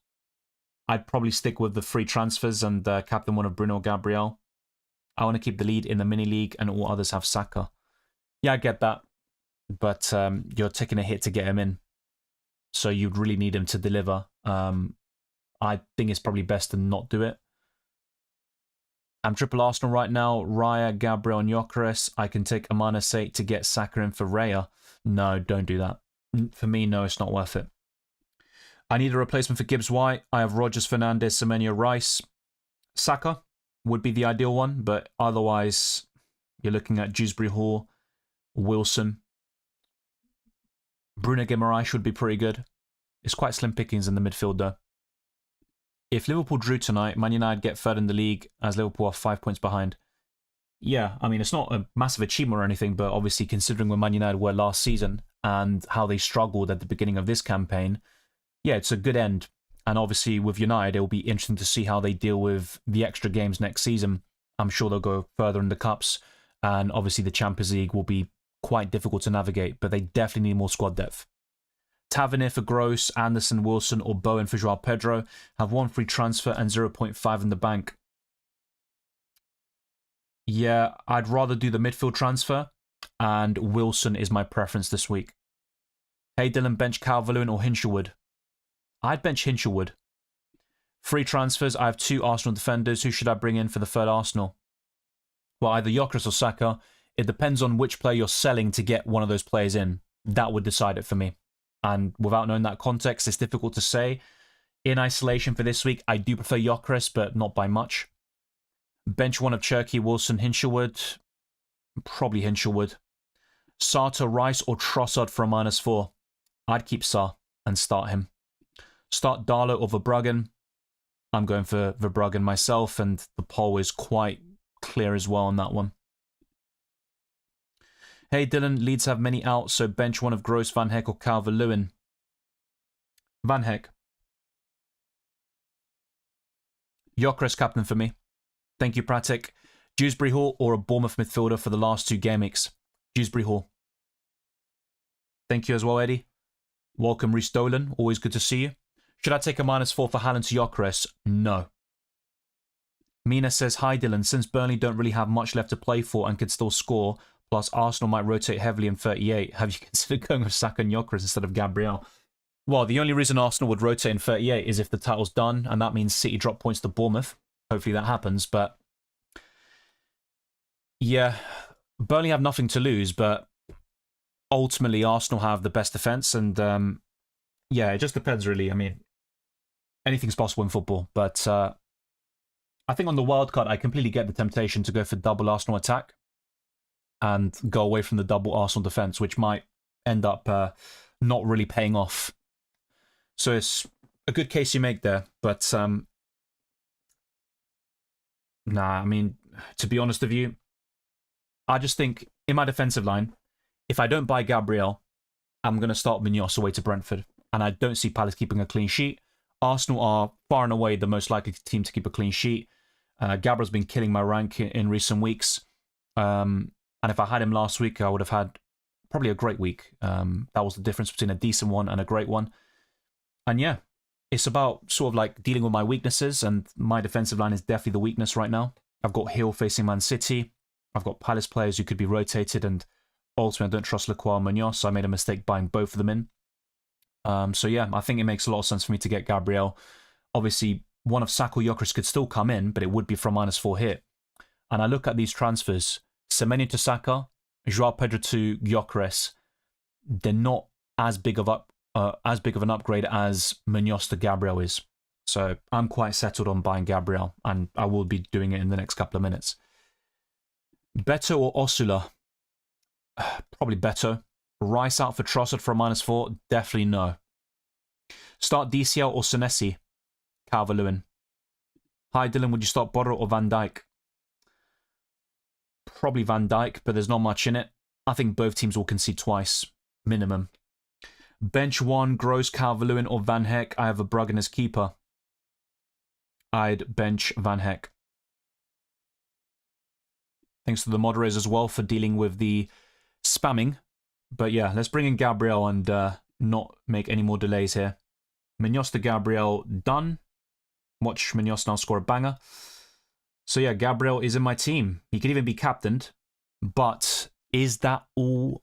I'd probably stick with the free transfers and captain one of Bruno Gabriel. I want to keep the lead in the mini league, and all others have Saka. Yeah, I get that, but you're taking a hit to get him in, so you'd really need him to deliver. I think it's probably best to not do it. I'm triple Arsenal right now. Raya, Gabriel, and Gyökeres. I can take Amana Sate to get Saka in for Raya. No, don't do that. For me, no, it's not worth it. I need a replacement for Gibbs White. I have Rodgers, Fernandes, Semenyo, Rice. Saka would be the ideal one, but otherwise, you're looking at Dewsbury Hall, Wilson. Bruno Guimaraes should be pretty good. It's quite slim pickings in the midfield, though. If Liverpool drew tonight, Man United get third in the league, as Liverpool are 5 points behind. Yeah, I mean, it's not a massive achievement or anything, but obviously considering where Man United were last season and how they struggled at the beginning of this campaign, yeah, it's a good end. And obviously with United, it will be interesting to see how they deal with the extra games next season. I'm sure they'll go further in the Cups, and obviously the Champions League will be quite difficult to navigate, but they definitely need more squad depth. Tavernier for Gross, Anderson, Wilson, or Bowen for Joao Pedro. Have one free transfer and 0.5 in the bank. Yeah, I'd rather do the midfield transfer, and Wilson is my preference this week. Hey Dylan, bench Calvert-Lewin or Hinshelwood? I'd bench Hinshelwood. Free transfers, I have 2 Arsenal defenders. Who should I bring in for the third Arsenal? Well, either Gyökeres or Saka. It depends on which player you're selling to get one of those players in. That would decide it for me. And without knowing that context, it's difficult to say. In isolation for this week, I do prefer Gyökeres, but not by much. Bench one of Cherky, Wilson, Hinshelwood. Probably Hinshelwood. Sarr, Rice, or Trossard for a -4. I'd keep Sarr and start him. Start Darlow or Verbruggen. I'm going for Verbruggen myself, and the poll is quite clear as well on that one. Hey Dylan, Leeds have many outs, so bench one of Gross, Van Hecke, or Calvert-Lewin. Van Hecke. Gyökeres captain for me. Thank you, Pratik. Dewsbury Hall or a Bournemouth midfielder for the last 2 game weeks. Dewsbury Hall. Thank you as well, Eddie. Welcome, Reece Dolan. Always good to see you. Should I take a -4 for Haaland to Gyökeres? No. Mina says, hi Dylan, since Burnley don't really have much left to play for and can still score, plus Arsenal might rotate heavily in 38, have you considered going with Saka and Gyökeres instead of Gabriel? Well, the only reason Arsenal would rotate in 38 is if the title's done, and that means City drop points to Bournemouth. Hopefully that happens, but yeah, Burnley have nothing to lose, but ultimately Arsenal have the best defence, and yeah, it just depends really. I mean, anything's possible in football, but I think on the wildcard, I completely get the temptation to go for double Arsenal attack and go away from the double Arsenal defence, which might end up not really paying off. So it's a good case you make there, but nah, I mean, to be honest with you, I just think in my defensive line, if I don't buy Gabriel, I'm going to start Munoz away to Brentford, and I don't see Palace keeping a clean sheet. Arsenal are far and away the most likely team to keep a clean sheet. Gabriel's been killing my rank in recent weeks. And if I had him last week, I would have had probably a great week. That was the difference between a decent one and a great one. And yeah, it's about sort of like dealing with my weaknesses, and my defensive line is definitely the weakness right now. I've got Hill facing Man City. I've got Palace players who could be rotated, and ultimately I don't trust Lacroix and Munoz, so I made a mistake buying both of them in. So yeah, I think it makes a lot of sense for me to get Gabriel. Obviously, one of Saka or Gyökeres could still come in, but it would be for a -4 hit. And I look at these transfers, Semenyo to Saka, Joao Pedro to Gyökeres. They're not as big of an upgrade as Munoz to Gabriel is. So I'm quite settled on buying Gabriel, and I will be doing it in the next couple of minutes. Beto or Osula? Probably Beto. Rice out for Trossard for a -4? Definitely no. Start DCL or Senesi? Calvert-Lewin. Hi Dylan, would you start Borro or Van Dijk? Probably Van Dijk, but there's not much in it. I think both teams will concede twice, minimum. Bench one, Gross, Calvert-Lewin or Van Hecke. I have Verbruggen as keeper. I'd bench Van Hecke. Thanks to the moderators as well for dealing with the spamming. But yeah, let's bring in Gabriel and not make any more delays here. Munoz to Gabriel, done. Watch Munoz now score a banger. So yeah, Gabriel is in my team. He could even be captained. But is that all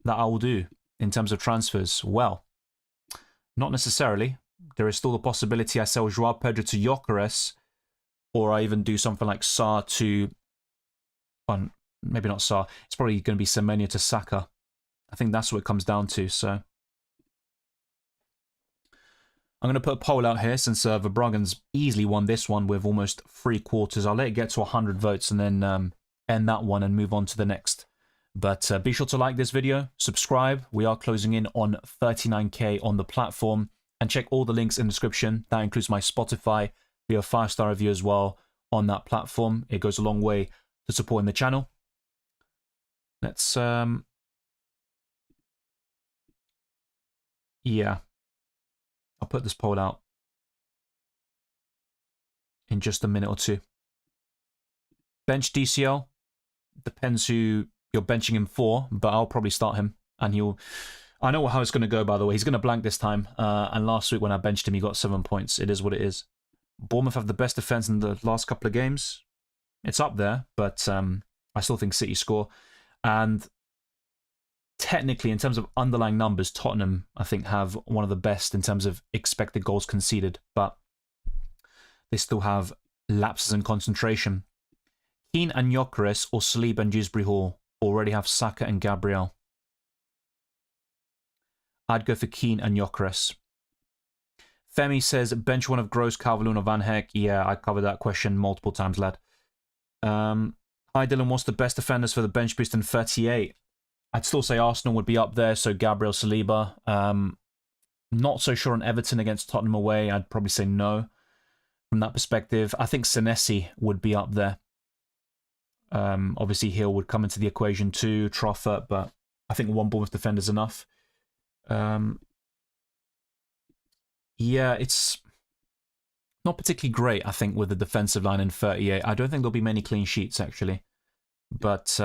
that I will do in terms of transfers? Well, not necessarily. There is still the possibility I sell Joao Pedro to Gyökeres, or I even do something like Sarr to... Well, maybe not Sarr. It's probably going to be Semenyo to Saka. I think that's what it comes down to, so... I'm going to put a poll out here since Verbruggen's easily won this one with almost 3/4. I'll let it get to 100 votes and then end that one and move on to the next. But be sure to like this video, subscribe. We are closing in on 39k on the platform. And check all the links in the description. That includes my Spotify. We have a 5-star review as well on that platform. It goes a long way to supporting the channel. Let's... yeah. I'll put this poll out in just a minute or two. Bench DCL. Depends who you're benching him for, but I'll probably start him. And he'll... I know how it's going to go, by the way. He's going to blank this time. And last week when I benched him, he got 7 points. It is what it is. Bournemouth have the best defence in the last couple of games. It's up there, but I still think City score. And technically, in terms of underlying numbers, Tottenham, I think, have one of the best in terms of expected goals conceded. But they still have lapses in concentration. Keane and Gyökeres or Saliba and Dewsbury Hall already have Saka and Gabriel. I'd go for Keane and Gyökeres. Femi says, bench one of Gross, Calvert-Lewin or Van Heck. Yeah, I covered that question multiple times, lad. Hi, Dylan. What's the best defenders for the bench boost in 38? I'd still say Arsenal would be up there, so Gabriel, Saliba. Not so sure on Everton against Tottenham away. I'd probably say no from that perspective. I think Senesi would be up there. Obviously, Hill would come into the equation too, Troffert, but I think one Bournemouth defender is enough. Yeah, it's not particularly great, I think, with the defensive line in 38. I don't think there'll be many clean sheets, actually. But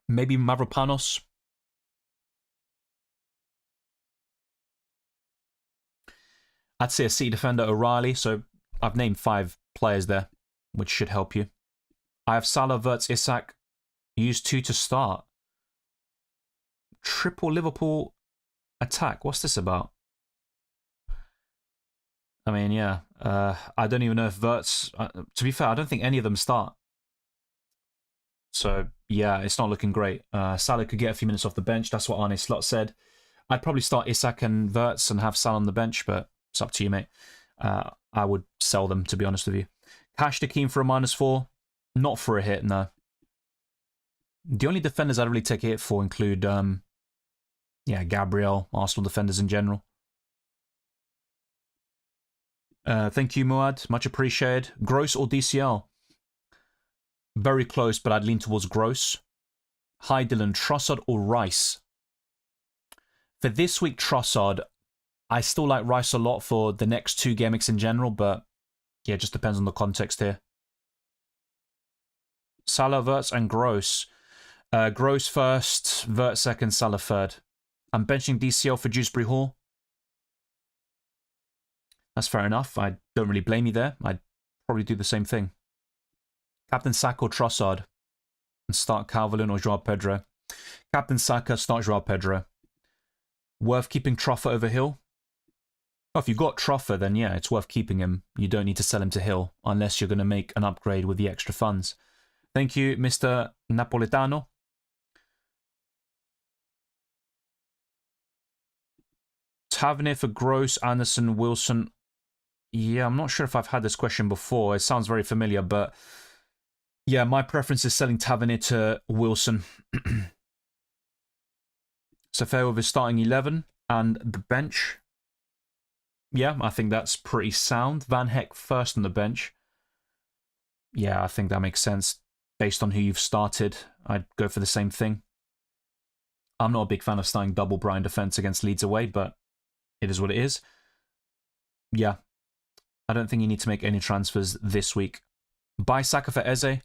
maybe Mavropanos. I'd say a City defender, O'Reilly. So I've named 5 players there, which should help you. I have Salah, Wirtz, Isak. Use 2 to start. Triple Liverpool attack. What's this about? I mean, yeah. I don't even know if Wirtz... to be fair, I don't think any of them start. So, yeah, it's not looking great. Salah could get a few minutes off the bench. That's what Arne Slot said. I'd probably start Isak and Wirtz and have Salah on the bench, but it's up to you, mate. I would sell them, to be honest with you. Cash to Keane for a -4. Not for a hit, no. The only defenders I'd really take a hit for include, yeah, Gabriel, Arsenal defenders in general. Thank you, Muad. Much appreciated. Gross or DCL? Very close, but I'd lean towards Gross. Hi, Dylan. Trossard or Rice? For this week, Trossard. I still like Rice a lot for the next 2 game weeks in general, but yeah, it just depends on the context here. Salah, Wirtz, and Gross. Gross first, Wirtz second, Salah third. I'm benching DCL for Dewsbury Hall. That's fair enough. I don't really blame you there. I'd probably do the same thing. Captain Saka or Trossard. And start Calvert-Lewin or Joao Pedro. Captain Saka, start Joao Pedro. Worth keeping Troffert over Hill? Oh, if you've got Troffert, then yeah, it's worth keeping him. You don't need to sell him to Hill, unless you're going to make an upgrade with the extra funds. Thank you, Mr. Napolitano. Tavernier for Gross, Anderson, Wilson. Yeah, I'm not sure if I've had this question before. It sounds very familiar, but yeah, my preference is selling Tavernier to Wilson. So fair with his starting 11 and the bench. Yeah, I think that's pretty sound. Van Heck first on the bench. Yeah, I think that makes sense. Based on who you've started, I'd go for the same thing. I'm not a big fan of starting double Brian defense against Leeds away, but it is what it is. Yeah, I don't think you need to make any transfers this week. Buy Saka for Eze?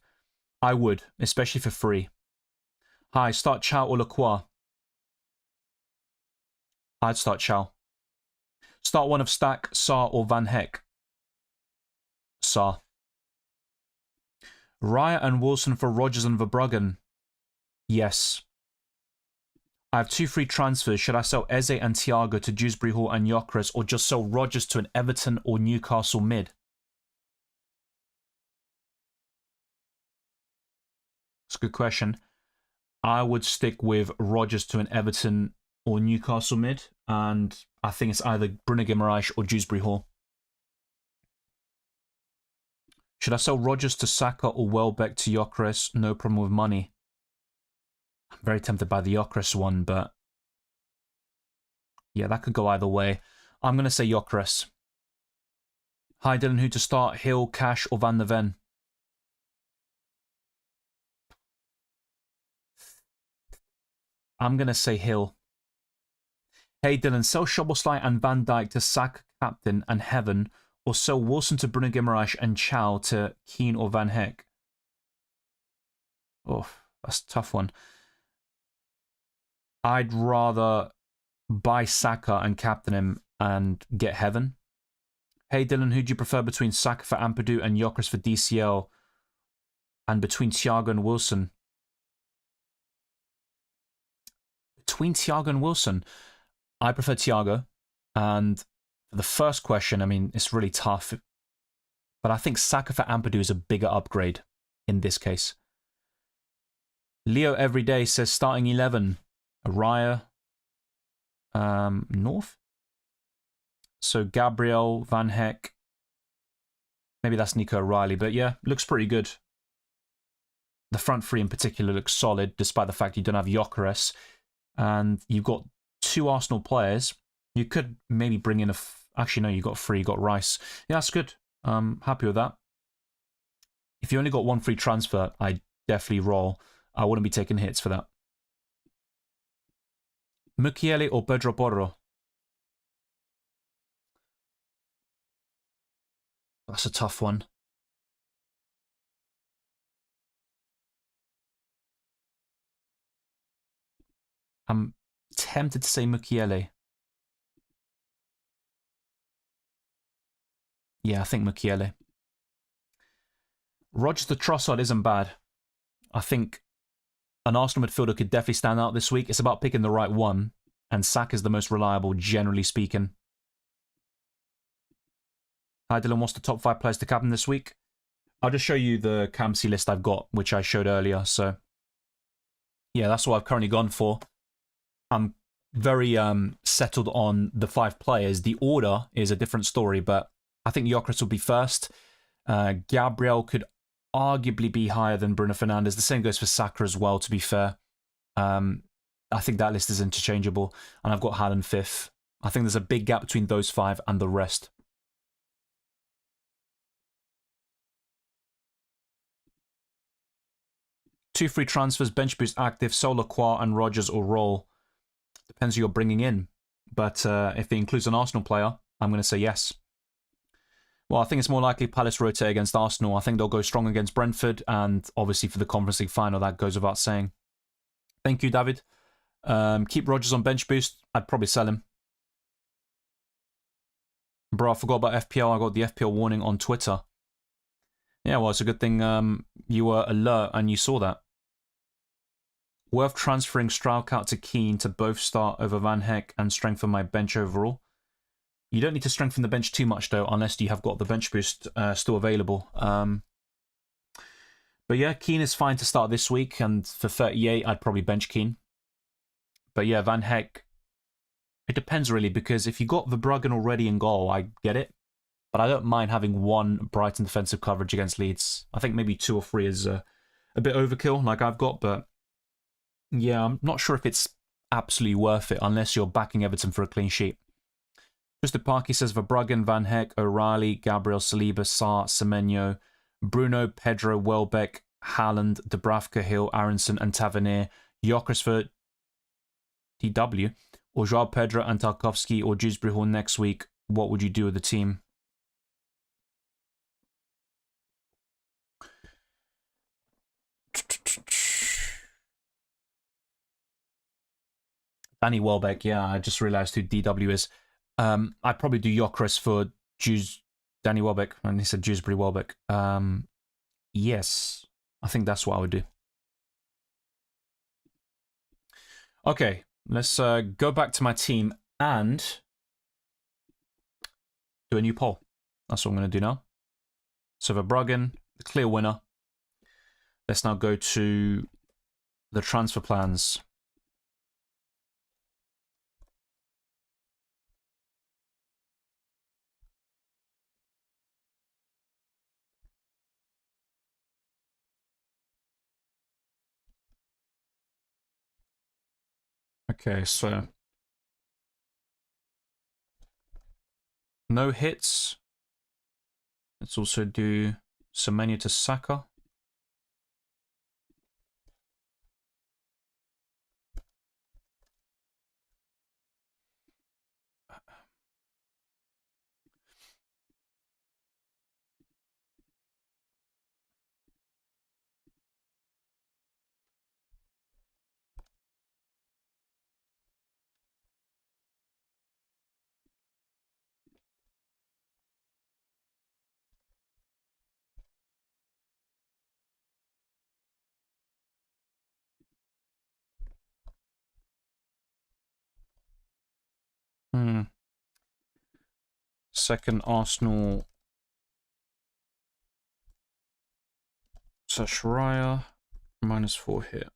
I would, especially for free. Hi, start Chow or Lacroix? I'd start Chow. Start one of Stack, Saar, or Van Heck. Saar. Raya and Wilson for Rodgers and Verbruggen. Yes. I have 2 free transfers. Should I sell Eze and Thiago to Dewsbury Hall and Gyökeres, or just sell Rodgers to an Everton or Newcastle mid? That's a good question. I would stick with Rodgers to an Everton or Newcastle mid, and I think it's either Bruno Guimaraes or Dewsbury Hall. Should I sell Rodgers to Saka or Welbeck to Gyökeres? No problem with money. I'm very tempted by the Gyökeres one, but yeah, that could go either way. I'm going to say Gyökeres. Hi Dylan, who to start? Hill, Cash, or Van der Ven? I'm going to say Hill. Hey Dylan, sell Szoboszlai and Van Dijk to Saka captain and Heaven, or sell Wilson to Bruno Guimaraes and Chow to Keane or Van Heck? Oh, that's a tough one. I'd rather buy Saka and captain him and get Heaven. Hey Dylan, who do you prefer between Saka for Ampadu and Gyökeres for DCL, and between Thiago and Wilson? Between Thiago and Wilson, I prefer Thiago. And for the first question, I mean, it's really tough. But I think Saka for Ampadu is a bigger upgrade in this case. Leo Everyday says starting 11. Raya. North? So Gabriel, Van Heck. Maybe that's Nico O'Reilly. But yeah, looks pretty good. The front three in particular looks solid, despite the fact you don't have Gyökeres. And you've got 2 Arsenal players. You could maybe bring in actually, no, you got 3. You got Rice. Yeah, that's good. Happy with that. If you only got 1 free transfer, I'd definitely roll. I wouldn't be taking hits for that. Mukiele or Pedro Porro? That's a tough one. I'm tempted to say Mukiele. Yeah, I think Mukiele. Rodgers to Trossard isn't bad. I think an Arsenal midfielder could definitely stand out this week. It's about picking the right one, and Saka is the most reliable, generally speaking. Hi Dylan, what's the top 5 players to captain this week? I'll just show you the Captaincy list I've got, which I showed earlier. So, yeah, that's what I've currently gone for. I'm very settled on the 5 players. The order is a different story, but I think Gyökeres will be first. Gabriel could arguably be higher than Bruno Fernandes. The same goes for Saka as well, to be fair. I think that list is interchangeable. And I've got Haaland 5th. I think there's a big gap between those 5 and the rest. Two free transfers, bench boost active, Solar Qua and Rodgers or roll. Depends who you're bringing in. But if it includes an Arsenal player, I'm going to say yes. Well, I think it's more likely Palace rotate against Arsenal. I think they'll go strong against Brentford, and obviously for the Conference League final, that goes without saying. Thank you, David. Keep Rodgers on bench boost. I'd probably sell him. Bro, I forgot about FPL. I got the FPL warning on Twitter. Yeah, well, it's a good thing you were alert and you saw that. Worth transferring Strauch out to Keane to both start over Van Heck and strengthen my bench overall. You don't need to strengthen the bench too much, though, unless you have got the bench boost still available. But yeah, Keane is fine to start this week, and for 38, I'd probably bench Keane. But yeah, Van Heck, it depends really, because if you got Verbruggen already in goal, I get it. But I don't mind having 1 Brighton defensive coverage against Leeds. I think maybe 2 or 3 is a bit overkill, like I've got, but yeah, I'm not sure if it's absolutely worth it unless you're backing Everton for a clean sheet. Mr. Parky says Verbruggen, Van Heck, O'Reilly, Gabriel, Saliba, Sarr, Semenyo, Bruno, Pedro, Welbeck, Haaland, Dubravka, Hill, Aronson, and Tavernier, Gyökeres for DW, or Joao Pedro and Tarkowski or Dewsbury Hall next week. What would you do with the team? Danny Welbeck, yeah, I just realized who DW is. I'd probably do Gyökeres for Danny Welbeck, and he said Dewsbury Welbeck. Yes, I think that's what I would do. Okay, let's go back to my team and do a new poll. That's what I'm going to do now. So Verbruggen, the clear winner. Let's now go to the transfer plans. Okay, so no hits. Let's also do Semenyo to Saka. Second Arsenal. Sashraya, -4 here.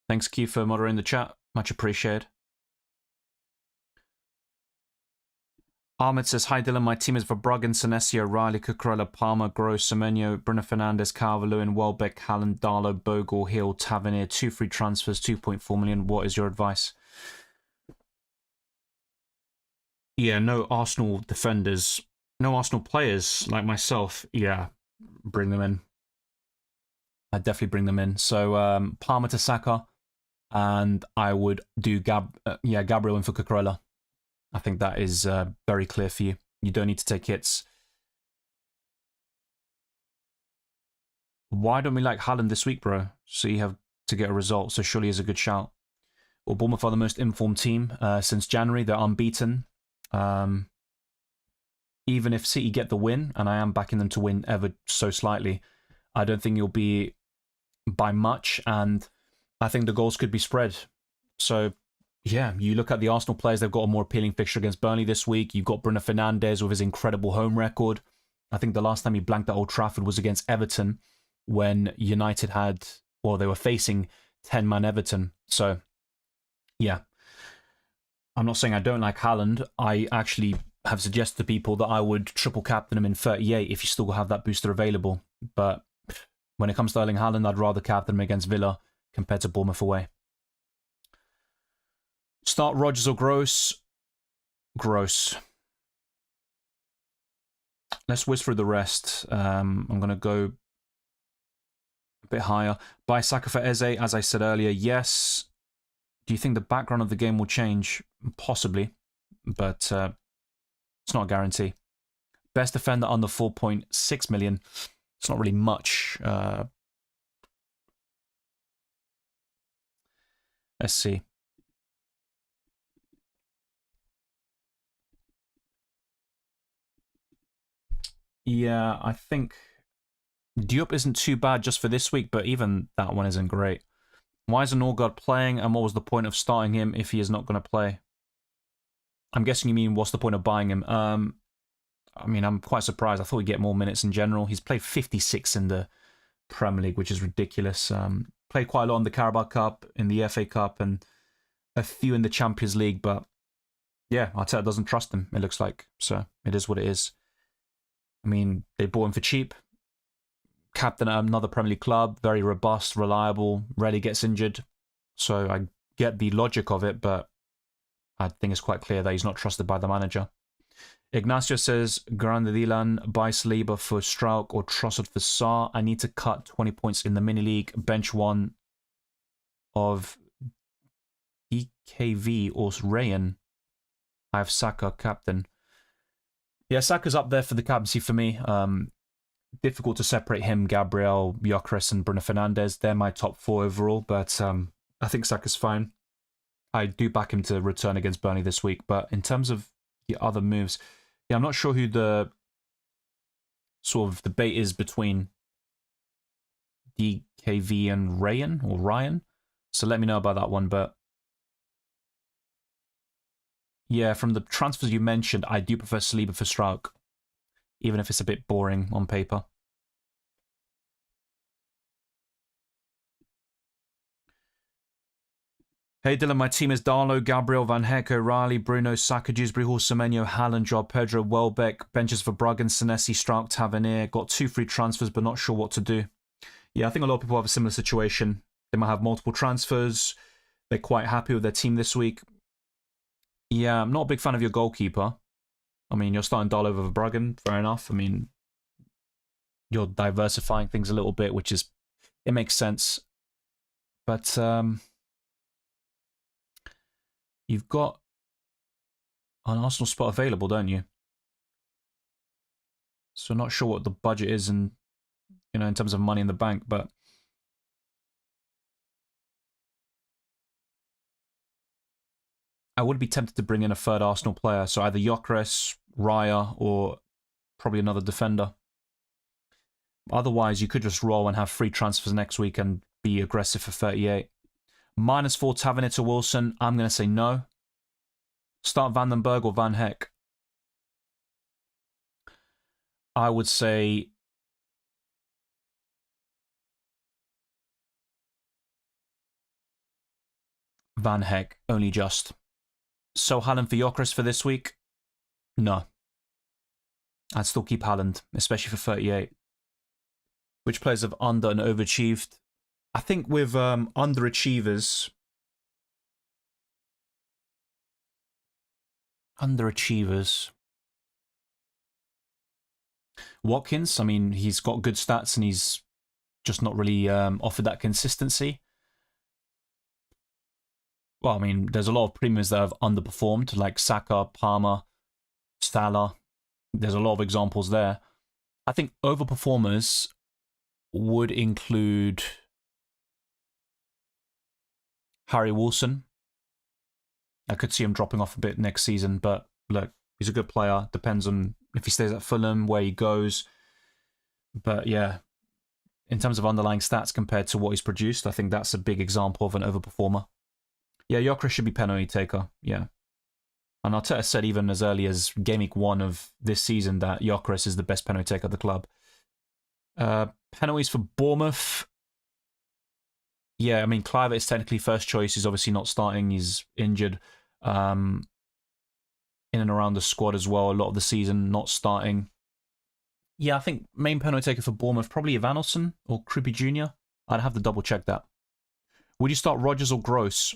Thanks, Keith, for moderating the chat. Much appreciated. Ahmed says, hi Dylan, my team is Verbruggen, Senesi, O'Reilly, Cucurella, Palmer, Gross, Semenyo, Bruno Fernandes, Calvert-Lewin, Welbeck, Haaland, Darlow, Bogle, Hill, Tavernier, 2 free transfers, 2.4 million. What is your advice? Yeah, no Arsenal defenders, no Arsenal players like myself. Yeah, bring them in. I'd definitely bring them in. So Palmer to Saka, and I would do Gabriel in for Cucurella. I think that is very clear for you. You don't need to take hits. Why don't we like Haaland this week, bro? So you have to get a result, so surely is a good shout. Well, Bournemouth are the most informed team since January. They're unbeaten. Even if City get the win, and I am backing them to win ever so slightly, I don't think you'll be by much, and I think the goals could be spread. So yeah, you look at the Arsenal players, they've got a more appealing fixture against Burnley this week. You've got Bruno Fernandes with his incredible home record. I think the last time he blanked at Old Trafford was against Everton when United they were facing 10-man Everton. So, yeah. I'm not saying I don't like Haaland. I actually have suggested to people that I would triple captain him in 38 if you still have that booster available. But when it comes to Erling Haaland, I'd rather captain him against Villa compared to Bournemouth away. Start Rodgers or Gross? Gross. Let's whiz through the rest. I'm going to go a bit higher. Buy Saka for Eze, as I said earlier, yes. Do you think the background of the game will change? Possibly, but it's not a guarantee. Best defender under 4.6 million. It's not really much. Let's see. Yeah, I think Diop isn't too bad just for this week, but even that one isn't great. Why isn't Norgard playing, and what was the point of starting him if he is not going to play? I'm guessing you mean what's the point of buying him? I mean, I'm quite surprised. I thought he'd get more minutes in general. He's played 56 in the Premier League, which is ridiculous. Played quite a lot in the Carabao Cup, in the FA Cup, and a few in the Champions League, but yeah, Arteta doesn't trust him, it looks like. So it is what it is. I mean, they bought him for cheap. Captain at another Premier League club, very robust, reliable, rarely gets injured. So I get the logic of it, but I think it's quite clear that he's not trusted by the manager. Ignacio says, Grande Dilan, buy Saliba for Strauch or Trossard for Sarr. I need to cut 20 points in the mini league. Bench one of EKV or Rayan. I have Saka captain. Yeah, Saka's up there for the captaincy for me. Difficult to separate him, Gabriel, Gyökeres, and Bruno Fernandes. They're my top 4 overall, but I think Saka's fine. I do back him to return against Burnley this week, but in terms of the other moves, yeah, I'm not sure who the sort of debate is between DKV and Ryan. So let me know about that one, but yeah, from the transfers you mentioned, I do prefer Saliba for Struijk, even if it's a bit boring on paper. Hey Dylan, my team is Darlow, Gabriel, Van Hecke, O'Reilly, Bruno, Saka, Dewsbury Hall, Semenyo, Haaland, Joao Pedro, Welbeck, benches for Bruggen, Senesi, Struijk, Tavernier. Got 2 free transfers, but not sure what to do. Yeah, I think a lot of people have a similar situation. They might have multiple transfers. They're quite happy with their team this week. Yeah, I'm not a big fan of your goalkeeper. I mean, you're starting Darlow over Bruggen, fair enough. I mean, you're diversifying things a little bit, which is, it makes sense. But you've got an Arsenal spot available, don't you? So not sure what the budget is and in terms of money in the bank, but I would be tempted to bring in a third Arsenal player, so either Gyökeres, Raya, or probably another defender. Otherwise, you could just roll and have free transfers next week and be aggressive for 38. -4 Tavernier to Wilson. I'm going to say no. Start Van den Berg or Van Hecke. I would say Van Hecke, only just. So Haaland for Gyökeres for this week? No. I'd still keep Haaland, especially for 38. Which players have under and overachieved? I think with underachievers... Watkins, I mean, he's got good stats and he's just not really offered that consistency. Well, I mean, there's a lot of premiums that have underperformed, like Saka, Palmer, Salah. There's a lot of examples there. I think overperformers would include Harry Wilson. I could see him dropping off a bit next season, but look, he's a good player. Depends on if he stays at Fulham, where he goes. But yeah, in terms of underlying stats compared to what he's produced, I think that's a big example of an overperformer. Yeah, Gyökeres should be penalty taker, yeah. And Arteta said even as early as Gameweek 1 of this season that Gyökeres is the best penalty taker of the club. Penalties for Bournemouth. Yeah, I mean, Clive is technically first choice. He's obviously not starting. He's injured. In and around the squad as well. A lot of the season not starting. Yeah, I think main penalty taker for Bournemouth, probably Evanilson or Krippy Jr. I'd have to double check that. Would you start Rodgers or Gross?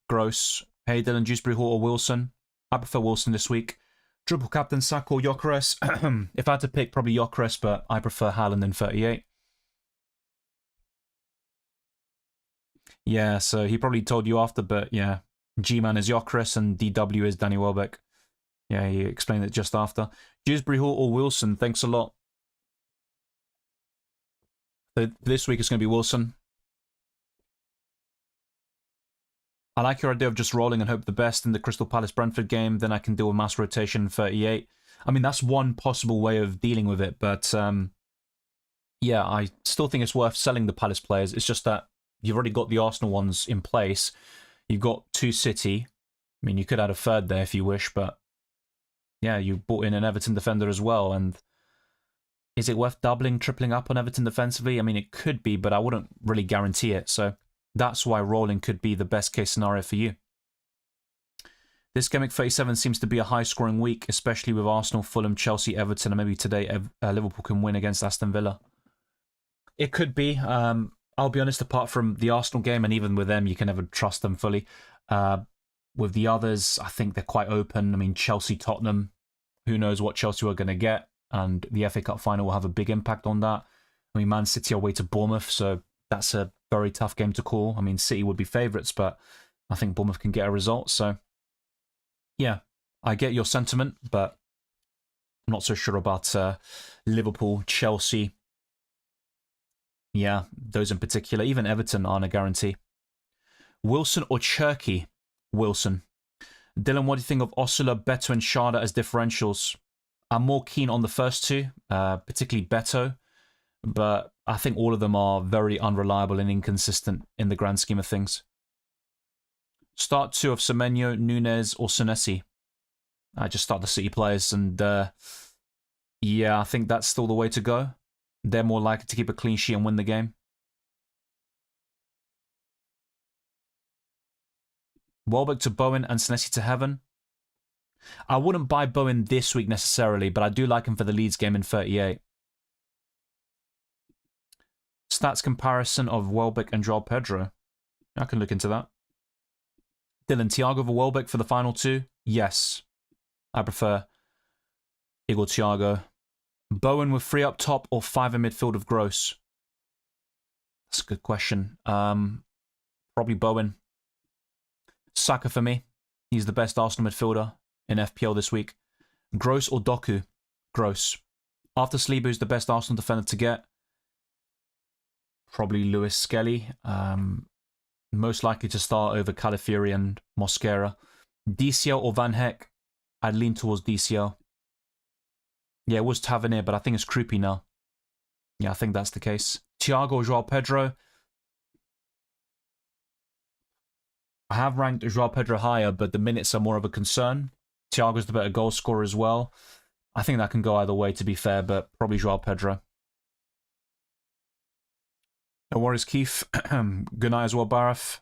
Gross. Hey, Dylan, Dewsbury Hall or Wilson? I prefer Wilson this week. Triple captain Saka or Gyökeres? If I had to pick, probably Gyökeres, but I prefer Haaland in 38. Yeah, so he probably told you after, but yeah. G-Man is Gyökeres and DW is Danny Welbeck. Yeah, he explained it just after. Dewsbury Hall or Wilson? Thanks a lot. So this week it's going to be Wilson. I like your idea of just rolling and hope the best in the Crystal Palace-Brentford game. Then I can deal with mass rotation in 38. I mean, that's one possible way of dealing with it. But yeah, I still think it's worth selling the Palace players. It's just that you've already got the Arsenal ones in place. You've got 2 City. I mean, you could add a third there if you wish. But yeah, you bought in an Everton defender as well. And is it worth doubling, tripling up on Everton defensively? I mean, it could be, but I wouldn't really guarantee it. So that's why rolling could be the best case scenario for you. This Gameweek 37 seems to be a high-scoring week, especially with Arsenal, Fulham, Chelsea, Everton, and maybe today Liverpool can win against Aston Villa. It could be. I'll be honest, apart from the Arsenal game, and even with them, you can never trust them fully. With the others, I think they're quite open. I mean, Chelsea, Tottenham, who knows what Chelsea are going to get, and the FA Cup final will have a big impact on that. I mean, Man City are away to Bournemouth, so that's a very tough game to call. I mean, City would be favourites, but I think Bournemouth can get a result. So, yeah, I get your sentiment, but I'm not so sure about Liverpool, Chelsea. Yeah, those in particular. Even Everton aren't a guarantee. Wilson or Cherky? Wilson. Dylan, what do you think of Osula, Beto, and Sharda as differentials? I'm more keen on the first two, particularly Beto, but I think all of them are very unreliable and inconsistent in the grand scheme of things. Start two of Semenyo, Nunez, or Senesi. I just start the City players, and yeah, I think that's still the way to go. They're more likely to keep a clean sheet and win the game. Welbeck to Bowen and Senesi to Heaven. I wouldn't buy Bowen this week necessarily, but I do like him for the Leeds game in 38. Stats comparison of Welbeck and Joao Pedro. I can look into that. Dylan, Thiago over Welbeck for the final two? Yes. I prefer Igor Thiago. Bowen with 3 up top or 5 in midfield of Gross? That's a good question. Probably Bowen. Saka for me. He's the best Arsenal midfielder in FPL this week. Gross or Doku? Gross. After Saliba, who's the best Arsenal defender to get? Probably Lewis Skelly. Most likely to start over Calafiori and Mosquera. DCL or Van Heck? I'd lean towards DCL. Yeah, it was Tavernier, but I think it's Krupi now. Yeah, I think that's the case. Thiago or Joao Pedro? I have ranked Joao Pedro higher, but the minutes are more of a concern. Thiago's the better goal scorer as well. I think that can go either way, to be fair, but probably Joao Pedro. No worries, Keith. Good night as well, Baraf.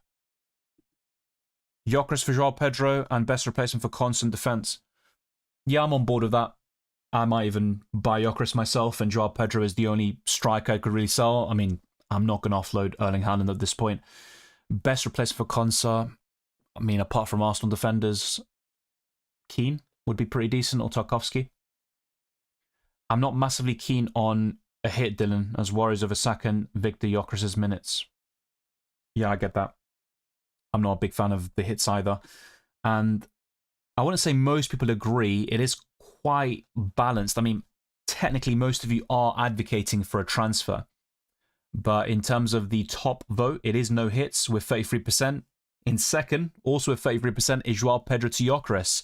Gyökeres for Joao Pedro and best replacement for constant defense. Yeah, I'm on board with that. I might even buy Gyökeres myself, and Joao Pedro is the only striker I could really sell. I mean, I'm not going to offload Erling Haaland at this point. Best replacement for Konsa. I mean, apart from Arsenal defenders, Keane would be pretty decent, or Tarkovsky. I'm not massively keen on a hit, Dylan, as worries over Saka and Victor Gyökeres' minutes. Yeah, I get that. I'm not a big fan of the hits either. And I wouldn't say most people agree. It is quite balanced. I mean, technically, most of you are advocating for a transfer. But in terms of the top vote, it is no hits with 33%. In second, also with 33%, is Joao Pedro to Gyökeres.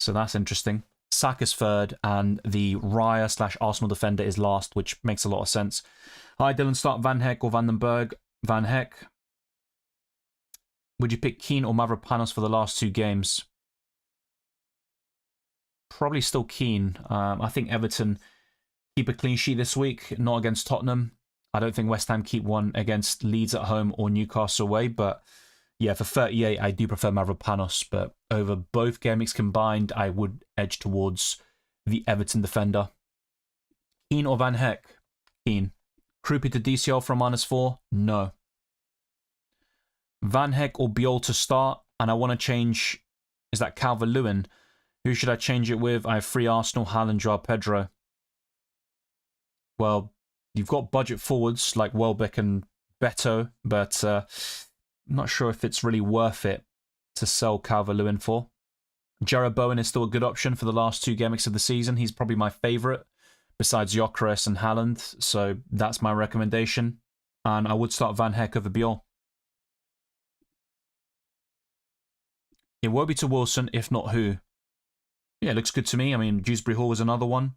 So that's interesting. Saka's third, and the Raya/Arsenal defender is last, which makes a lot of sense. Hi, Dylan. Start Van Heck or Vandenberg? Van Heck. Would you pick Keane or Mavropanos for the last 2 games? Probably still Keane. I think Everton keep a clean sheet this week, not against Tottenham. I don't think West Ham keep one against Leeds at home or Newcastle away, but yeah, for 38, I do prefer Mavropanos, but over both game weeks combined, I would edge towards the Everton defender. Keane or Van Heck? Keane. Krupi to DCL from -4? No. Van Heck or Biol to start, and I want to change, is that Calvert-Lewin? Who should I change it with? I have 3 Arsenal, Haaland, Joao Pedro. Well, you've got budget forwards like Welbeck and Beto, but I'm not sure if it's really worth it to sell Calvert-Lewin for. Jarrod Bowen is still a good option for the last 2 game weeks of the season. He's probably my favourite, besides Gyökeres and Haaland, so that's my recommendation. And I would start Van Heck over Biol. It will be to Wilson, if not who. Yeah, it looks good to me. I mean, Dewsbury Hall was another one.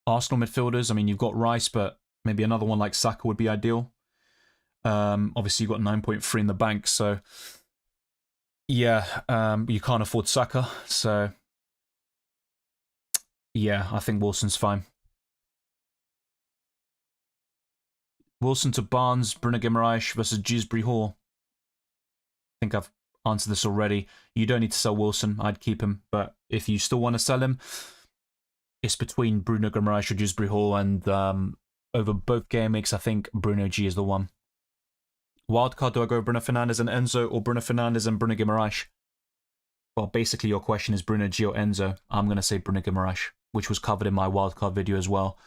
Arsenal midfielders, I mean, you've got Rice, but maybe another one like Saka would be ideal. Obviously, you've got 9.3 in the bank, so yeah, you can't afford Saka. So yeah, I think Wilson's fine. Wilson to Barnes, Bruno Guimaraes versus Dewsbury Hall. I think I've answered this already. You don't need to sell Wilson. I'd keep him, but if you still want to sell him, it's between Bruno Guimaraes or Dewsbury Hall, and over both game weeks, I think Bruno G is the one. Wildcard, do I go Bruno Fernandes and Enzo, or Bruno Fernandes and Bruno Guimaraes? Well, basically your question is Bruno G or Enzo. I'm going to say Bruno Guimaraes, which was covered in my wildcard video as well.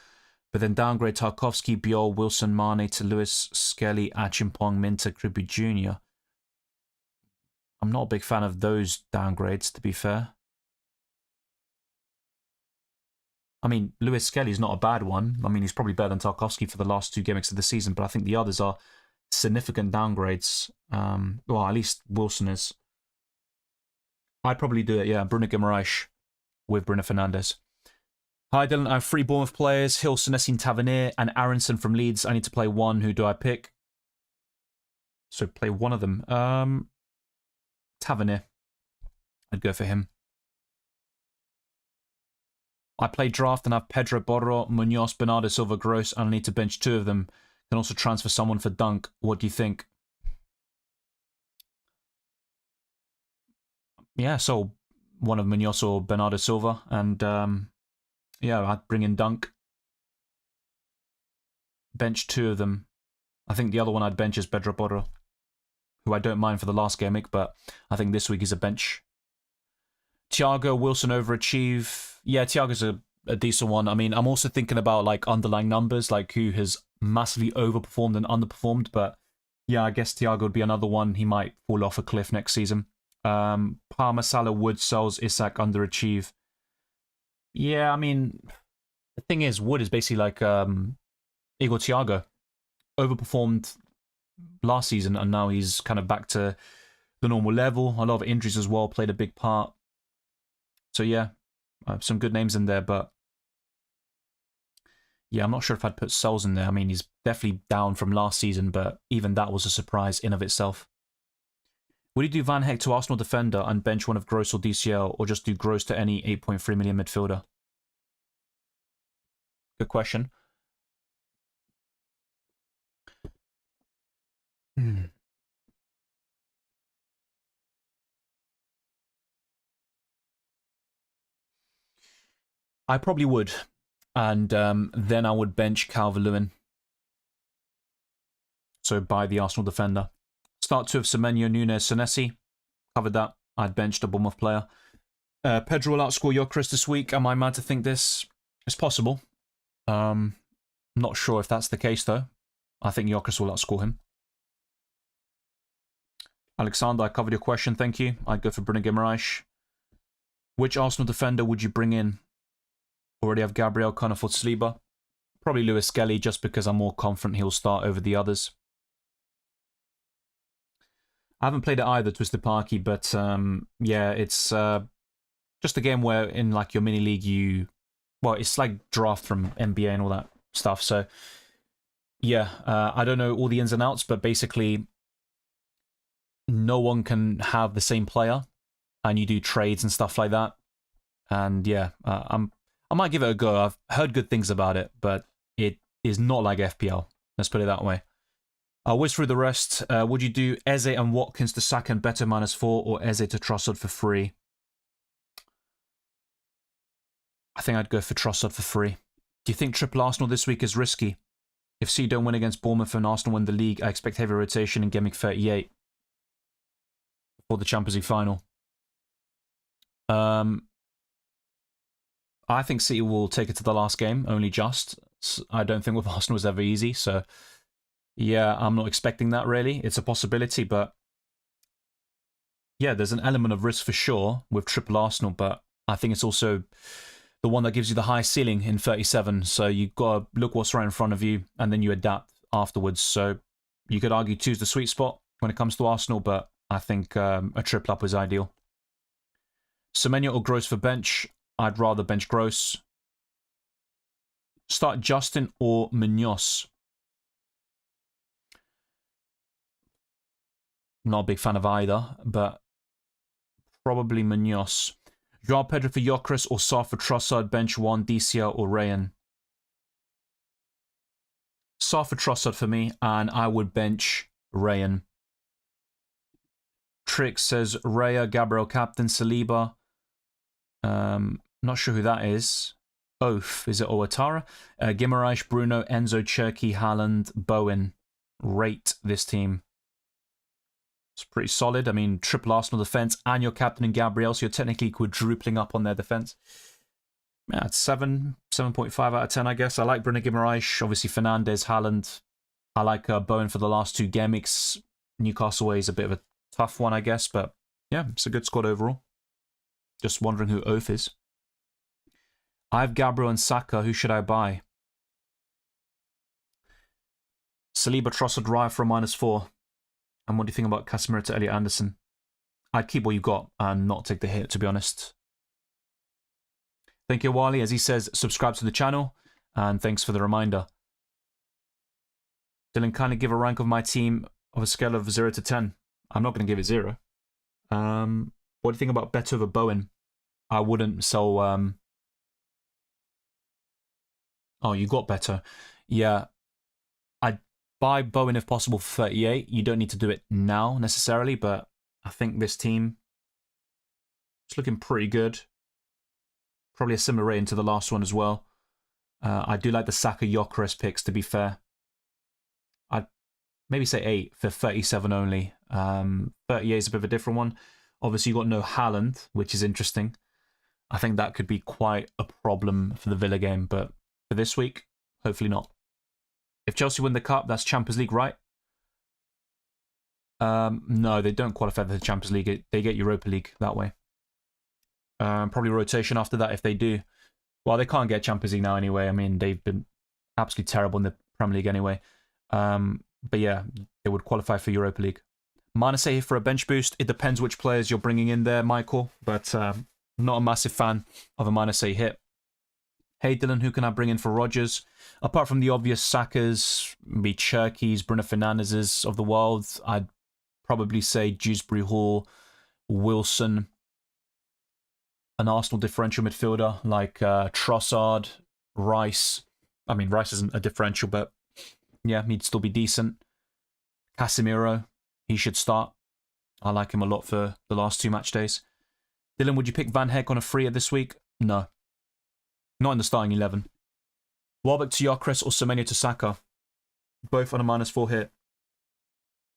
But then downgrade Tarkovsky, Biol, Wilson, Mane to Lewis, Skelly, Achimpong, Minter, Kribu Jr. I'm not a big fan of those downgrades, to be fair. I mean, Lewis Skelly's not a bad one. I mean, he's probably better than Tarkowski for the last 2 gimmicks of the season, but I think the others are significant downgrades. Well, at least Wilson is. I'd probably do it, yeah. Bruno Guimaraes with Bruno Fernandes. Hi, Dylan. I have 3 Bournemouth players, Hill, Senesi, Tavernier, and Aronson from Leeds. I need to play one. Who do I pick? So play one of them. Tavernier. I'd go for him. I play draft and have Pedro Borro, Munoz, Bernardo Silva, Gross, and I need to bench 2 of them. Can also transfer someone for Dunk. What do you think? Yeah, so one of Munoz or Bernardo Silva, and yeah, I'd bring in Dunk. Bench 2 of them. I think the other one I'd bench is Pedro Borro, who I don't mind for the last game week, but I think this week is a bench. Thiago, Wilson overachieve. Yeah, Thiago's a decent one. I mean, I'm also thinking about like underlying numbers, like who has massively overperformed and underperformed. But yeah, I guess Thiago would be another one. He might fall off a cliff next season. Palmer, Salah, Wood, Souls, Isak underachieve. Yeah, I mean, the thing is, Wood is basically like Igor Thiago. Overperformed last season, and now he's kind of back to the normal level. A lot of injuries as well played a big part. So yeah, some good names in there, but yeah, I'm not sure if I'd put Souls in there. I mean, he's definitely down from last season, but even that was a surprise in of itself. Would you do Van Heck to Arsenal defender and bench one of Gross or DCL, or just do Gross to any 8.3 million midfielder? Good question. I probably would. And then I would bench Calvert-Lewin. So buy the Arsenal defender. Start 2 of Semenyo, Nunes, Senesi. Covered that. I'd bench the Bournemouth player. Pedro will outscore Gyökeres this week. Am I mad to think this? It's possible. Not sure if that's the case, though. I think Gyökeres will outscore him. Alexander, I covered your question. Thank you. I'd go for Bruno Guimaraes. Which Arsenal defender would you bring in? Already have Gabriel, Conafort, Saliba. Probably Lewis Skelly, just because I'm more confident he'll start over the others. I haven't played it either, Twisted Parky, but yeah, it's just a game where in like your mini league well, it's like draft from NBA and all that stuff. So yeah, I don't know all the ins and outs, but basically no one can have the same player, and you do trades and stuff like that. And yeah, I might give it a go. I've heard good things about it, but it is not like FPL. Let's put it that way. I'll whiz through the rest. Would you do Eze and Watkins to Saka and Better -4, or Eze to Trossard for free? I think I'd go for Trossard for free. Do you think triple Arsenal this week is risky? If C don't win against Bournemouth and Arsenal win the league, I expect heavy rotation in Game Week 38 for the Champions League final. I think City will take it to the last game, only just. I don't think with Arsenal was ever easy, so yeah, I'm not expecting that really. It's a possibility, but yeah, there's an element of risk for sure with triple Arsenal, but I think it's also the one that gives you the highest ceiling in 37, so you've got to look what's right in front of you, and then you adapt afterwards. So you could argue 2's the sweet spot when it comes to Arsenal, but I think a triple up is ideal. Semenyo or Gross for bench? I'd rather bench Gross. Start Justin or Munoz? Not a big fan of either, but probably Munoz. Joao Pedro for Gyökeres or Sarr for Trossard, bench 1, DCL or Rayan? Sarr for Trossard for me, and I would bench Rayan. Trick says Raya, Gabriel captain, Saliba. Not sure who that is. Oath, is it Owatara? Guimaraes, Bruno, Enzo, Cherky, Haaland, Bowen. Rate this team. It's pretty solid. I mean, triple Arsenal defense and your captain in Gabriel, so you're technically quadrupling up on their defense. Yeah, it's 7.5 out of 10, I guess. I like Bruno Guimaraes, obviously Fernandes, Haaland. I like Bowen for the last 2 game weeks. Newcastle away is a bit of a tough one, I guess, but Yeah, it's a good squad overall. Just wondering who Oath is. I have Gabriel and Saka. Who should I buy? Saliba, Trossard, Raya for a -4. And what do you think about Casemiro to Elliot Anderson? I'd keep what you got and not take the hit, to be honest. Thank you, Wally. As he says, subscribe to the channel. And thanks for the reminder. Dylan, kind of give a rank of my team of a scale of 0 to 10. I'm not going to give it 0. What do you think about Beto over Bowen? I wouldn't sell... Oh, you got Beto. Yeah. I'd buy Bowen if possible for 38. You don't need to do it now, necessarily, but I think this team is looking pretty good. Probably a similar rating to the last one as well. I do like the Saka Gyökeres picks, to be fair. I'd maybe say 8 for 37 only. 38 is a bit of a different one. Obviously, you've got no Haaland, which is interesting. I think that could be quite a problem for the Villa game, but for this week, hopefully not. If Chelsea win the Cup, that's Champions League, right? No, they don't qualify for the Champions League. They get Europa League that way. Probably rotation after that if they do. Well, they can't get Champions League now anyway. I mean, they've been absolutely terrible in the Premier League anyway. But yeah, they would qualify for Europa League. -8 for a bench boost. It depends which players you're bringing in there, Michael. But not a massive fan of a -8 hit. Hey Dylan, who can I bring in for Rodgers? Apart from the obvious Sakas, maybe Cherkis, Bruno Fernandes of the world, I'd probably say Dewsbury Hall, Wilson, an Arsenal differential midfielder like Trossard, Rice. I mean, Rice isn't a differential, but yeah, he'd still be decent. Casemiro, he should start. I like him a lot for the last 2 match days. Dylan, would you pick Van Heck on a free this week? No. Not in the starting 11. Welbeck to Gyökeres or Semenyo to Saka. Both on a -4 hit.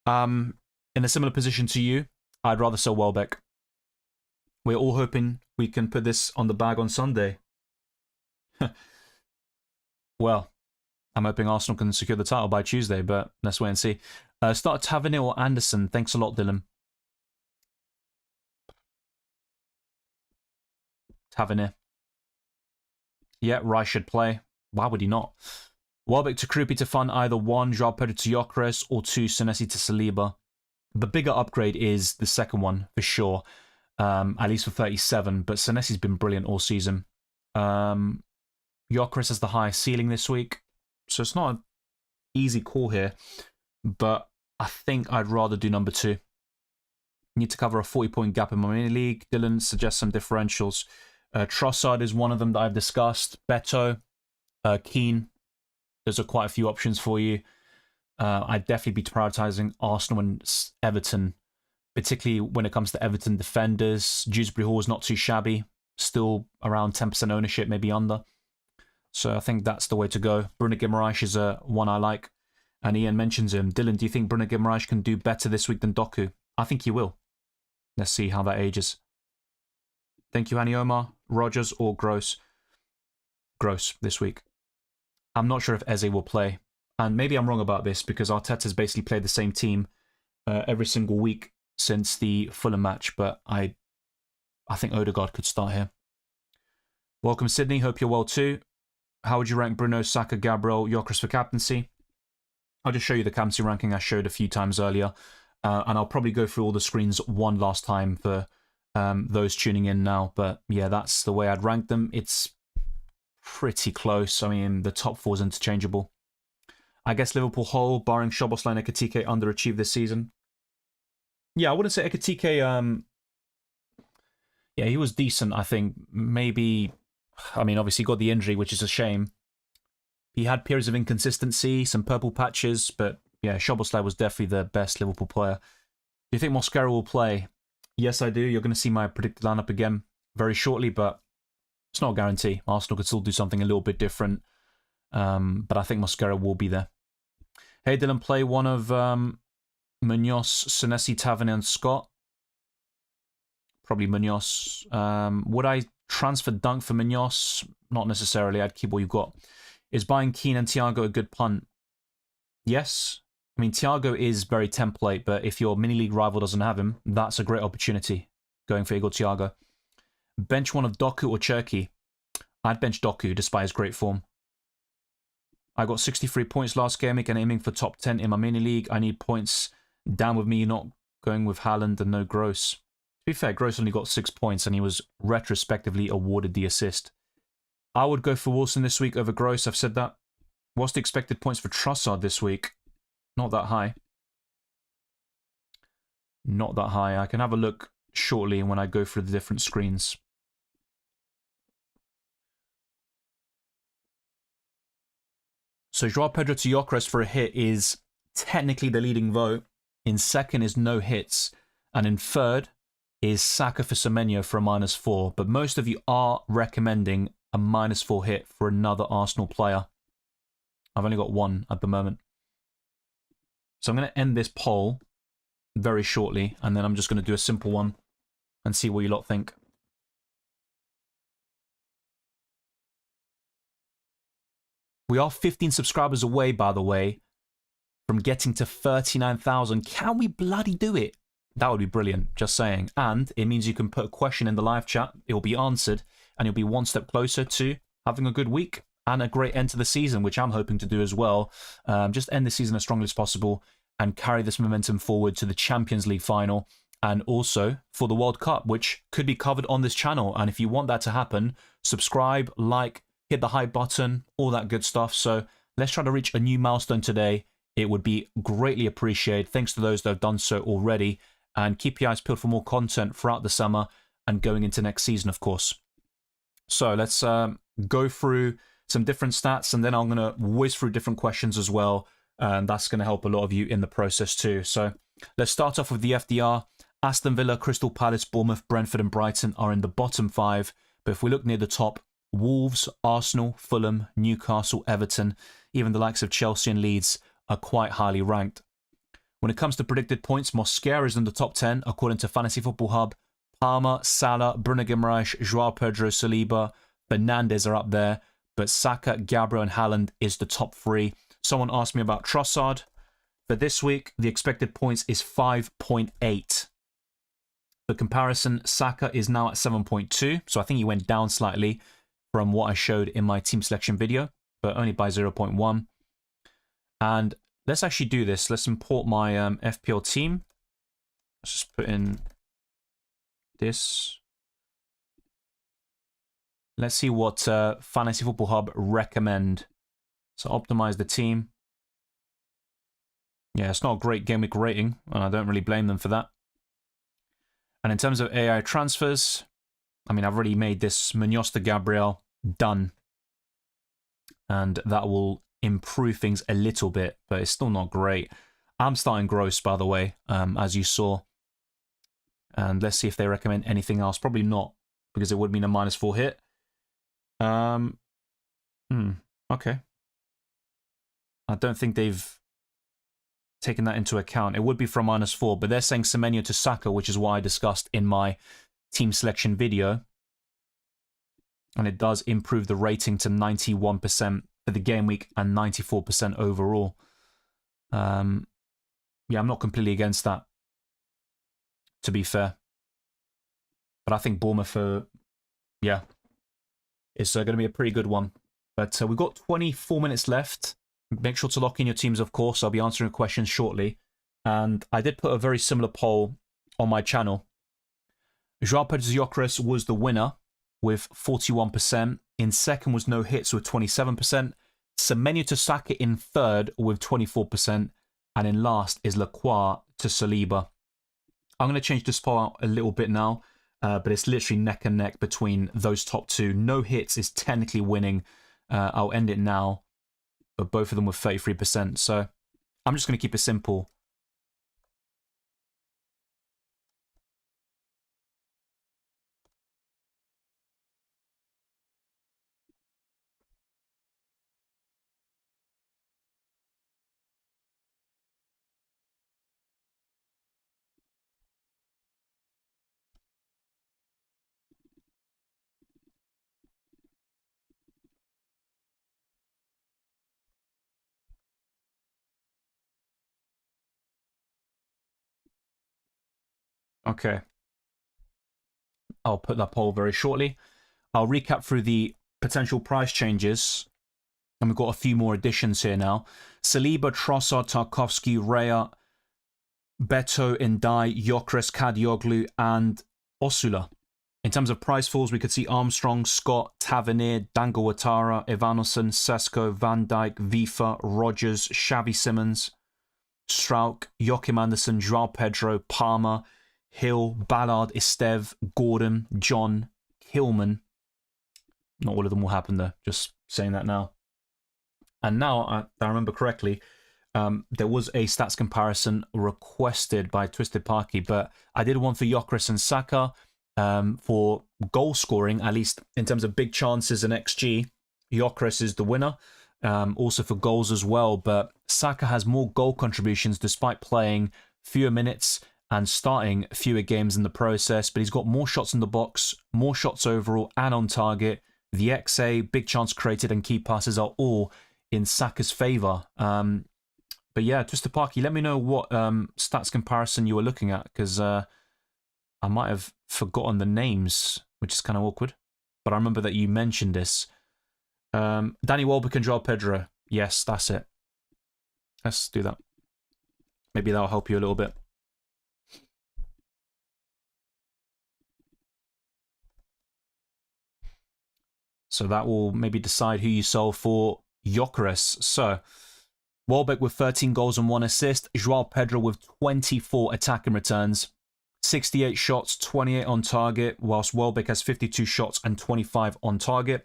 In a similar position to you, I'd rather sell Welbeck. We're all hoping we can put this on the bag on Sunday. Well, I'm hoping Arsenal can secure the title by Tuesday, but let's wait and see. Start Tavernier or Anderson. Thanks a lot, Dylan. Tavernier. Yeah, Rice should play. Why would he not? Welbeck to Krupi to fund either 1, Joao Pedro to Gyökeres, or 2, Senesi to Saliba. The bigger upgrade is the second one, for sure. At least for 37, but Senesi's been brilliant all season. Gyökeres has the highest ceiling this week, so it's not an easy call here, but I think I'd rather do number 2. Need to cover a 40-point gap in my mini league. Dylan suggests some differentials. Trossard is one of them that I've discussed. Beto, Keane. Those are quite a few options for you. I'd definitely be prioritizing Arsenal and Everton, particularly when it comes to Everton defenders. Dewsbury Hall is not too shabby. Still around 10% ownership, maybe under. So I think that's the way to go. Bruno Guimaraes is one I like. And Ian mentions him. Dylan, do you think Bruno Guimaraes can do better this week than Doku? I think he will. Let's see how that ages. Thank you, Hani Omar. Rodgers or Gross? Gross this week. I'm not sure if Eze will play. And maybe I'm wrong about this because Arteta's basically played the same team every single week since the Fulham match. But I think Odegaard could start here. Welcome, Sydney. Hope you're well too. How would you rank Bruno, Saka, Gabriel, Gyökeres for captaincy? I'll just show you the captaincy ranking I showed a few times earlier. And I'll probably go through all the screens one last time for those tuning in now. But yeah, that's the way I'd rank them. It's pretty close. I mean, the top 4 is interchangeable. I guess Liverpool whole, barring Szoboszlai and Ekitike, underachieved this season. Yeah, I wouldn't say Ekitike... yeah, he was decent, I think. Maybe... I mean, obviously he got the injury, which is a shame. He had periods of inconsistency, some purple patches, but yeah, Szoboszlai was definitely the best Liverpool player. Do you think Mosquera will play? Yes, I do. You're going to see my predicted lineup again very shortly, but it's not a guarantee. Arsenal could still do something a little bit different, but I think Mosquera will be there. Hey, Dylan, play one of Munoz, Senesi, Tavernier, and Scott. Probably Munoz. Would I transfer Dunk for Munoz? Not necessarily. I'd keep what you've got. Is buying Keane and Thiago a good punt? Yes. I mean, Thiago is very template, but if your mini league rival doesn't have him, that's a great opportunity going for Igor Thiago. Bench one of Doku or Cherki. I'd bench Doku despite his great form. I got 63 points last game and aiming for top 10 in my mini league. I need points down with me not going with Haaland and no Gross. To be fair, Gross only got 6 points and he was retrospectively awarded the assist. I would go for Wilson this week over Gross, I've said that. What's the expected points for Trossard this week? Not that high. Not that high. I can have a look shortly when I go through the different screens. So Joao Pedro to Gyökeres for a hit is technically the leading vote. In second is no hits. And in third is Saka for Semenyo for a -4. But most of you are recommending a -4 hit for another Arsenal player. I've only got one at the moment. So I'm going to end this poll very shortly. And then I'm just going to do a simple one and see what you lot think. We are 15 subscribers away, by the way, from getting to 39,000. Can we bloody do it? That would be brilliant, just saying. And it means you can put a question in the live chat. It will be answered, and you'll be one step closer to having a good week and a great end to the season, which I'm hoping to do as well. Just end the season as strongly as possible and carry this momentum forward to the Champions League final and also for the World Cup, which could be covered on this channel. And if you want that to happen, subscribe, like, hit the hype button, all that good stuff. So let's try to reach a new milestone today. It would be greatly appreciated. Thanks to those that have done so already. And keep your eyes peeled for more content throughout the summer and going into next season, of course. So let's go through some different stats, and then I'm going to whiz through different questions as well. And that's going to help a lot of you in the process too. So let's start off with the FDR. Aston Villa, Crystal Palace, Bournemouth, Brentford and Brighton are in the bottom 5. But if we look near the top, Wolves, Arsenal, Fulham, Newcastle, Everton, even the likes of Chelsea and Leeds are quite highly ranked. When it comes to predicted points, Mosquera is in the top 10 according to Fantasy Football Hub. Palmer, Salah, Bruno Guimaraes, Joao Pedro, Saliba, Fernandes are up there, but Saka, Gabriel and Haaland is the top 3. Someone asked me about Trossard. For this week, the expected points is 5.8. For comparison, Saka is now at 7.2, so I think he went down slightly from what I showed in my team selection video, but only by 0.1. And let's actually do this. Let's import my FPL team. Let's just put in this. Let's see what Fantasy Football Hub recommend. So optimize the team. Yeah, it's not a great game week rating, and I don't really blame them for that. And in terms of AI transfers, I mean, I've already made this Munoz to Gabriel done. And that will improve things a little bit, but it's still not great. I'm starting Gross, by the way, as you saw. And let's see if they recommend anything else. Probably not, because it would mean a -4 hit. Okay. I don't think they've taken that into account. It would be from -4, but they're saying Semenyo to Saka, which is what I discussed in my team selection video. And it does improve the rating to 91% for the game week and 94% overall. Yeah, I'm not completely against that, to be fair. But I think Bournemouth, yeah, it's going to be a pretty good one. But we've got 24 minutes left. Make sure to lock in your teams, of course. I'll be answering questions shortly. And I did put a very similar poll on my channel. Joao Pedro Gyökeres was the winner with 41%. In second was no hits with 27%. Semenyo to Saka in third with 24%. And in last is Lacroix to Saliba. I'm going to change this poll out a little bit now. But it's literally neck and neck between those top two. No hits is technically winning. I'll end it now. But both of them with 33%. So I'm just going to keep it simple. Okay. I'll put that poll very shortly. I'll recap through the potential price changes. And we've got a few more additions here now. Saliba, Trossard, Tarkovsky, Rea, Beto, Ndai, Gyökeres, Kadioglu, and Osula. In terms of price falls, we could see Armstrong, Scott, Tavernier, Dango Ouattara, Evanesson, Sesko, Van Dijk, Vifa, Rogers, Xavi Simons, Strauk, Joachim Anderson, Joao Pedro, Palmer, Hill, Ballard, Estev, Gordon, John, Hillman. Not all of them will happen though, just saying that now. And now, I remember correctly, there was a stats comparison requested by Twisted Parky, but I did one for Gyökeres and Saka for goal scoring, at least in terms of big chances and XG. Gyökeres is the winner, also for goals as well, but Saka has more goal contributions despite playing fewer minutes and starting fewer games in the process, but he's got more shots in the box, more shots overall and on target. The XA, big chance created, and key passes are all in Saka's favour. But yeah, Twister Parky, let me know what stats comparison you were looking at, because I might have forgotten the names, which is kind of awkward. But I remember that you mentioned this. Danny Welbeck and Joao Pedro. Yes, that's it. Let's do that. Maybe that'll help you a little bit. So that will maybe decide who you sell for Gyökeres. So, Welbeck with 13 goals and 1 assist. Joao Pedro with 24 attacking returns. 68 shots, 28 on target, whilst Welbeck has 52 shots and 25 on target.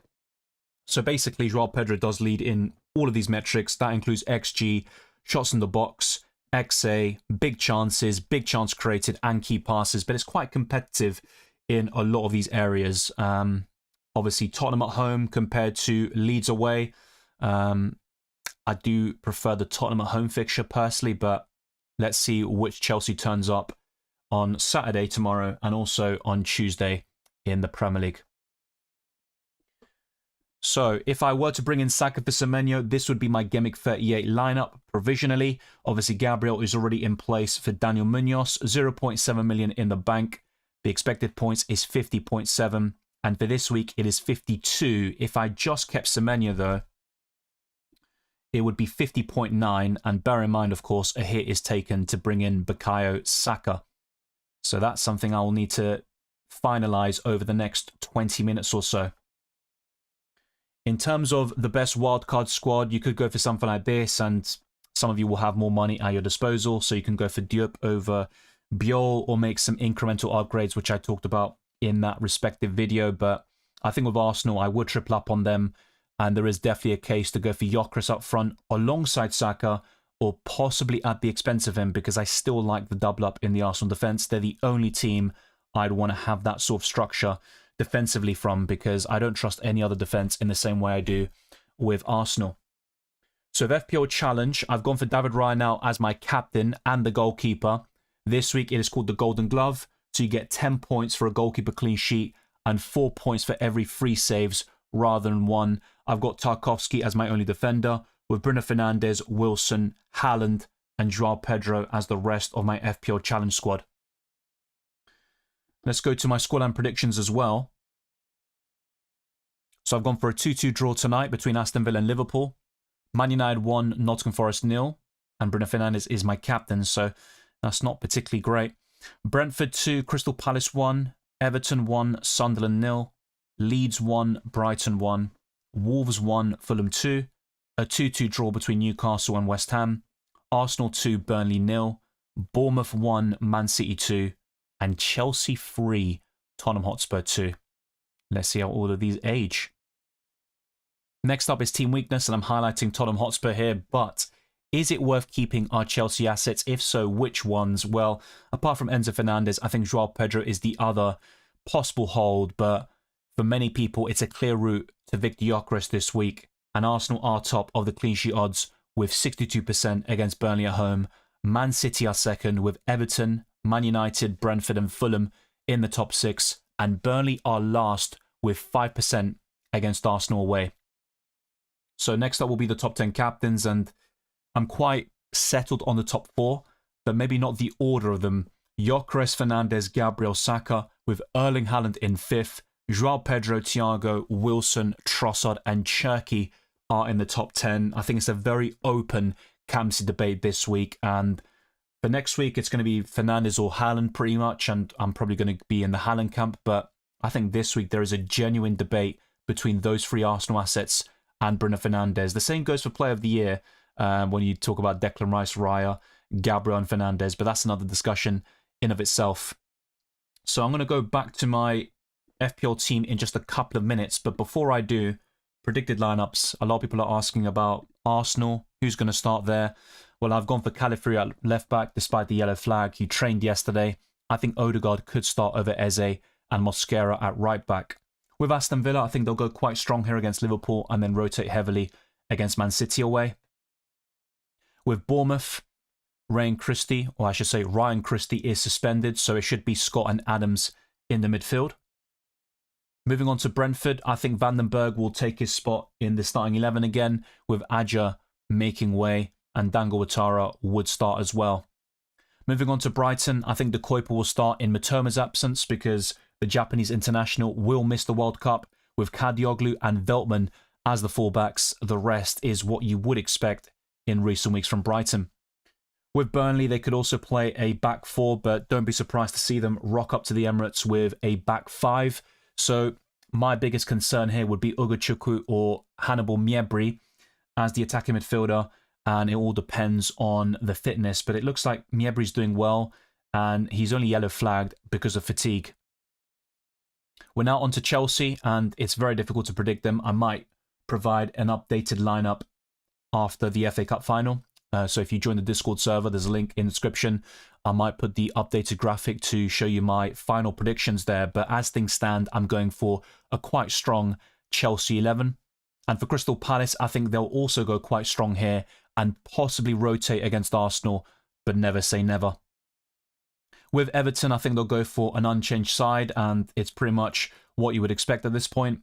So basically, Joao Pedro does lead in all of these metrics. That includes XG, shots in the box, XA, big chances, big chance created, and key passes. But it's quite competitive in a lot of these areas. Obviously, Tottenham at home compared to Leeds away. I do prefer the Tottenham at home fixture personally, but let's see which Chelsea turns up on Saturday tomorrow and also on Tuesday in the Premier League. So if I were to bring in Saka for Semenyo, this would be my Gameweek 38 lineup provisionally. Obviously, Gabriel is already in place for Daniel Munoz, 0.7 million in the bank. The expected points is 50.7. And for this week, it is 52. If I just kept Semenyo, though, it would be 50.9. And bear in mind, of course, a hit is taken to bring in Bukayo Saka. So that's something I will need to finalise over the next 20 minutes or so. In terms of the best wildcard squad, you could go for something like this, and some of you will have more money at your disposal. So you can go for Diop over Biol or make some incremental upgrades, which I talked about in that respective video. But I think with Arsenal, I would triple up on them, and there is definitely a case to go for Gyökeres up front alongside Saka, or possibly at the expense of him, because I still like the double up in the Arsenal defence. They're the only team I'd want to have that sort of structure defensively from, because I don't trust any other defence in the same way I do with Arsenal. So with FPL Challenge, I've gone for David Raya now as my captain and the goalkeeper. This week it is called the Golden Glove. So you get 10 points for a goalkeeper clean sheet and 4 points for every 3 saves rather than 1. I've got Tarkovsky as my only defender, with Bruno Fernandes, Wilson, Haaland, and Joao Pedro as the rest of my FPL Challenge squad. Let's go to my scoreline predictions as well. So I've gone for a 2-2 draw tonight between Aston Villa and Liverpool. Man United 1, Nottingham Forest 0, and Bruno Fernandes is my captain, so that's not particularly great. Brentford 2, Crystal Palace 1, Everton 1, Sunderland 0, Leeds 1, Brighton 1, Wolves 1, Fulham 2, a 2-2 draw between Newcastle and West Ham, Arsenal 2, Burnley 0, Bournemouth 1, Man City 2, and Chelsea 3, Tottenham Hotspur 2. Let's see how all of these age. Next up is Team Weakness, and I'm highlighting Tottenham Hotspur here, but is it worth keeping our Chelsea assets? If so, which ones? Well, apart from Enzo Fernandez, I think Joao Pedro is the other possible hold, but for many people, it's a clear route to Victor Gyökeres this week, and Arsenal are top of the clean sheet odds with 62% against Burnley at home. Man City are second with Everton, Man United, Brentford and Fulham in the top 6, and Burnley are last with 5% against Arsenal away. So next up will be the top 10 captains, and I'm quite settled on the top 4, but maybe not the order of them Gyökeres, Fernandes, Gabriel, Saka, with Erling Haaland in 5th. João Pedro, Thiago, Wilson, Trossard and Cherki are in the top 10. I think it's a very open captaincy debate this week, and for next week it's going to be Fernandes or Haaland pretty much, and I'm probably going to be in the Haaland camp, but I think this week there is a genuine debate between those 3 Arsenal assets and Bruno Fernandes. The same goes for Player of the Year when you talk about Declan Rice, Raya, Gabriel and Fernandes, but that's another discussion in of itself. So I'm going to go back to my FPL team in just a couple of minutes, but before I do, predicted lineups. A lot of people are asking about Arsenal, who's going to start there. Well, I've gone for Califri at left back despite the yellow flag. He trained yesterday. I think Odegaard could start over Eze and Mosquera at right back. With Aston Villa, I think they'll go quite strong here against Liverpool and then rotate heavily against Man City away. With Bournemouth, Ryan Christie is suspended, so it should be Scott and Adams in the midfield. Moving on to Brentford, I think Vandenberg will take his spot in the starting 11 again, with Aja making way, and Dango Ouattara would start as well. Moving on to Brighton, I think De Kuyper will start in Mitoma's absence because the Japanese international will miss the World Cup, with Kadioglu and Veltman as the fullbacks. The rest is what you would expect in recent weeks from Brighton. With Burnley, they could also play a back 4, but don't be surprised to see them rock up to the Emirates with a back 5. So my biggest concern here would be Ugochukwu or Hannibal Miebri as the attacking midfielder, and it all depends on the fitness. But it looks like Miebri's doing well, and he's only yellow flagged because of fatigue. We're now on to Chelsea, and it's very difficult to predict them. I might provide an updated lineup after the FA Cup final. So if you join the Discord server, there's a link in the description. I might put the updated graphic to show you my final predictions there. But as things stand, I'm going for a quite strong Chelsea 11. And for Crystal Palace, I think they'll also go quite strong here and possibly rotate against Arsenal, but never say never. With Everton, I think they'll go for an unchanged side, and it's pretty much what you would expect at this point.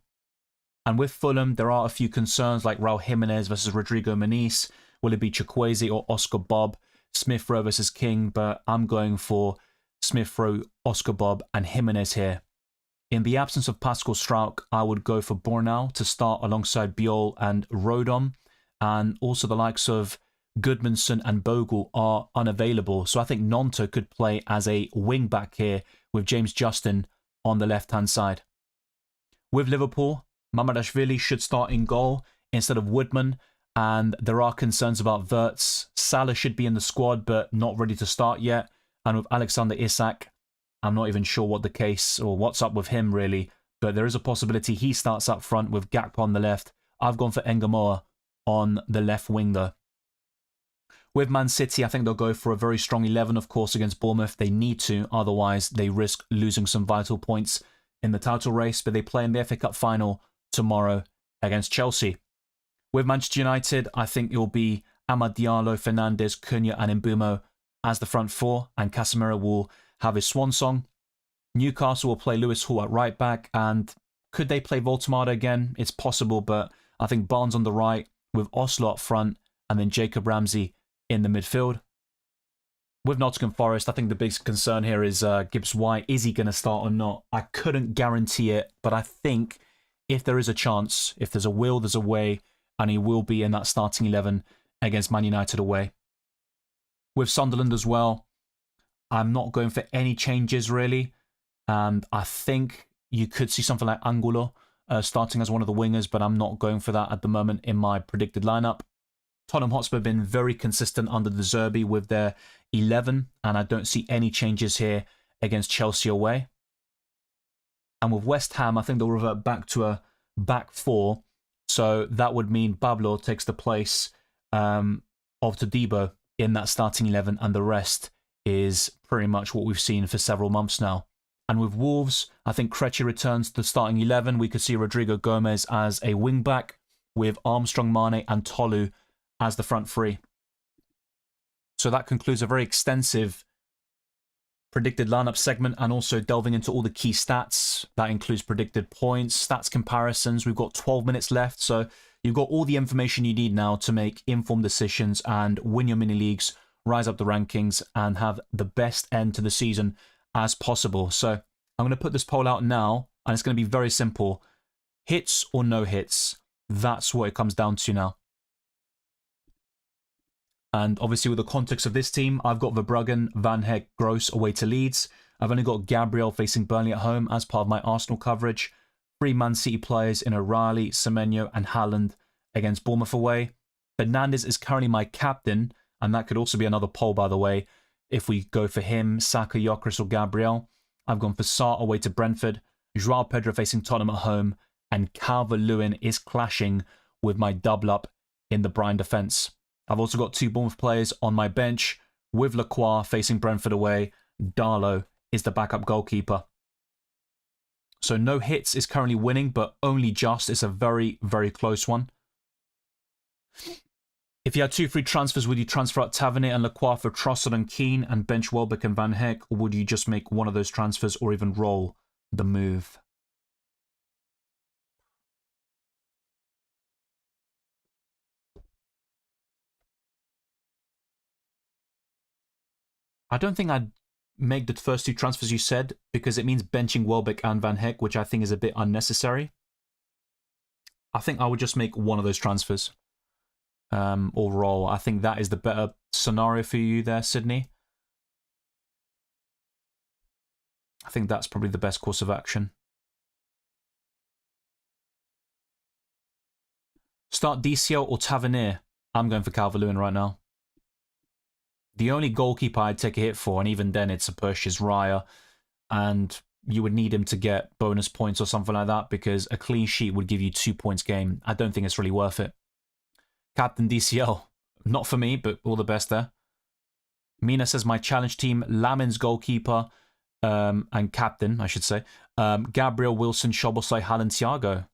And with Fulham, there are a few concerns like Raul Jimenez versus Rodrigo Muniz. Will it be Chukwueze or Oscar Bob? Smith Rowe versus King, but I'm going for Smith Rowe, Oscar Bob and Jimenez here. In the absence of Pascal Struijk, I would go for Bornau to start alongside Biol and Rodon, and also the likes of Goodmanson and Bogle are unavailable, so I think Nonto could play as a wing back here with James Justin on the left-hand side. With Liverpool, Mamardashvili should start in goal instead of Woodman, and there are concerns about Wirtz. Salah should be in the squad, but not ready to start yet. And with Alexander Isak, I'm not even sure what the case or what's up with him really, but there is a possibility he starts up front with Gakpo on the left. I've gone for Engamoa on the left wing though. With Man City, I think they'll go for a very strong 11, of course, against Bournemouth. They need to, otherwise they risk losing some vital points in the title race, but they play in the FA Cup final tomorrow against Chelsea. With Manchester United, I think it will be Amad Diallo, Fernandes, Cunha and Mbeumo as the front 4, and Casemiro will have his swan song. Newcastle will play Lewis Hall at right back, and could they play Voltemade again? It's possible, but I think Barnes on the right with Oslo up front, and then Jacob Ramsey in the midfield. With Nottingham Forest, I think the big concern here is Gibbs White. Is he going to start or not? I couldn't guarantee it, but I think if there is a chance, if there's a will, there's a way, and he will be in that starting 11 against Man United away. With Sunderland as well, I'm not going for any changes really, and I think you could see something like Angulo starting as one of the wingers, but I'm not going for that at the moment in my predicted lineup. Tottenham Hotspur have been very consistent under the Zerbi with their 11, and I don't see any changes here against Chelsea away. And with West Ham, I think they'll revert back to a back 4, so that would mean Pablo takes the place of Todibo in that starting 11, and the rest is pretty much what we've seen for several months now. And with Wolves, I think Krejci returns to the starting 11. We could see Rodrigo Gomez as a wing-back, with Armstrong, Mane and Tolu as the front 3. So that concludes a very extensive predicted lineup segment, and also delving into all the key stats. That includes predicted points, stats comparisons. We've got 12 minutes left, so you've got all the information you need now to make informed decisions and win your mini leagues rise up the rankings, and have the best end to the season as possible. So I'm going to put this poll out now, and it's going to be very simple. Hits or no hits? That's what it comes down to now. And obviously with the context of this team, I've got Verbruggen, Van Heck, Gross away to Leeds. I've only got Gabriel facing Burnley at home as part of my Arsenal coverage. 3 Man City players in O'Reilly, Semenyo and Haaland against Bournemouth away. Fernandes is currently my captain, and that could also be another poll, by the way, if we go for him, Saka, Gyökeres or Gabriel. I've gone for Sarr away to Brentford, João Pedro facing Tottenham at home, and Calvert-Lewin is clashing with my double-up in the Brighton defence. I've also got 2 Bournemouth players on my bench, with Lacroix facing Brentford away. Darlow is the backup goalkeeper. So no hits is currently winning, but only just. It's a very, very close one. If you had 2 free transfers, would you transfer out Tavernier and Lacroix for Trossard and Keane and bench Welbeck and Van Heck, or would you just make one of those transfers or even roll the move? I don't think I'd make the first 2 transfers you said, because it means benching Welbeck and Van Heck, which I think is a bit unnecessary. I think I would just make one of those transfers. Or roll. I think that is the better scenario for you there, Sydney. I think that's probably the best course of action. Start DCL or Tavernier? I'm going for Calvert-Lewin right now. The only goalkeeper I'd take a hit for, and even then it's a push, is Raya. And you would need him to get bonus points or something like that, because a clean sheet would give you 2 points game. I don't think it's really worth it. Captain DCL. Not for me, but all the best there. Mina says my challenge team, Lamin's goalkeeper, and captain, I should say. Gabriel, Wilson, Szoboszlai, Haaland, Thiago.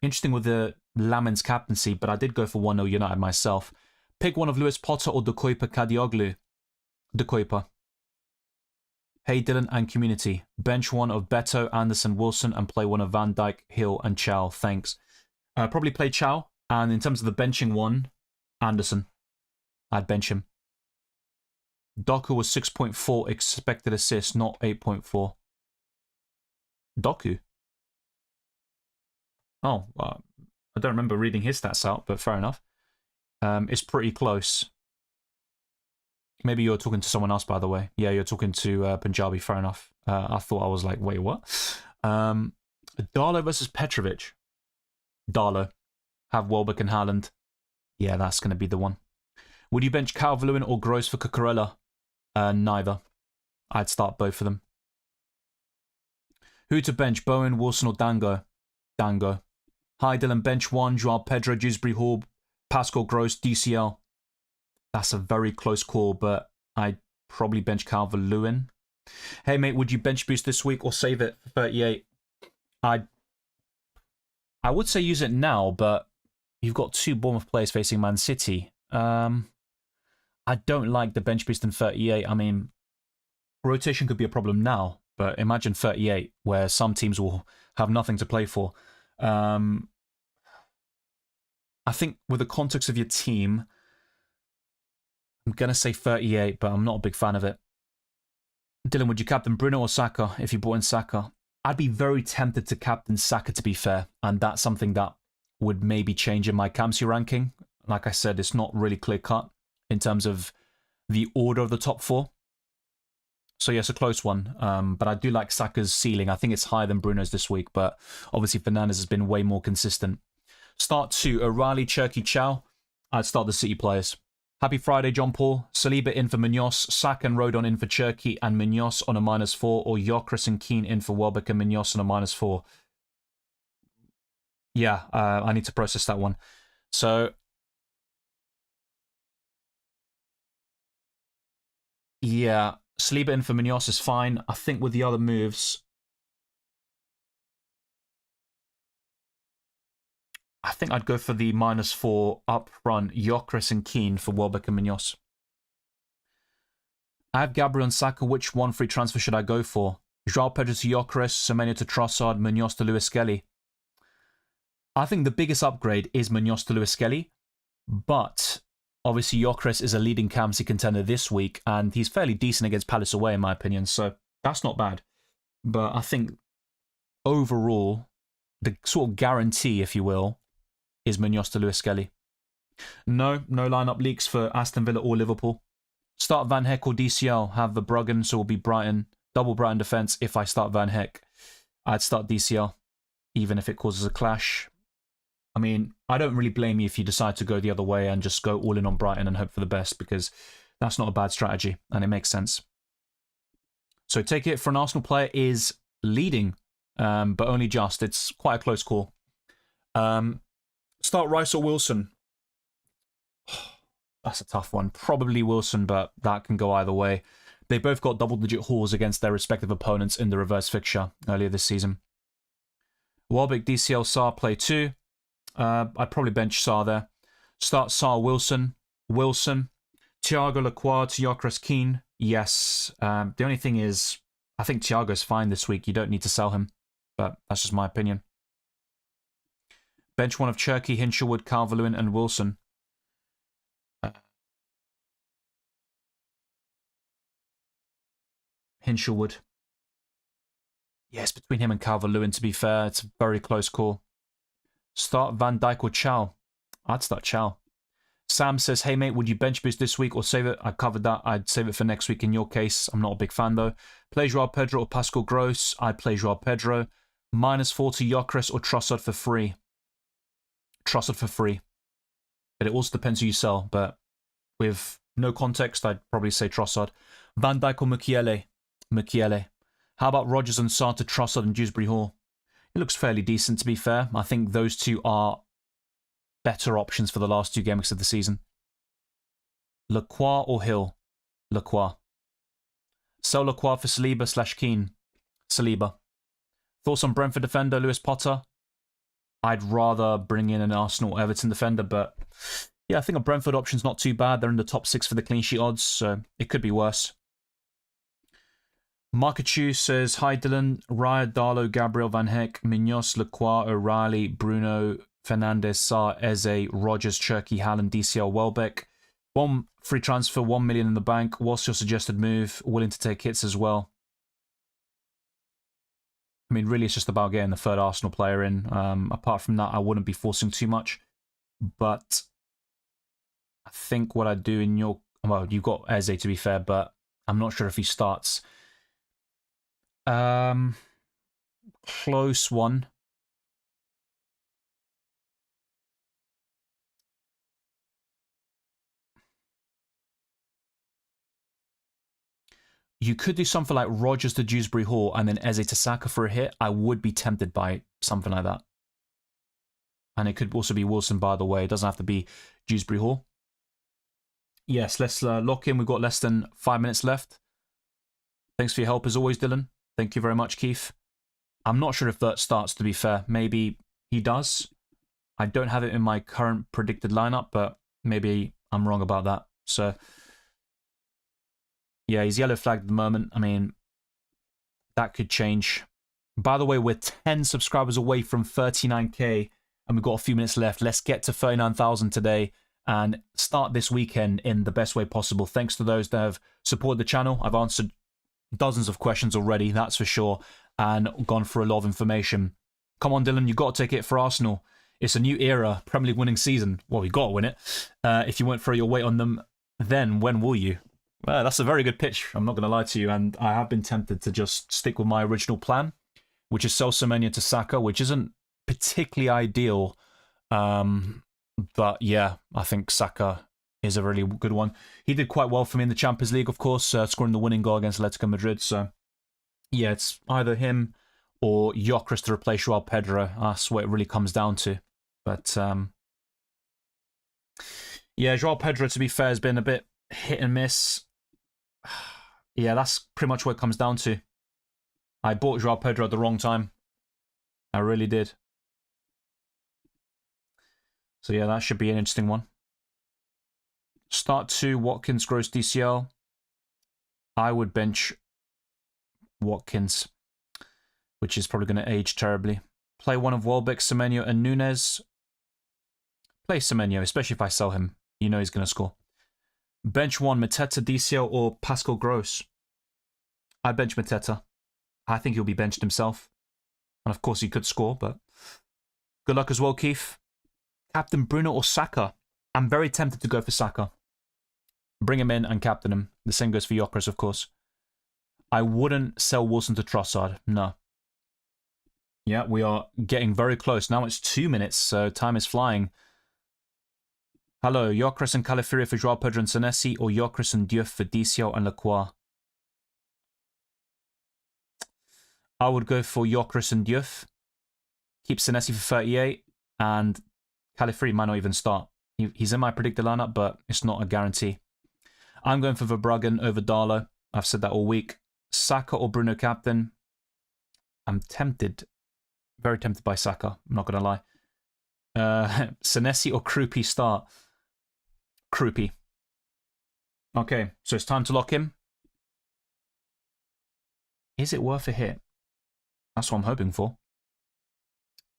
Interesting with the Lamin's captaincy, but I did go for 1-0 United myself. Pick one of Lewis Potter or De Kuyper Kadioglu. De Kuyper. Hey Dylan and community. Bench one of Beto, Anderson, Wilson, and play one of Van Dijk, Hill, and Chow. Thanks. Probably play Chow. And in terms of the benching one, Anderson. I'd bench him. Doku was 6.4 expected assists, not 8.4. Doku? Oh, I don't remember reading his stats out, but fair enough. It's pretty close. Maybe you're talking to someone else, by the way. Yeah, you're talking to Punjabi, fair enough. I thought I was like, wait, what? Darlow versus Petrovic. Darlow. Have Welbeck and Haaland. Yeah, that's going to be the one. Would you bench Calvert-Lewin or Gross for Cucurella? Neither. I'd start both of them. Who to bench, Bowen, Wilson or Dango? Dango. Hi Dylan, bench 1, João Pedro, Dewsbury Hall, Pascal Gross, DCL. That's a very close call, but I'd probably bench Calvert-Lewin. Hey mate, would you bench boost this week or save it for 38? I would say use it now, but you've got 2 Bournemouth players facing Man City. I don't like the bench boost in 38. I mean, rotation could be a problem now, but imagine 38, where some teams will have nothing to play for. I think with the context of your team, I'm going to say 38, but I'm not a big fan of it. Dylan, would you captain Bruno or Saka if you brought in Saka? I'd be very tempted to captain Saka, to be fair, and that's something that would maybe change in my Captaincy ranking. Like I said, it's not really clear-cut in terms of the order of the top 4. So yeah, it's a close one, but I do like Saka's ceiling. I think it's higher than Bruno's this week, but obviously Fernandes has been way more consistent. Start 2, O'Reilly, Cherky, Chow. I'd start the City players. Happy Friday, John Paul. Saliba in for Munoz, Saka and Rodon in for Cherky and Munoz on a -4, or Gyökeres and Keane in for Welbeck and Munoz on a -4. Yeah, I need to process that one. So, yeah, Saliba in for Munoz is fine. I think with the other moves, I think I'd go for the -4 up front, Gyökeres and Keane for Welbeck and Munoz. I have Gabriel and Saka. Which one free transfer should I go for? João Pedro to Gyökeres, Semenyo to Trossard, Munoz to Lewis Skelly. I think the biggest upgrade is Munoz to Lewis Skelly, but Obviously, Gyökeres is a leading captaincy contender this week, and he's fairly decent against Palace away, in my opinion, so that's not bad. But I think overall, the sort of guarantee, if you will, is Munoz to Lewis Skelly. No lineup leaks for Aston Villa or Liverpool. Start Van Hecke or DCL. Have the Bruggen, so it will be Brighton. Double Brighton defence if I start Van Hecke. I'd start DCL, even if it causes a clash. I mean, I don't really blame you if you decide to go the other way and just go all in on Brighton and hope for the best, because that's not a bad strategy, and it makes sense. So take it for an Arsenal player is leading, but only just. It's quite a close call. Start Rice or Wilson? That's a tough one. Probably Wilson, but that can go either way. They both got double-digit hauls against their respective opponents in the reverse fixture earlier this season. Welbeck, DCL, Sarr play 2. I'd probably bench Sarr there. Start Sarr, Wilson. Thiago, Lacroix, Gyökeres, Keane. Yes. The only thing is, I think Thiago's fine this week. You don't need to sell him, but that's just my opinion. Bench one of Cherky, Hinshelwood, Calvert-Lewin, and Wilson. Hinshelwood. Yes, between him and Calvert-Lewin, to be fair. It's a very close call. Start Van Dijk or Chow? I'd start Chow. Sam says, hey mate, would you bench boost this week or save it? I covered that. I'd save it for next week in your case. I'm not a big fan though. Play Joao Pedro or Pascal Gross? I'd play Joao Pedro. -4 to Gyökeres or Trossard for free? Trossard for free. But it also depends who you sell. But with no context, I'd probably say Trossard. Van Dijk or Mukiele? Mukiele. How about Rodgers and Sarr to Trossard and Dewsbury Hall? It looks fairly decent, to be fair. I think those two are better options for the last 2 game weeks of the season. Lacroix or Hill? Lacroix. Sell Lacroix for Saliba/Keane. Saliba. Thoughts on Brentford defender Lewis Potter? I'd rather bring in an Arsenal-Everton defender, but yeah, I think a Brentford option's not too bad. They're in the top 6 for the clean sheet odds, so it could be worse. Markachu says, hi Dylan, Raya, Darlow, Gabriel, Van Hecke, Munoz, Lacroix, O'Reilly, Bruno, Fernandes, Sarr, Eze, Rodgers, Cherky, Haaland, DCL, Welbeck. 1 free transfer, 1 million in the bank. What's your suggested move? Willing to take hits as well. I mean, really, it's just about getting the third Arsenal player in. Apart from that, I wouldn't be forcing too much. But I think what I'd do in your... Well, you've got Eze, to be fair, but I'm not sure if he starts. Close one. You could do something like Rodgers to Dewsbury Hall and then Eze to Saka for a hit. I would be tempted by something like that. And it could also be Wilson, by the way. It doesn't have to be Dewsbury Hall. Yes, let's lock in. We've got less than 5 minutes left. Thanks for your help as always, Dylan. Thank you very much, Keith. I'm not sure if that starts, to be fair. Maybe he does. I don't have it in my current predicted lineup, but maybe I'm wrong about that. So, yeah, he's yellow flagged at the moment. I mean, that could change. By the way, we're 10 subscribers away from 39k, and we've got a few minutes left. Let's get to 39,000 today and start this weekend in the best way possible. Thanks to those that have supported the channel. I've answered dozens of questions already, that's for sure, and gone through a lot of information. Come on, Dylan, you've got to take it for Arsenal. It's a new era, Premier League winning season. Well, we've got to win it. If you won't throw your weight on them, then when will you? Well, that's a very good pitch, I'm not going to lie to you, and I have been tempted to just stick with my original plan, which is sell Semenyo to Saka, which isn't particularly ideal. But yeah, I think Saka is a really good one. He did quite well for me in the Champions League, of course, scoring the winning goal against Atletico Madrid. So, yeah, it's either him or Gyökeres to replace Joao Pedro. That's what it really comes down to. But, yeah, Joao Pedro, to be fair, has been a bit hit and miss. Yeah, that's pretty much what it comes down to. I bought Joao Pedro at the wrong time. I really did. So, yeah, that should be an interesting one. Start 2, Watkins, Gross, DCL. I would bench Watkins, which is probably going to age terribly. Play one of Welbeck, Semenyo, and Nunes. Play Semenyo, especially if I sell him. You know he's going to score. Bench 1, Mateta, DCL, or Pascal Gross? I bench Mateta. I think he'll be benched himself. And of course he could score, but good luck as well, Keith. Captain Bruno or Saka? I'm very tempted to go for Saka. Bring him in and captain him. The same goes for Gyökeres, of course. I wouldn't sell Wilson to Trossard. No. Yeah, we are getting very close. Now it's 2 minutes, so time is flying. Hello, Gyökeres and Calafiori for Joao Pedro and Senesi, or Gyökeres and Diouf for DCL and Lacroix? I would go for Gyökeres and Diouf. Keep Senesi for 38, and Calafiori might not even start. He's in my predicted lineup, but it's not a guarantee. I'm going for Verbruggen over Darlow. I've said that all week. Saka or Bruno captain? I'm tempted. Very tempted by Saka. I'm not going to lie. Senesi or Krupi start? Krupi. Okay, so it's time to lock him. Is it worth a hit? That's what I'm hoping for.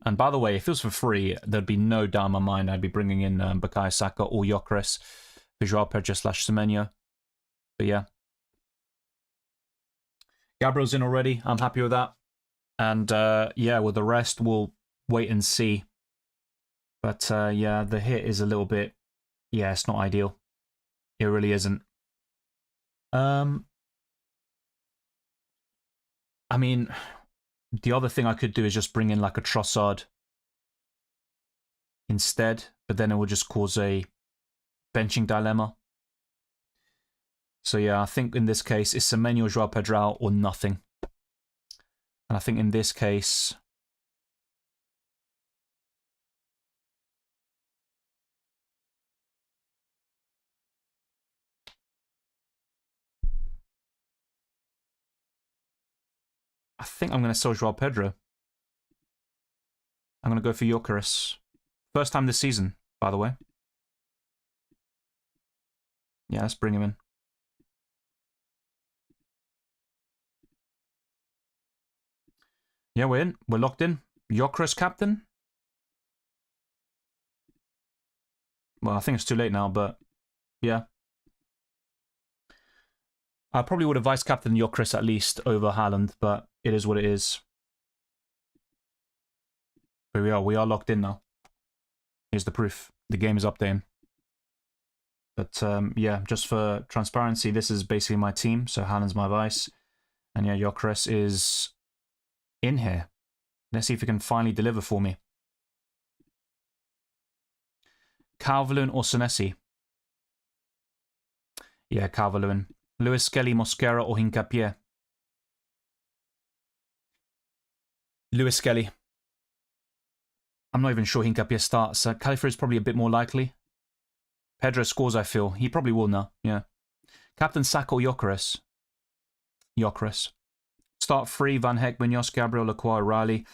And by the way, if it was for free, there'd be no doubt in my mind I'd be bringing in Bukayo Saka or Gyökeres for Joao Pedro / Semenyo. But yeah. Gabriel's in already. I'm happy with that. And yeah, with the rest, we'll wait and see. But yeah, the hit is a little bit... Yeah, it's not ideal. It really isn't. I mean, the other thing I could do is just bring in like a Trossard instead, but then it would just cause a benching dilemma. So yeah, I think in this case, it's Semenyo, Joao Pedro, or nothing. And I think in this case... I think I'm going to sell Joao Pedro. I'm going to go for Gyökeres. First time this season, by the way. Yeah, let's bring him in. Yeah, we're in. We're locked in. Gyökeres captain? Well, I think it's too late now, but yeah. I probably would have vice-captained Gyökeres at least over Haaland, but it is what it is. But we are locked in now. Here's the proof. The game is updating. But yeah, just for transparency, this is basically my team. So Haaland's my vice. And yeah, Gyökeres is in here. Let's see if he can finally deliver for me. Calvert-Lewin or Senesi? Yeah, Calvert-Lewin. Lewis Skelly, Mosquera or Hincapié? Lewis Skelly. I'm not even sure Hincapié starts. Calafiori is probably a bit more likely. Pedro scores, I feel. He probably will now, yeah. Captain Saka or Gyökeres? Gyökeres. Start 3, Van Heck, Munoz, Gabriel, Lacroix, Riley.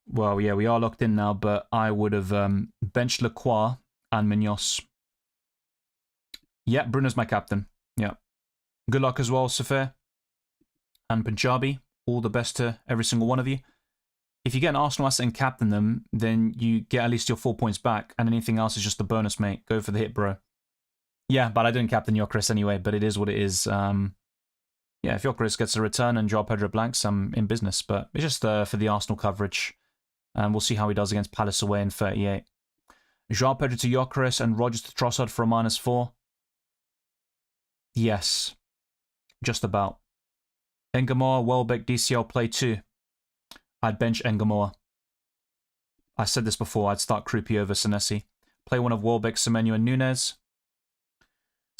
Well, yeah, we are locked in now, but I would have benched Lacroix and Munoz. Yeah, Bruno's my captain. Yeah. Good luck as well, Safir and Punjabi. All the best to every single one of you. If you get an Arsenal asset and captain them, then you get at least your 4 points back, and anything else is just a bonus, mate. Go for the hit, bro. Yeah, but I didn't captain Gyökeres anyway, but it is what it is. Yeah, if Gyökeres gets a return and Joao Pedro blanks, I'm in business, but it's just for the Arsenal coverage. And we'll see how he does against Palace away in 38. Joao Pedro to Gyökeres and Rodgers to Trossard for a -4. Yes. Just about. Engamoa, Welbeck, DCL, play 2. I'd bench Engamoa. I said this before, I'd start Krupi over Senesi. Play one of Welbeck, Semenyo, and Nunez.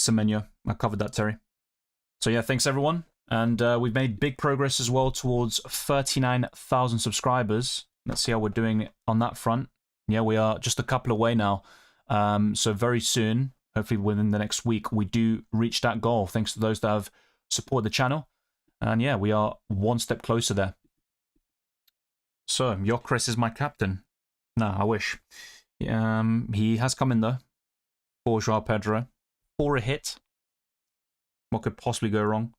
Semenyo. I covered that, Terry. So yeah, thanks everyone. And we've made big progress as well towards 39,000 subscribers. Let's see how we're doing on that front. Yeah, we are just a couple away now. So very soon, hopefully within the next week, we do reach that goal. Thanks to those that have supported the channel. And yeah, we are one step closer there. So, Gyökeres is my captain. No, I wish. He has come in though. For Joao Pedro. For a hit. What could possibly go wrong?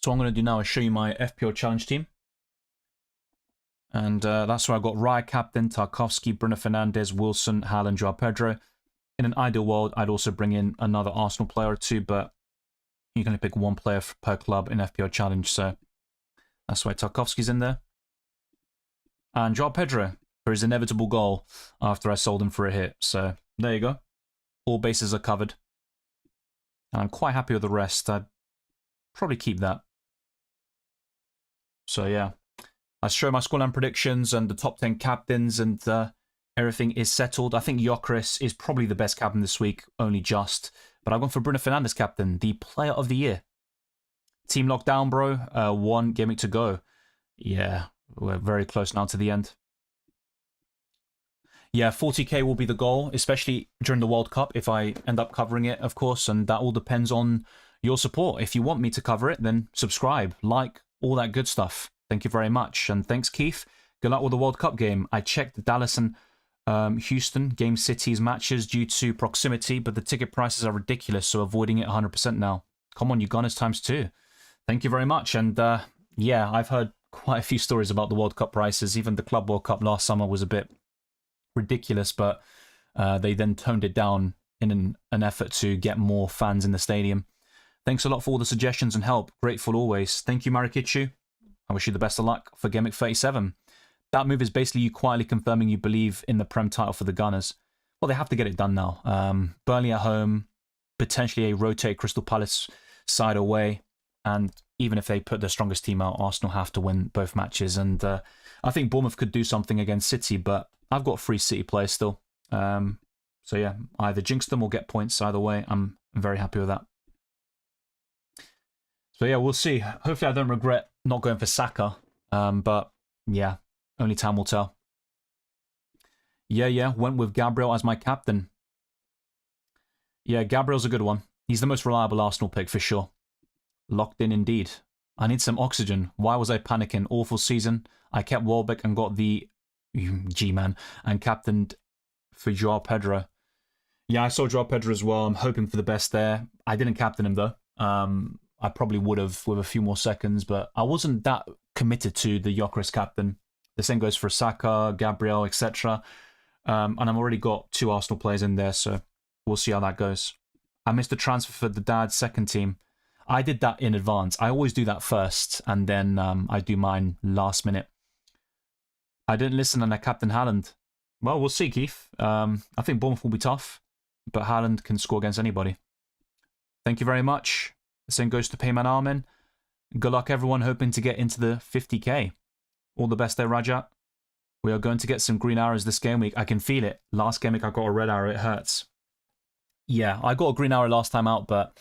So what I'm going to do now is show you my FPL challenge team. And that's where I got Raya captain, Tarkowski, Bruno Fernandes, Wilson, Haaland, Joao Pedro. In an ideal world, I'd also bring in another Arsenal player or two, but you can only pick one player per club in FPL challenge, so that's why Tarkowski's in there. And Joao Pedro for his inevitable goal after I sold him for a hit. So there you go. All bases are covered. And I'm quite happy with the rest. I'd probably keep that. So yeah. I show my scoreline predictions and the top 10 captains, and everything is settled. I think Gyökeres is probably the best captain this week, only just. But I've gone for Bruno Fernandes captain, the player of the year. Team lockdown, bro. 1 game week to go. Yeah, we're very close now to the end. Yeah, 40k will be the goal, especially during the World Cup, if I end up covering it, of course. And that all depends on your support. If you want me to cover it, then subscribe, like, all that good stuff. Thank you very much. And thanks, Keith. Good luck with the World Cup game. I checked the Dallas and Houston Game City's matches due to proximity, but the ticket prices are ridiculous, so avoiding it 100% now. Come on, you Gunners ×2. Thank you very much. And yeah, I've heard quite a few stories about the World Cup prices. Even the Club World Cup last summer was a bit ridiculous, but they then toned it down in an effort to get more fans in the stadium. Thanks a lot for all the suggestions and help. Grateful always. Thank you, Marikichu. I wish you the best of luck for Gameweek 37. That move is basically you quietly confirming you believe in the Prem title for the Gunners. Well, they have to get it done now. Burnley at home, potentially a rotate Crystal Palace side away, and even if they put their strongest team out, Arsenal have to win both matches. And I think Bournemouth could do something against City, but I've got 3 City players still. So yeah, either jinx them or get points. Either way, I'm very happy with that. So yeah, we'll see. Hopefully I don't regret not going for Saka. But yeah, only time will tell. Yeah, went with Gabriel as my captain. Yeah, Gabriel's a good one. He's the most reliable Arsenal pick for sure. Locked in indeed. I need some oxygen. Why was I panicking? Awful season. I kept Welbeck and got the G-man and captained for Joao Pedro. Yeah, I saw Joao Pedro as well. I'm hoping for the best there. I didn't captain him though. I probably would have with a few more seconds, but I wasn't that committed to the Gyökeres captain. The same goes for Saka, Gabriel, etc. And I've already got 2 Arsenal players in there, so we'll see how that goes. I missed the transfer for the dad's second team. I did that in advance. I always do that first, and then I do mine last minute. I didn't listen and I captained Haaland. Well, we'll see, Keith. I think Bournemouth will be tough, but Haaland can score against anybody. Thank you very much. The same goes to Payman Armin. Good luck, everyone, hoping to get into the 50k. All the best there, Rajat. We are going to get some green arrows this game week. I can feel it. Last game week, I got a red arrow. It hurts. Yeah, I got a green arrow last time out, but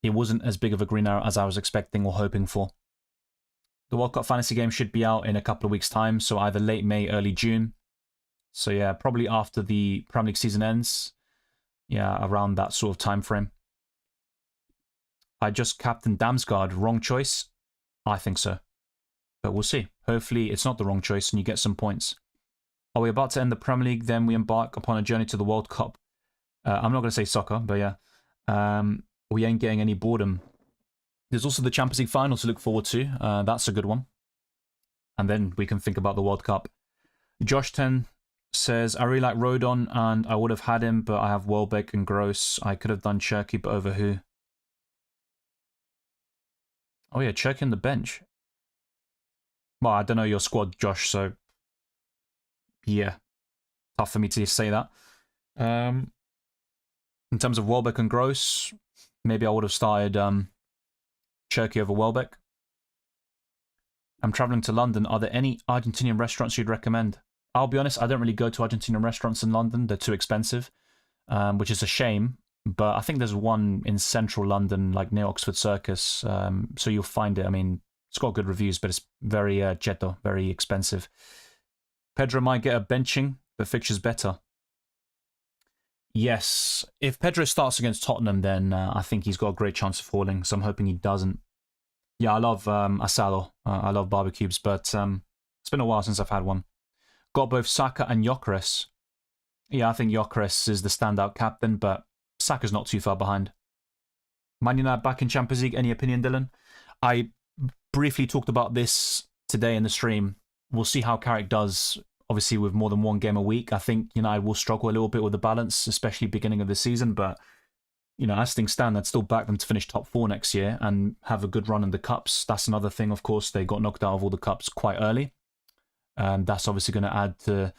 it wasn't as big of a green arrow as I was expecting or hoping for. The World Cup fantasy game should be out in a couple of weeks' time, so either late May, early June. So yeah, probably after the Premier League season ends. Yeah, around that sort of time frame. I just captained Damsgaard. Wrong choice? I think so. But we'll see. Hopefully it's not the wrong choice and you get some points. Are we about to end the Premier League? Then we embark upon a journey to the World Cup. I'm not going to say soccer, but yeah. We ain't getting any boredom. There's also the Champions League final to look forward to. That's a good one. And then we can think about the World Cup. Josh 10 says, I really like Rodon and I would have had him, but I have Welbeck and Gross. I could have done Cherky, but over who? Oh yeah, Cherky on the bench. Well, I don't know your squad, Josh, so yeah. Tough for me to say that. In terms of Welbeck and Gross, maybe I would have started Cherky over Welbeck. I'm travelling to London. Are there any Argentinian restaurants you'd recommend? I'll be honest, I don't really go to Argentinian restaurants in London. They're too expensive, which is a shame. But I think there's one in central London, like near Oxford Circus. So you'll find it. I mean, it's got good reviews, but it's very Cheto, very expensive. Pedro might get a benching, but fixture's better. Yes, if Pedro starts against Tottenham, then I think he's got a great chance of falling. So I'm hoping he doesn't. Yeah, I love asado. I love barbecues, but it's been a while since I've had one. Got both Saka and Gyökeres. Yeah, I think Gyökeres is the standout captain, but Saka's not too far behind. Man United back in Champions League. Any opinion, Dylan? I briefly talked about this today in the stream. We'll see how Carrick does, obviously, with more than one game a week. I think United will struggle a little bit with the balance, especially beginning of the season, but as things stand, I'd still back them to finish top 4 next year and have a good run in the cups. That's another thing, of course. They got knocked out of all the cups quite early. That's obviously going to add to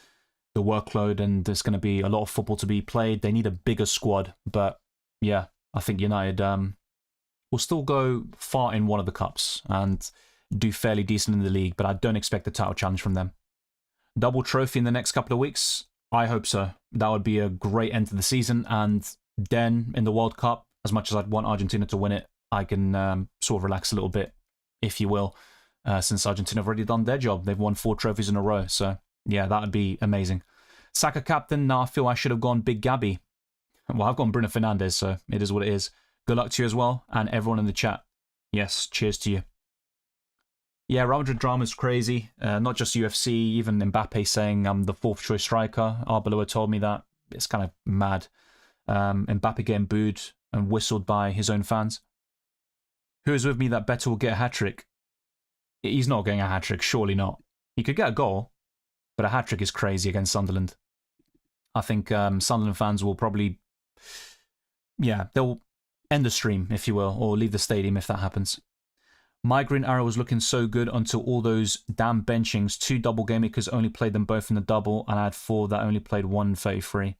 the workload, and there's going to be a lot of football to be played. They need a bigger squad, but yeah, I think United will still go far in one of the cups and do fairly decent in the league, but I don't expect a title challenge from them. Double trophy in the next couple of weeks? I hope so. That would be a great end to the season, and then in the World Cup, as much as I'd want Argentina to win it, I can sort of relax a little bit, if you will, since Argentina have already done their job. They've won 4 trophies in a row, so yeah, that would be amazing. Saka captain? Now I feel I should have gone Big Gabby. Well, I've gone Bruno Fernandes, so it is what it is. Good luck to you as well, and everyone in the chat. Yes, cheers to you. Yeah, Real Madrid drama is crazy. Not just UFC, even Mbappe saying I'm the 4th choice striker. Arbeloa told me that. It's kind of mad. Mbappe getting booed and whistled by his own fans. Who is with me that better will get a hat-trick? He's not getting a hat-trick, surely not. He could get a goal, but a hat-trick is crazy against Sunderland. I think Sunderland fans will probably, they'll end the stream, if you will, or leave the stadium if that happens. My Green Arrow was looking so good until all those damn benchings. 2 double game makers only played them both in the double, and I had 4 that only played 133.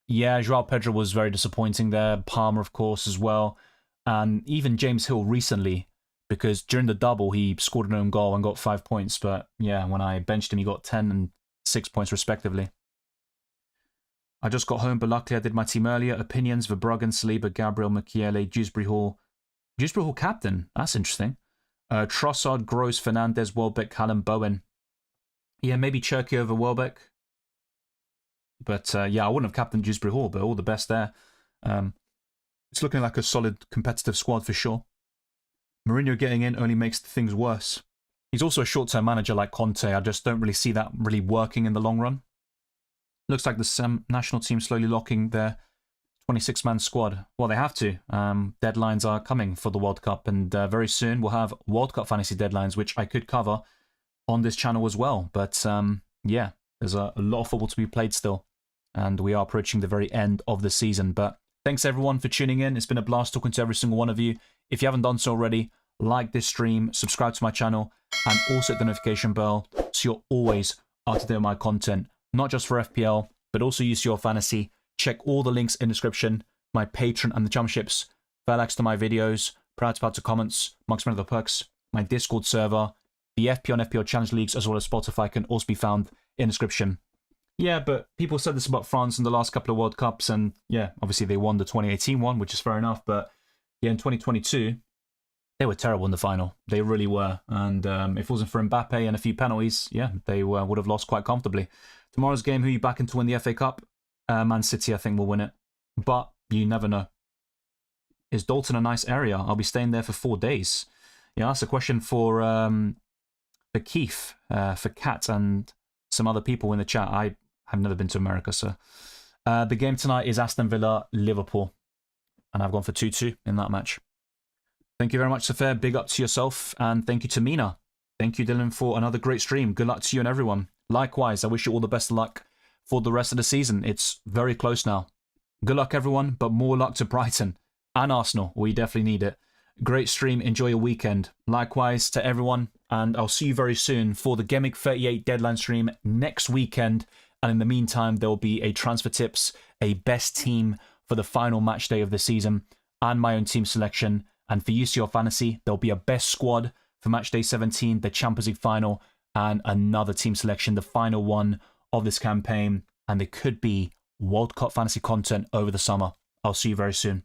Yeah, Joao Pedro was very disappointing there. Palmer, of course, as well. And even James Hill recently, because during the double, he scored an own goal and got 5 points. But yeah, when I benched him, he got 10 and 6 points respectively. I just got home, but luckily I did my team earlier. Opinions: Verbruggen, Saliba, Gabriel, Mukiele, Dewsbury Hall. Dewsbury Hall captain? That's interesting. Trossard, Gross, Fernandes, Welbeck, Callum, Bowen. Yeah, maybe Cherky over Welbeck. But yeah, I wouldn't have captained Dewsbury Hall, but all the best there. It's looking like a solid competitive squad for sure. Mourinho getting in only makes things worse. He's also a short-term manager like Conte. I just don't really see that really working in the long run. Looks like the national team slowly locking their 26-man squad. Well, they have to. Deadlines are coming for the World Cup, and very soon we'll have World Cup fantasy deadlines, which I could cover on this channel as well. But yeah, there's a lot of football to be played still, and we are approaching the very end of the season. But thanks everyone for tuning in. It's been a blast talking to every single one of you. If you haven't done so already, like this stream, subscribe to my channel, and also hit the notification bell so you're always up to date with my content, not just for FPL, but also UCL Fantasy. Check all the links in the description, my Patreon and the championships, fair likes to my videos, proud to comments, amongst many other perks, my Discord server, the FPL and FPL Challenge Leagues, as well as Spotify can also be found in the description. Yeah, but people said this about France in the last couple of World Cups, and yeah, obviously they won the 2018 one, which is fair enough, but yeah, in 2022, they were terrible in the final. They really were, and if it wasn't for Mbappe and a few penalties, yeah, they would have lost quite comfortably. Tomorrow's game, who are you backing to win the FA Cup? Man City, I think, will win it, but you never know. Is Dalton a nice area? I'll be staying there for 4 days. Yeah, that's a question for Keith, for Kat, and some other people in the chat. I have never been to America, so the game tonight is Aston Villa Liverpool, and I've gone for 2-2 in that match. Thank you very much, Safir. Big up to yourself, and thank you to Mina. Thank you, Dylan, for another great stream. Good luck to you and everyone. Likewise, I wish you all the best of luck for the rest of the season. It's very close now. Good luck, everyone, but more luck to Brighton and Arsenal. We definitely need it. Great stream. Enjoy your weekend. Likewise to everyone, and I'll see you very soon for the Gameweek 38 deadline stream next weekend. And in the meantime, there will be a transfer tips, a best team for the final match day of the season, and my own team selection. And for UCL Fantasy, there'll be a best squad for match day 17, the Champions League final, and another team selection, the final one of this campaign. And there could be World Cup fantasy content over the summer. I'll see you very soon.